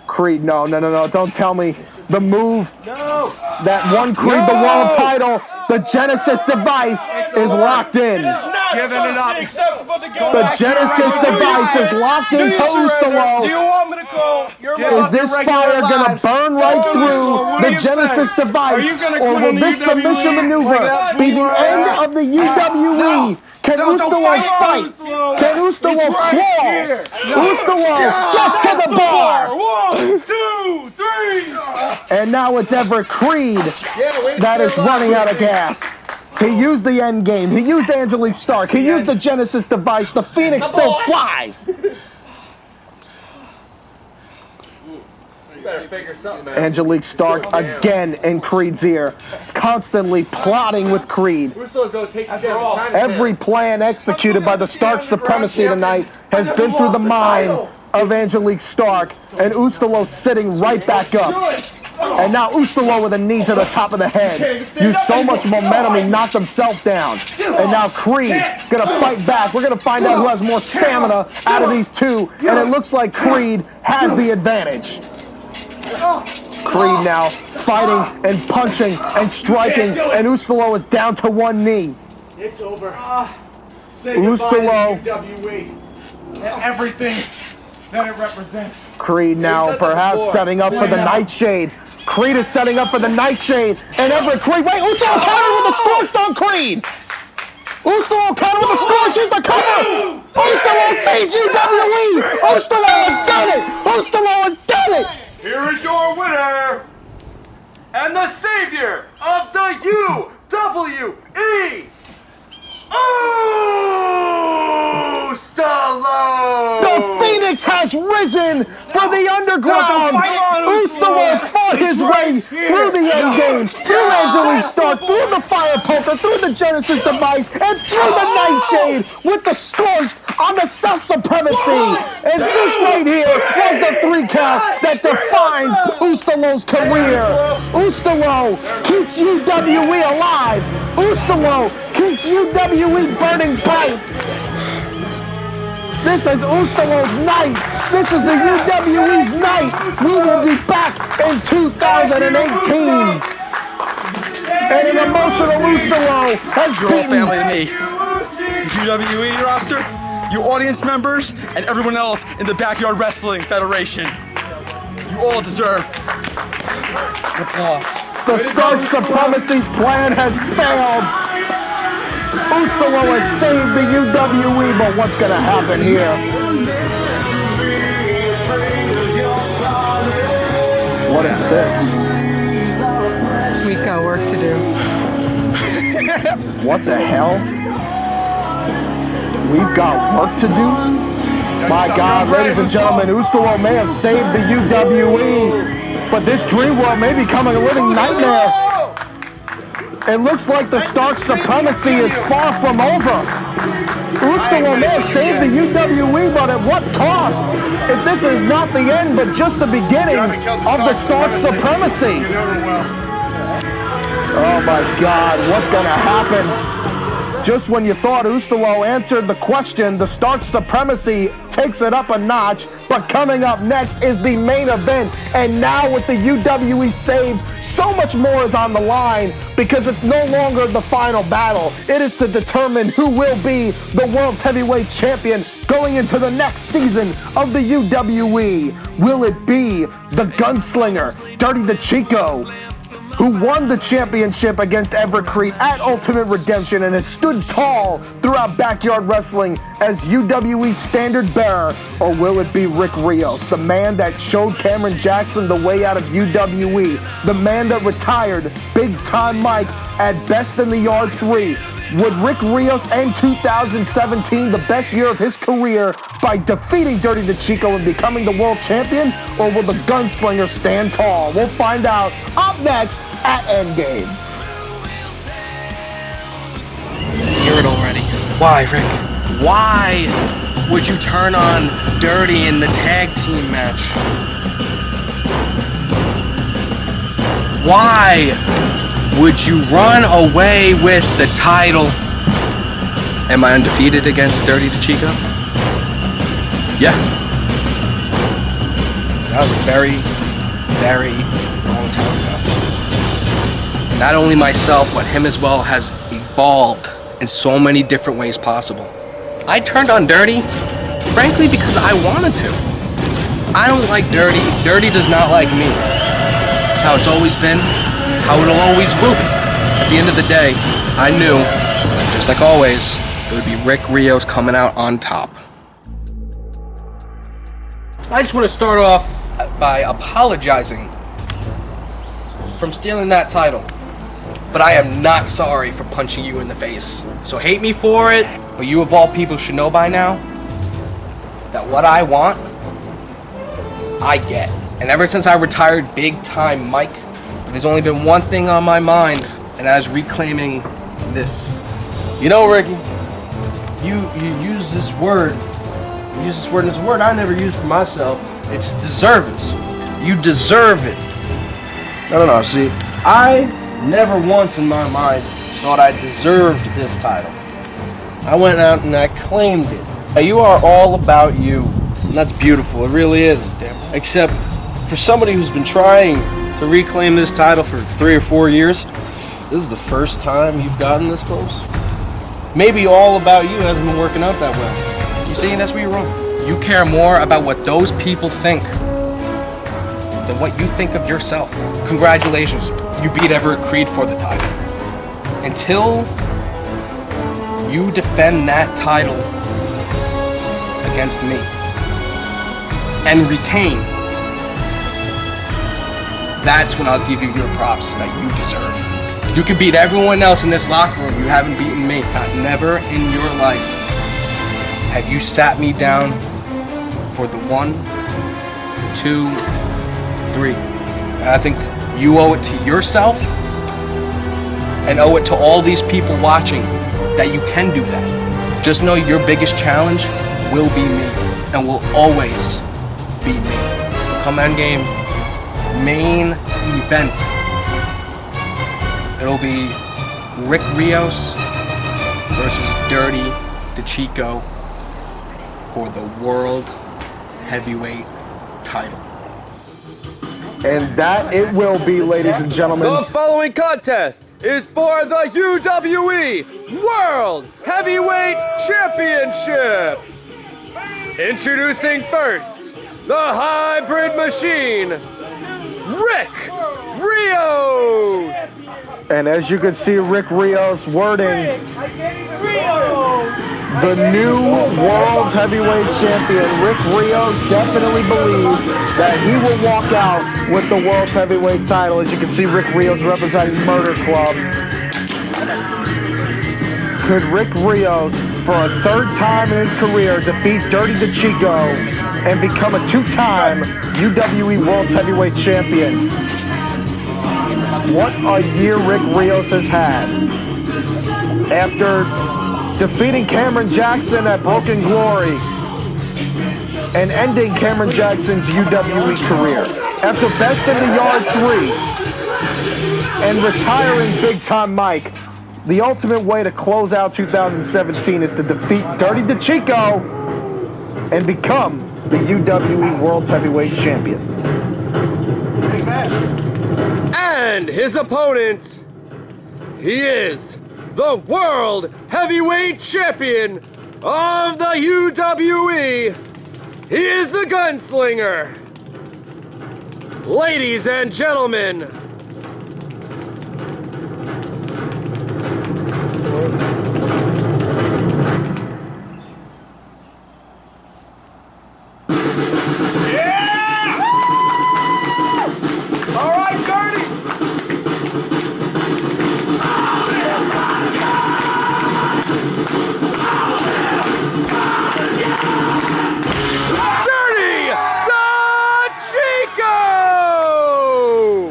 S4: Creed, no, don't tell me the move that won Creed the world title, the Genesis device is locked in.
S5: Giving it up.
S4: The Genesis device is locked into Ustilo.
S5: Do you want me to call your
S4: Is this fire gonna burn right through the Genesis device, or will this submission maneuver be the end of the UWE? Can Ustilo fight? Can Ustilo crawl? Ustilo gets to the bar.
S5: 1, 2, 3.
S4: And now it's Everett Creed that is running out of gas. He used the end game. He used Angelique Stark. He used the Genesis device. The Phoenix still flies. Angelique Stark again in Creed's ear, constantly plotting with Creed. Every plan executed by the Stark supremacy tonight has been through the mind of Angelique Stark, and Ustilo sitting right back up. And now Ustilo with a knee to the top of the head. Used so much momentum, he knocked himself down. And now Creed gonna fight back. We're gonna find out who has more stamina out of these two, and it looks like Creed has the advantage. Creed now fighting and punching and striking, and Ustilo is down to one knee.
S3: It's over.
S4: Ustilo.
S3: Everything that it represents.
S4: Creed now perhaps setting up for the Nightshade. Creed is setting up for the Nightshade, and Everett Creed. Wait, Ustilo countered with the scorched on Creed. Ustilo countered with the scorch. Here's the cover. Ustilo saves UWE. Ustilo has done it. Ustilo has done it.
S5: Here is your winner and the savior of the UWE, Ustilo!
S4: The Phoenix has risen for the underground. Ustilo fought his way through the end game, through Angelique Stark, through the fire poker, through the Genesis device, and through the Nightshade with the scorched on the self-supremacy. And this right here was the 3 count that defines Ustilo's career. Ustilo keeps UWE alive. Ustilo keeps UWE burning bright. This is Ustilo's night. This is the UWE's night. We will be back in 2018. And an emotional Ustilo has beaten.
S9: Family to me. The UWE roster, you audience members, and everyone else in the Backyard Wrestling Federation. You all deserve applause.
S4: The Stark Supremacy's plan has failed. Ustilo has saved the UWE, but what's going to happen here? What is this?
S18: We've got work to do.
S4: What the hell? We've got work to do? My God, ladies and gentlemen, Ustilo may have saved the UWE, but this dream world may be becoming a living nightmare. It looks like the Stark Supremacy is far from over. Ustilo may have saved the UWE, but at what cost? If this is not the end, but just the beginning of the Stark Supremacy. Oh my God, what's gonna happen? Just when you thought Ustilo answered the question, the Stark Supremacy takes it up a notch. But coming up next is the main event. And now with the UWE saved, so much more is on the line because it's no longer the final battle. It is to determine who will be the world's heavyweight champion going into the next season of the UWE. Will it be the gunslinger, Dirty Decicco, who won the championship against Everett Creed at Ultimate Redemption and has stood tall throughout Backyard Wrestling as UWE's standard bearer? Or will it be Rick Rios, the man that showed Cameron Jackson the way out of UWE, the man that retired Big Time Mike at Best in the Yard 3? Would Rick Rios end 2017 the best year of his career by defeating Dirty Decicco and becoming the world champion? Or will the gunslinger stand tall? We'll find out up next at Endgame.
S19: Hear it already. Why, Rick? Why?
S1: would you turn on Dirty in the tag team match? Why would you run away with the title? Am I undefeated against Dirty Decicco? Yeah. That was a very, very long time ago. And not only myself, but him as well has evolved in so many different ways possible. I turned on Dirty, frankly, because I wanted to. I don't like Dirty. Dirty does not like me. It's how it's always been, how it'll always will be. At the end of the day, I knew, just like always, it would be Rick Rios coming out on top. I just want to start off by apologizing from stealing that title. But I am not sorry for punching you in the face. So hate me for it, but you of all people should know by now that what I want, I get. And ever since I retired big time Mike, there's only been one thing on my mind, and that is reclaiming this. You know, Ricky, you use this word. You use this word, and it's a word I never used for myself. It's deserves. You deserve it. No. See, I never once in my mind thought I deserved this title. I went out and I claimed it. Hey, you are all about you. And that's beautiful. It really is. Except for somebody who's been trying to reclaim this title for 3 or 4 years, this is the first time you've gotten this close. Maybe all about you hasn't been working out that well. You see, that's where you're wrong. You care more about what those people think than what you think of yourself. Congratulations, you beat Everett Creed for the title. Until you defend that title against me and retain, that's when I'll give you your props that you deserve. You can beat everyone else in this locker room, you haven't beaten me. Never in your life have you sat me down for the 1, 2, 3. And I think you owe it to yourself and owe it to all these people watching that you can do that. Just know your biggest challenge will be me and will always be me. Come EndGame, main event. It'll be Rick Rios versus Dirty Decicco for the World Heavyweight title.
S4: And that it will be, ladies and gentlemen.
S9: The following contest is for the UWE World Heavyweight Championship. Introducing first, the hybrid machine, Rick Rios.
S4: And as you can see, Rick Rios wording the new World Heavyweight Champion. Rick Rios definitely believes that he will walk out with the World Heavyweight title. As you can see, Rick Rios representing Murder Club. Could Rick Rios, for a 3rd time in his career, defeat Dirty Decicco and become a 2-time UWE World Heavyweight Champion? What a year Rick Rios has had. After defeating Cameron Jackson at Broken Glory and ending Cameron Jackson's UWE career. After Best in the Yard 3 and retiring Big Time Mike, the ultimate way to close out 2017 is to defeat Dirty Decicco and become the UWE World Heavyweight Champion.
S9: And his opponent, he is the World Heavyweight Champion of the UWE. He is the Gunslinger. Ladies and gentlemen,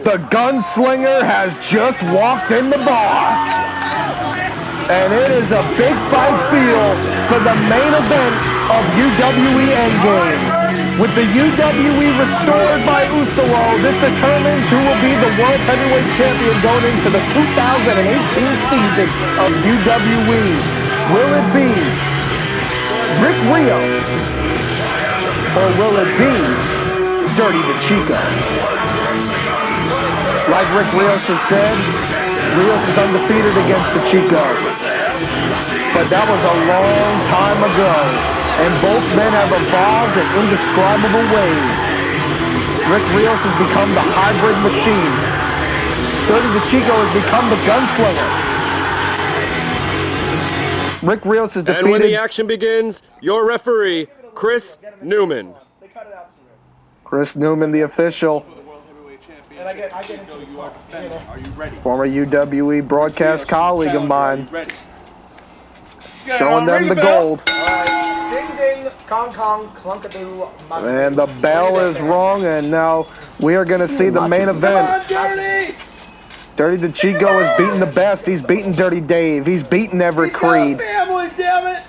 S4: the Gunslinger has just walked in the bar. And it is a big fight field for the main event of UWE EndGame. With the UWE restored by Ustilo, this determines who will be the World Heavyweight Champion going into the 2018 season of UWE. Will it be Rick Rios, or will it be Dirty Decicco? Like Rick Rios has said, Rios is undefeated against Decicco. But that was a long time ago, and both men have evolved in indescribable ways. Rick Rios has become the hybrid machine. Dirty Decicco has become the gunslinger. Rick Rios is defeated.
S19: And when the action begins, your referee, Chris Newman.
S4: Chris Newman, the official. Former UWE broadcast colleague of mine. Showing them the gold.
S3: Ding ding, Kong Kong, clunkadoo.
S4: And the bell is rung, and now we are going to see the main event. Dirty Decicco has beaten the best. He's beaten Dirty Dave. He's beaten Everett Creed.
S2: Family, damn it!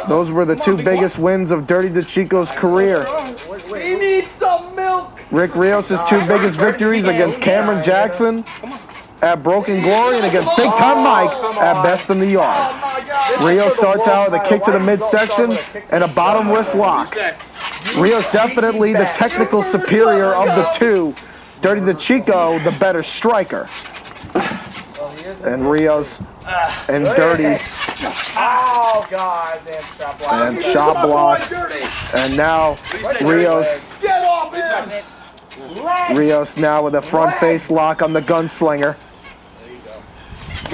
S4: Those were the two biggest wins of Dirty Decicco's career.
S2: We need some milk!
S4: Rick Rios' two biggest victories against Cameron Jackson at Broken Glory and against Big Time Mike at Best in the Yard. Rios starts out with a kick to the midsection and a bottom wrist lock. Rios definitely the technical superior of the two. Dirty Decicco, the better striker. And Rios and Dirty.
S3: Oh, God, damn chop block.
S4: And chop block. And now Rios. Rios now with a front face lock on the gunslinger.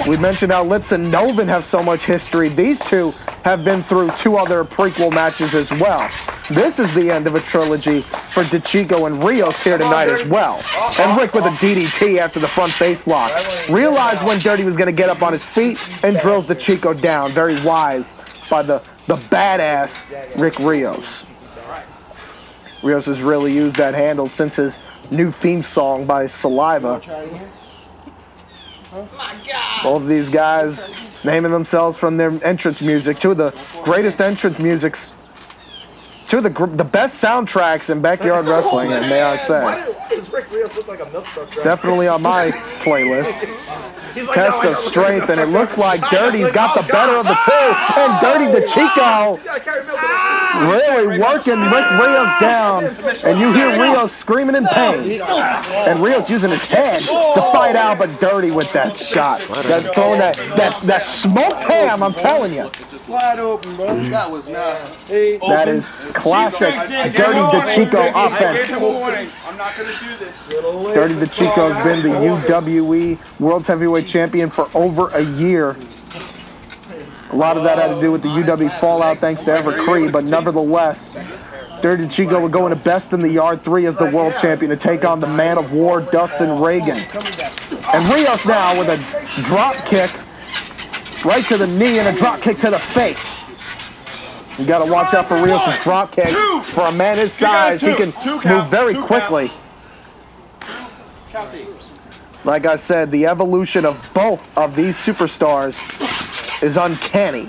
S4: We mentioned how Lips and Noven have so much history. These two have been through two other prequel matches as well. This is the end of a trilogy for Decicco and Rios here tonight as well. And Rick with a DDT after the front face lock. Realized when Dirty was going to get up on his feet and drills Decicco down. Very wise by the badass Rick Rios. Rios has really used that handle since his new theme song by Saliva. Both of these guys naming themselves from their entrance music. Two of the greatest entrance musics. Two of the best soundtracks in backyard wrestling, may I say.
S3: Does Rick Rios look like a milk truck driver?
S4: Definitely on my playlist. Test of strength, and it looks like Dirty's got the better of the two, and Dirty Decicco really working Rick Rios down, and you hear Rios screaming in pain, and Rios using his head to fight out, but Dirty with that shot, throwing that smoked ham, I'm telling you.
S2: Wide open, bro. That was not.
S4: That is classic Dirty Decicco offense.
S2: I'm not gonna do this.
S4: Dirty Decicco's been the UWE World's Heavyweight Champion for over a year. A lot of that had to do with the UW fallout thanks to Everett Crede, but nevertheless, Dirty Decicco will go into Best in the Yard 3 as the World Champion to take on the Man of War, Dustin Reagan. And Rios now with a drop kick right to the knee and a drop kick to the face. You got to watch out for Rios' drop kicks. For a man his size, he can move very quickly. Like I said, the evolution of both of these superstars is uncanny.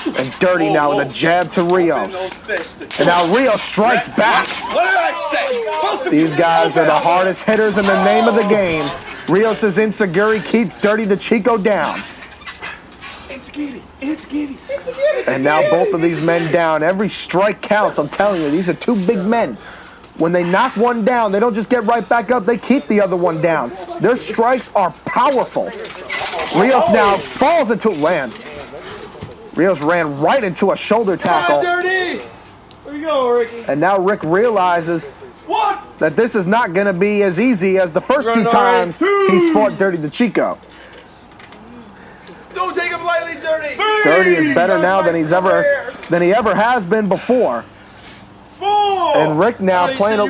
S4: And Dirty now with a jab to Rios. And now Rios strikes back. These guys are the hardest hitters in the name of the game. Rios' insecurity keeps Dirty Decicco down. And now both of these men down. Every strike counts, I'm telling you. These are two big men. When they knock one down, they don't just get right back up. They keep the other one down. Their strikes are powerful. Rios now falls into land. Rios ran right into a shoulder tackle.
S2: Dirty! Where you go, Ricky?
S4: And now Rick realizes that this is not going to be as easy as the first two times he's fought Dirty Decicco.
S2: Don't take him lightly, Dirty.
S4: Dirty is better now than he ever has been before. And Rick now playing a.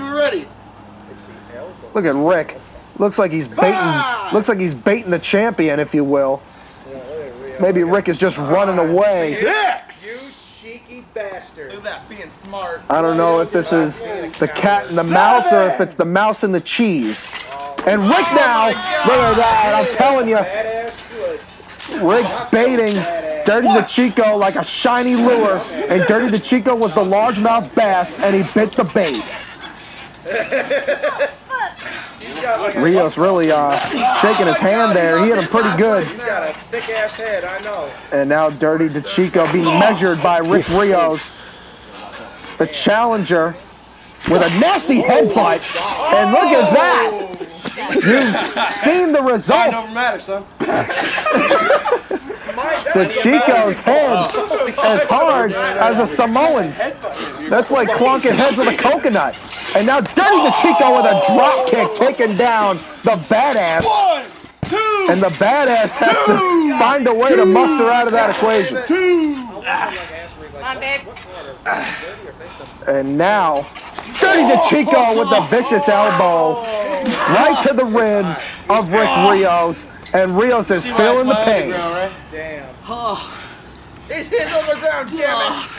S4: Look at Rick. Looks like he's baiting. Looks like he's baiting the champion, if you will. Maybe Rick is just running away.
S3: You cheeky bastard. Look at that, being smart.
S4: I don't know if this is the cat and the mouse or if it's the mouse and the cheese. And Rick now, look at that, I'm telling you. Rick baiting Dirty Decicco like a shiny lure, and Dirty Decicco was the largemouth bass, and he bit the bait. Rios really shaking his hand there. He hit him pretty good.
S3: He's got a thick ass head, I know.
S4: And now Dirty Decicco being measured by Rick Rios, the challenger, with a nasty headbutt. And look at that! You've seen the results. Decicco's head as hard as a Samoan's. That's like clunking heads with a coconut. And now Dirty Decicco with a drop kick taking down the badass. And the badass has to find a way to muster out of that equation. And now Dirty Decicco with the vicious elbow right to the ribs of Rick Rios. And Rios is feeling the pain.
S3: Damn. His head's on the ground, damn it.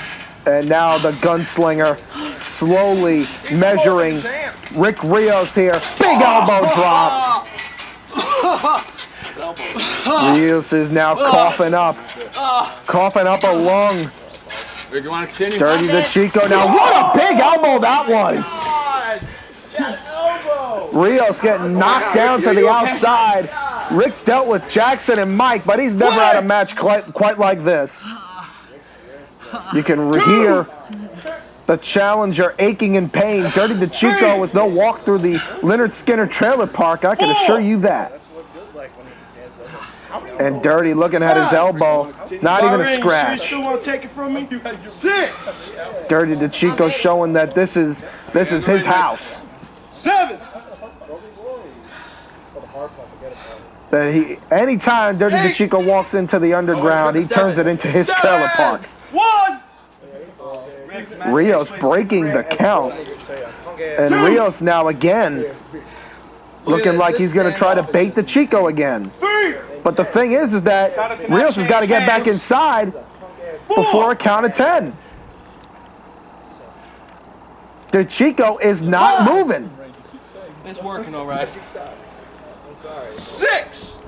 S4: And now the gunslinger slowly measuring Rick Rios here. Big elbow drop. Rios is now coughing up a lung.
S5: You want to continue?
S4: Dirty Decicco now. What a big elbow that was. Rios getting knocked down to the outside. Rick's dealt with Jackson and Mike, but he's never had a match quite like this. You can hear the challenger aching in pain. Dirty Decicco was no walk through the Leonard Skinner trailer park, I can assure you that. And Dirty looking at his elbow, not even a scratch.
S5: You still want to take it from me? 6.
S4: Dirty Decicco showing that this is his house.
S5: 7.
S4: That anytime Dirty Decicco walks into the underground, he turns it into his trailer park.
S5: 1.
S4: Rios breaking the count. And Rios now again looking like he's going to try to bait Decicco again. But the thing is that Rios has got to get back inside before a count of 10. Decicco is not moving.
S5: It's working all right. 6.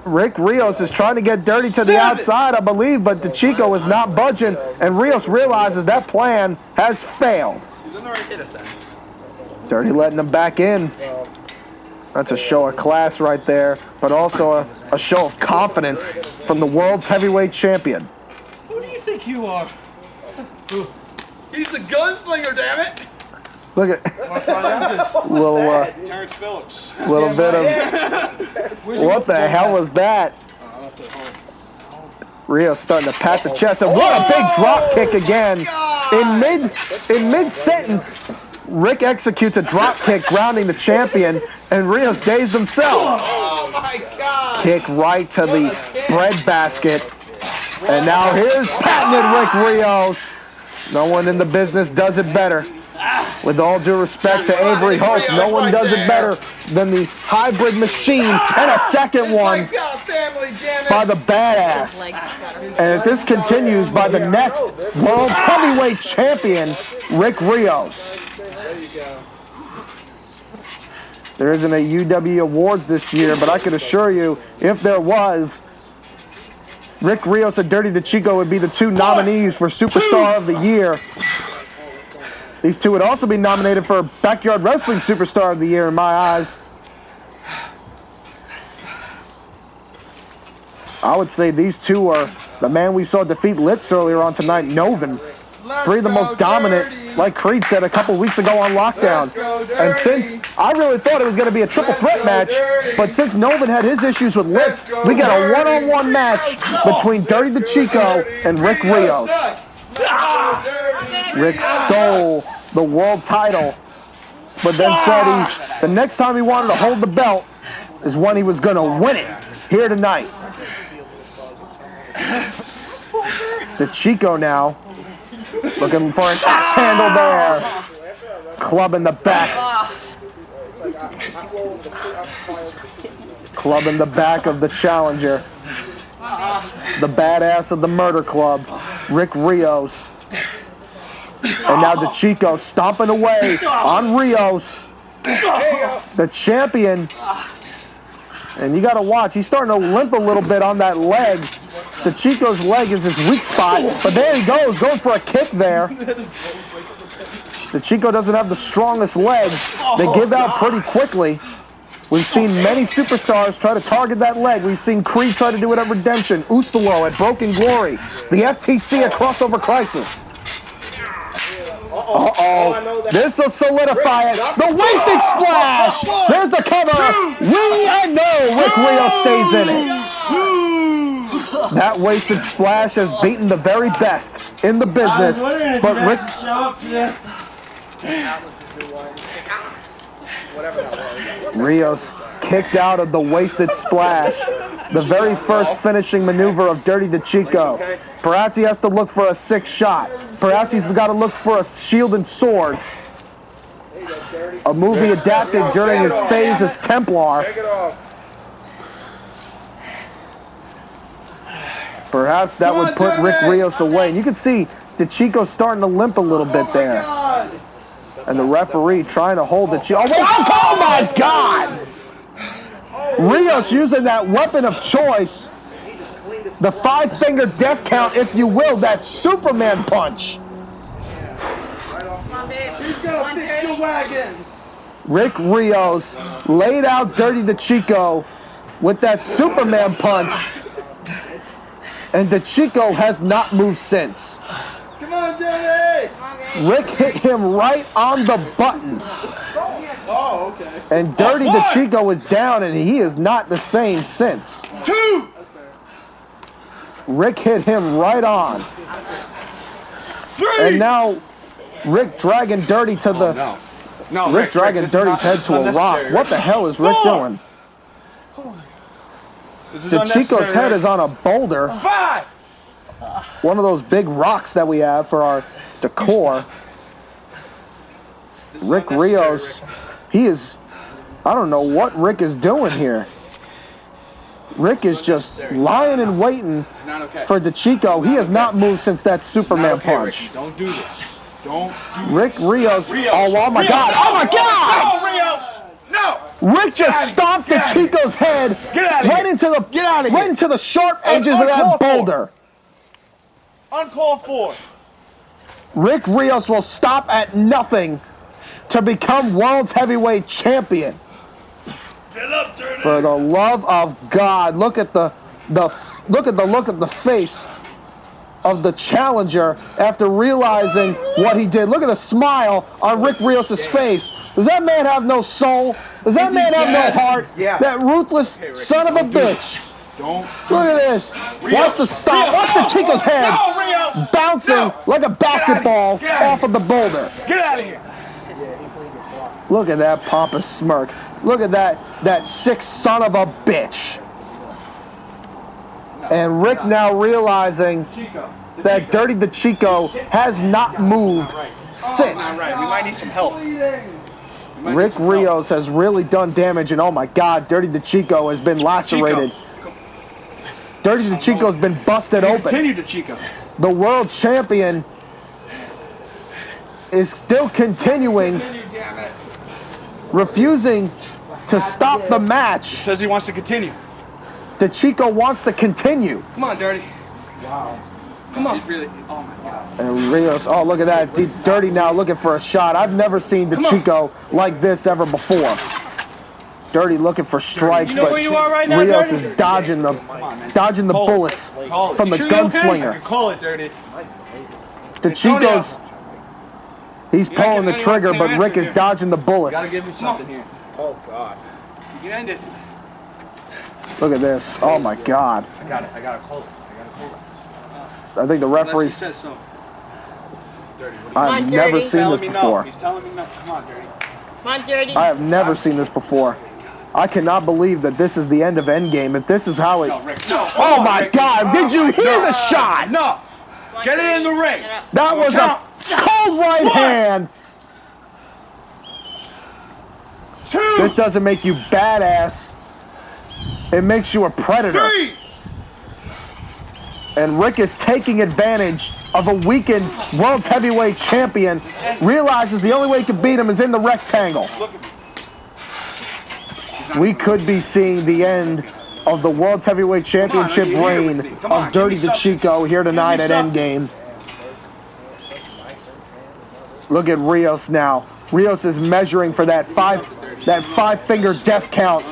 S4: Rick Rios is trying to get Dirty to the outside, I believe, but Decicco is not budging, and Rios realizes that plan has failed. Dirty letting him back in. That's a show of class right there, but also a show of confidence from the world's heavyweight champion.
S5: Who do you think you are? He's the gunslinger, damn it!
S4: Look at
S7: Terrence Phillips.
S4: little bit of what the hell was that? Rios starting to pat the chest, and what a big drop kick again. In mid sentence, Rick executes a drop kick, grounding the champion, and Rios dazed himself.
S3: Oh my God!
S4: Kick right to the bread basket, and now here's patented Rick Rios. No one in the business does it better. With all due respect to Avery Hope, no one does it better than the hybrid machine, and a second one by the badass. And if this continues, by the next world's heavyweight champion, Rick Rios. There isn't a UWE Awards this year, but I can assure you, if there was, Rick Rios and Dirty Decicco would be the 2 nominees for Superstar of the Year. These 2 would also be nominated for Backyard Wrestling Superstar of the Year in my eyes. I would say these 2 are the man we saw defeat Lips earlier on tonight, Noven. 3 of the most dominant, like Creed said a couple weeks ago on Lockdown. And since I really thought it was going to be a triple threat match, but since Noven had his issues with Lips, we got a one-on-one match between Dirty Decicco and Rick Rios. Rick stole the world title, but then said the next time he wanted to hold the belt is when he was going to win it here tonight. Decicco now looking for an axe handle there. Club in the back. Club in the back of the challenger. The badass of the Murder Club, Rick Rios. And now Decicco stomping away on Rios, the champion. And you got to watch, he's starting to limp a little bit on that leg. Decicco's leg is his weak spot, but there he goes, going for a kick there. Decicco doesn't have the strongest legs. They give out pretty quickly. We've seen many superstars try to target that leg. We've seen Creed try to do it at Redemption, Ustilo at Broken Glory, the FTC at Crossover Crisis. Uh-oh. This will solidify it. The wasted splash. There's the cover. Rick Rios stays in it. That wasted splash has beaten the very best in the business. But Rios kicked out of the wasted splash. The very first finishing maneuver of Dirty Decicco. Perhaps he has to look for a 6 shot. Perhaps he's got to look for a shield and sword. A move he adapted during his phase as Templar. Perhaps that would put Rick Rios away. And you can see Decicco starting to limp a little bit there. And the referee trying to hold Decicco. Oh my God! Rios using that weapon of choice. The 5-finger death count, if you will, that Superman punch. Rick Rios laid out Dirty Decicco with that Superman punch. And Decicco has not moved since.
S2: Come on, Johnny!
S4: Rick hit him right on the button.
S2: Oh, okay.
S4: And Dirty Decicco is down, and he is not the same since.
S2: 2!
S4: Rick hit him right on.
S2: 3!
S4: And now Rick dragging Dirty to the...
S7: No,
S4: Rick dragging Dirty's head to a rock. What the hell is Rick doing? Decicco's head is on a boulder.
S2: 5!
S4: One of those big rocks that we have for our decor. Rick Rios, he is... I don't know what Rick is doing here. Rick is just lying and waiting for Decicco. He has not moved since that Superman punch.
S7: Don't do this. Don't do
S4: Rick Rios. Oh my God. Oh my God!
S2: No, Rios! No!
S4: Rick just stomped Decicco's head right into the sharp edges of that boulder.
S2: Uncalled for.
S4: Rick Rios will stop at nothing to become world's heavyweight champion.
S2: Get up, Dirty.
S4: For the love of God, look at the look at the face of the challenger after realizing what he did. Look at the smile on Rick Rios' face. Does that man have no soul? Does that man have no heart? That ruthless son of a bitch. Look at this. Watch the stop. Watch Decicco's head bouncing like a basketball off of the boulder.
S2: Get out of here.
S4: Look at that pompous smirk. Look at that sick son of a bitch. And Rick now realizing that Dirty Decicco has not moved since.
S7: We might need some help.
S4: Rick Rios has really done damage, and oh my God, Dirty Decicco has been lacerated. Dirty Decicco's been busted open.
S7: Continue, Decicco.
S4: The world champion is still continuing, refusing to stop the match.
S7: Says he wants to continue.
S4: Decicco wants to continue.
S1: Come on, Dirty.
S7: Wow.
S1: Come on.
S7: He's really, oh my God.
S4: And Rios, oh look at that. Dirty now looking for a shot. I've never seen Decicco like this ever before. Dirty looking for strikes,
S1: you know
S4: but
S1: where you are right now,
S4: Rios
S1: Dirty?
S4: is dodging the bullets from the gunslinger.
S7: Call it, Dirty.
S4: Decicco's, he's pulling the trigger, but Rick is dodging the bullets.
S7: Gotta give me something here. Oh God.
S1: You can end it.
S4: Look at this. Oh my God.
S7: I got it. I gotta call it.
S4: I think the referees.
S1: Says so.
S7: Dirty.
S4: I've never seen this before.
S7: He's telling me no. Come on, Dirty.
S14: Come on, Dirty.
S4: I have never seen this before. I cannot believe that this is the end of Endgame. If this is how it.
S7: No, Rick. No.
S4: Oh my God! Did you hear the shot?
S7: No. Get it in the ring.
S4: That was a cold right hand.
S2: 2.
S4: This doesn't make you badass. It makes you a predator.
S2: 3.
S4: And Rick is taking advantage of a weakened world's heavyweight champion. Realizes the only way he can beat him is in the rectangle. We could be seeing the end of the World's Heavyweight Championship reign of Dirty Decicco here tonight at Endgame. Look at Rios now. Rios is measuring for that five-finger death count,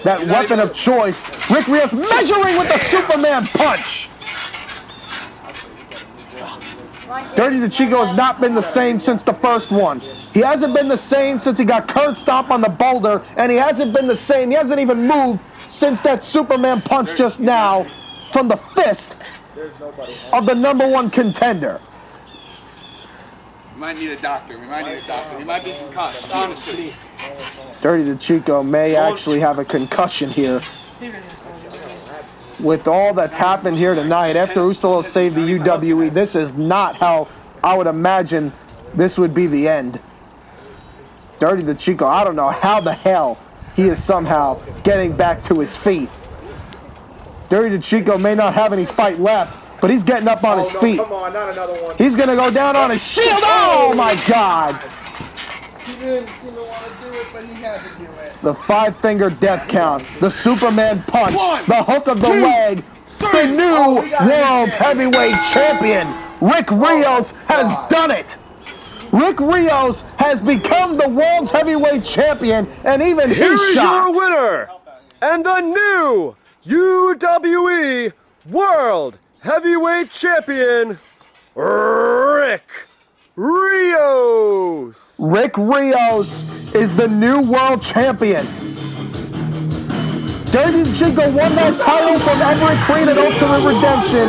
S4: that weapon of choice. Rick Rios measuring with the Superman punch. Dirty Decicco has not been the same since the first one. He hasn't been the same since he got curb stomped on the boulder, and he hasn't been the same. He hasn't even moved since that Superman punch just now from the fist of the #1 contender.
S7: We might need a doctor. We might need a doctor. He might be concussed, honestly.
S4: Dirty Decicco may actually have a concussion here. With all that's happened here tonight, after Ustilo saved the UWE, this is not how I would imagine this would be the end. Dirty Decicco, I don't know how the hell he is somehow getting back to his feet. Dirty Decicco may not have any fight left, but he's getting up on his feet.
S7: Come on, not another one.
S4: He's going to go down on his shield. Oh, my God.
S7: He didn't want to do it, but he had to do it.
S4: The five-finger death count, the Superman punch, the hook of the leg, the new World's Heavyweight Champion, Rick Rios, has done it. Rick Rios has become the World's Heavyweight Champion, and even he's
S19: Here is
S4: shocked.
S19: your winner, and the new UWE World Heavyweight Champion, Rick Rios.
S4: Rick Rios is the new world champion. Dirty Decicco won that title from Everett Crede at Ultimate Redemption.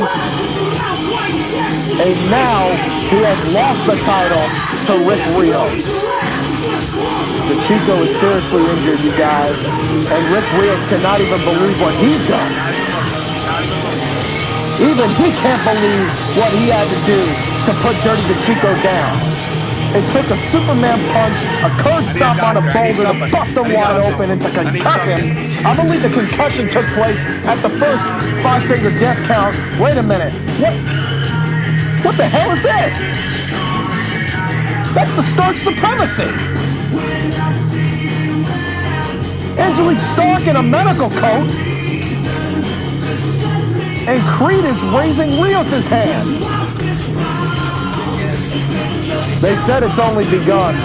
S4: And now he has lost the title to Rick Rios. Decicco is seriously injured, you guys. And Rick Rios cannot even believe what he's done. Even he can't believe what he had to do to put Dirty Decicco down. It took a Superman punch, a curb stomp on a boulder to bust him wide open and to concuss him. I believe the concussion took place at the first five-finger death count. Wait a minute. What the hell is this? That's the Stark supremacy. Angelique Stark in a medical coat. And Creed is raising Rios' hand. They said it's only begun.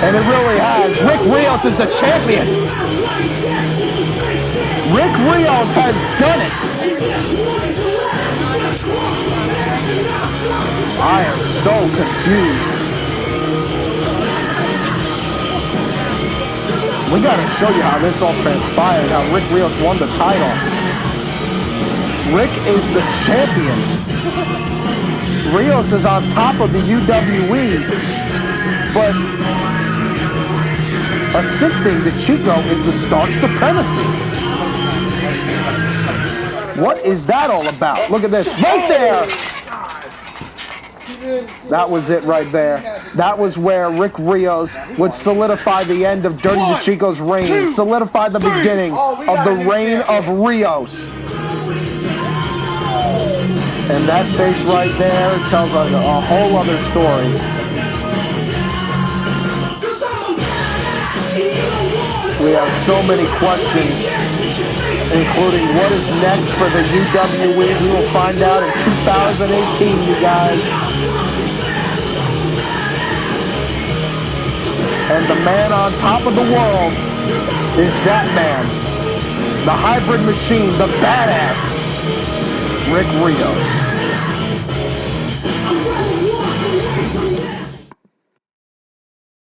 S4: And it really has. Rick Rios is the champion. Rick Rios has done it. I am so confused. We gotta show you how this all transpired, how Rick Rios won the title. Rick is the champion. Rios is on top of the UWE, but assisting Decicco is the Stark supremacy. What is that all about? Look at this, right there. That was it right there. That was where Rick Rios would solidify the end of Dirty Decicco's reign, solidify the beginning of the reign of Rios. And that face right there tells us a whole other story. We have so many questions, including what is next for the UWE. We will find out in 2018, you guys. And the man on top of the world is that man. The hybrid machine, the badass, Rick Rios.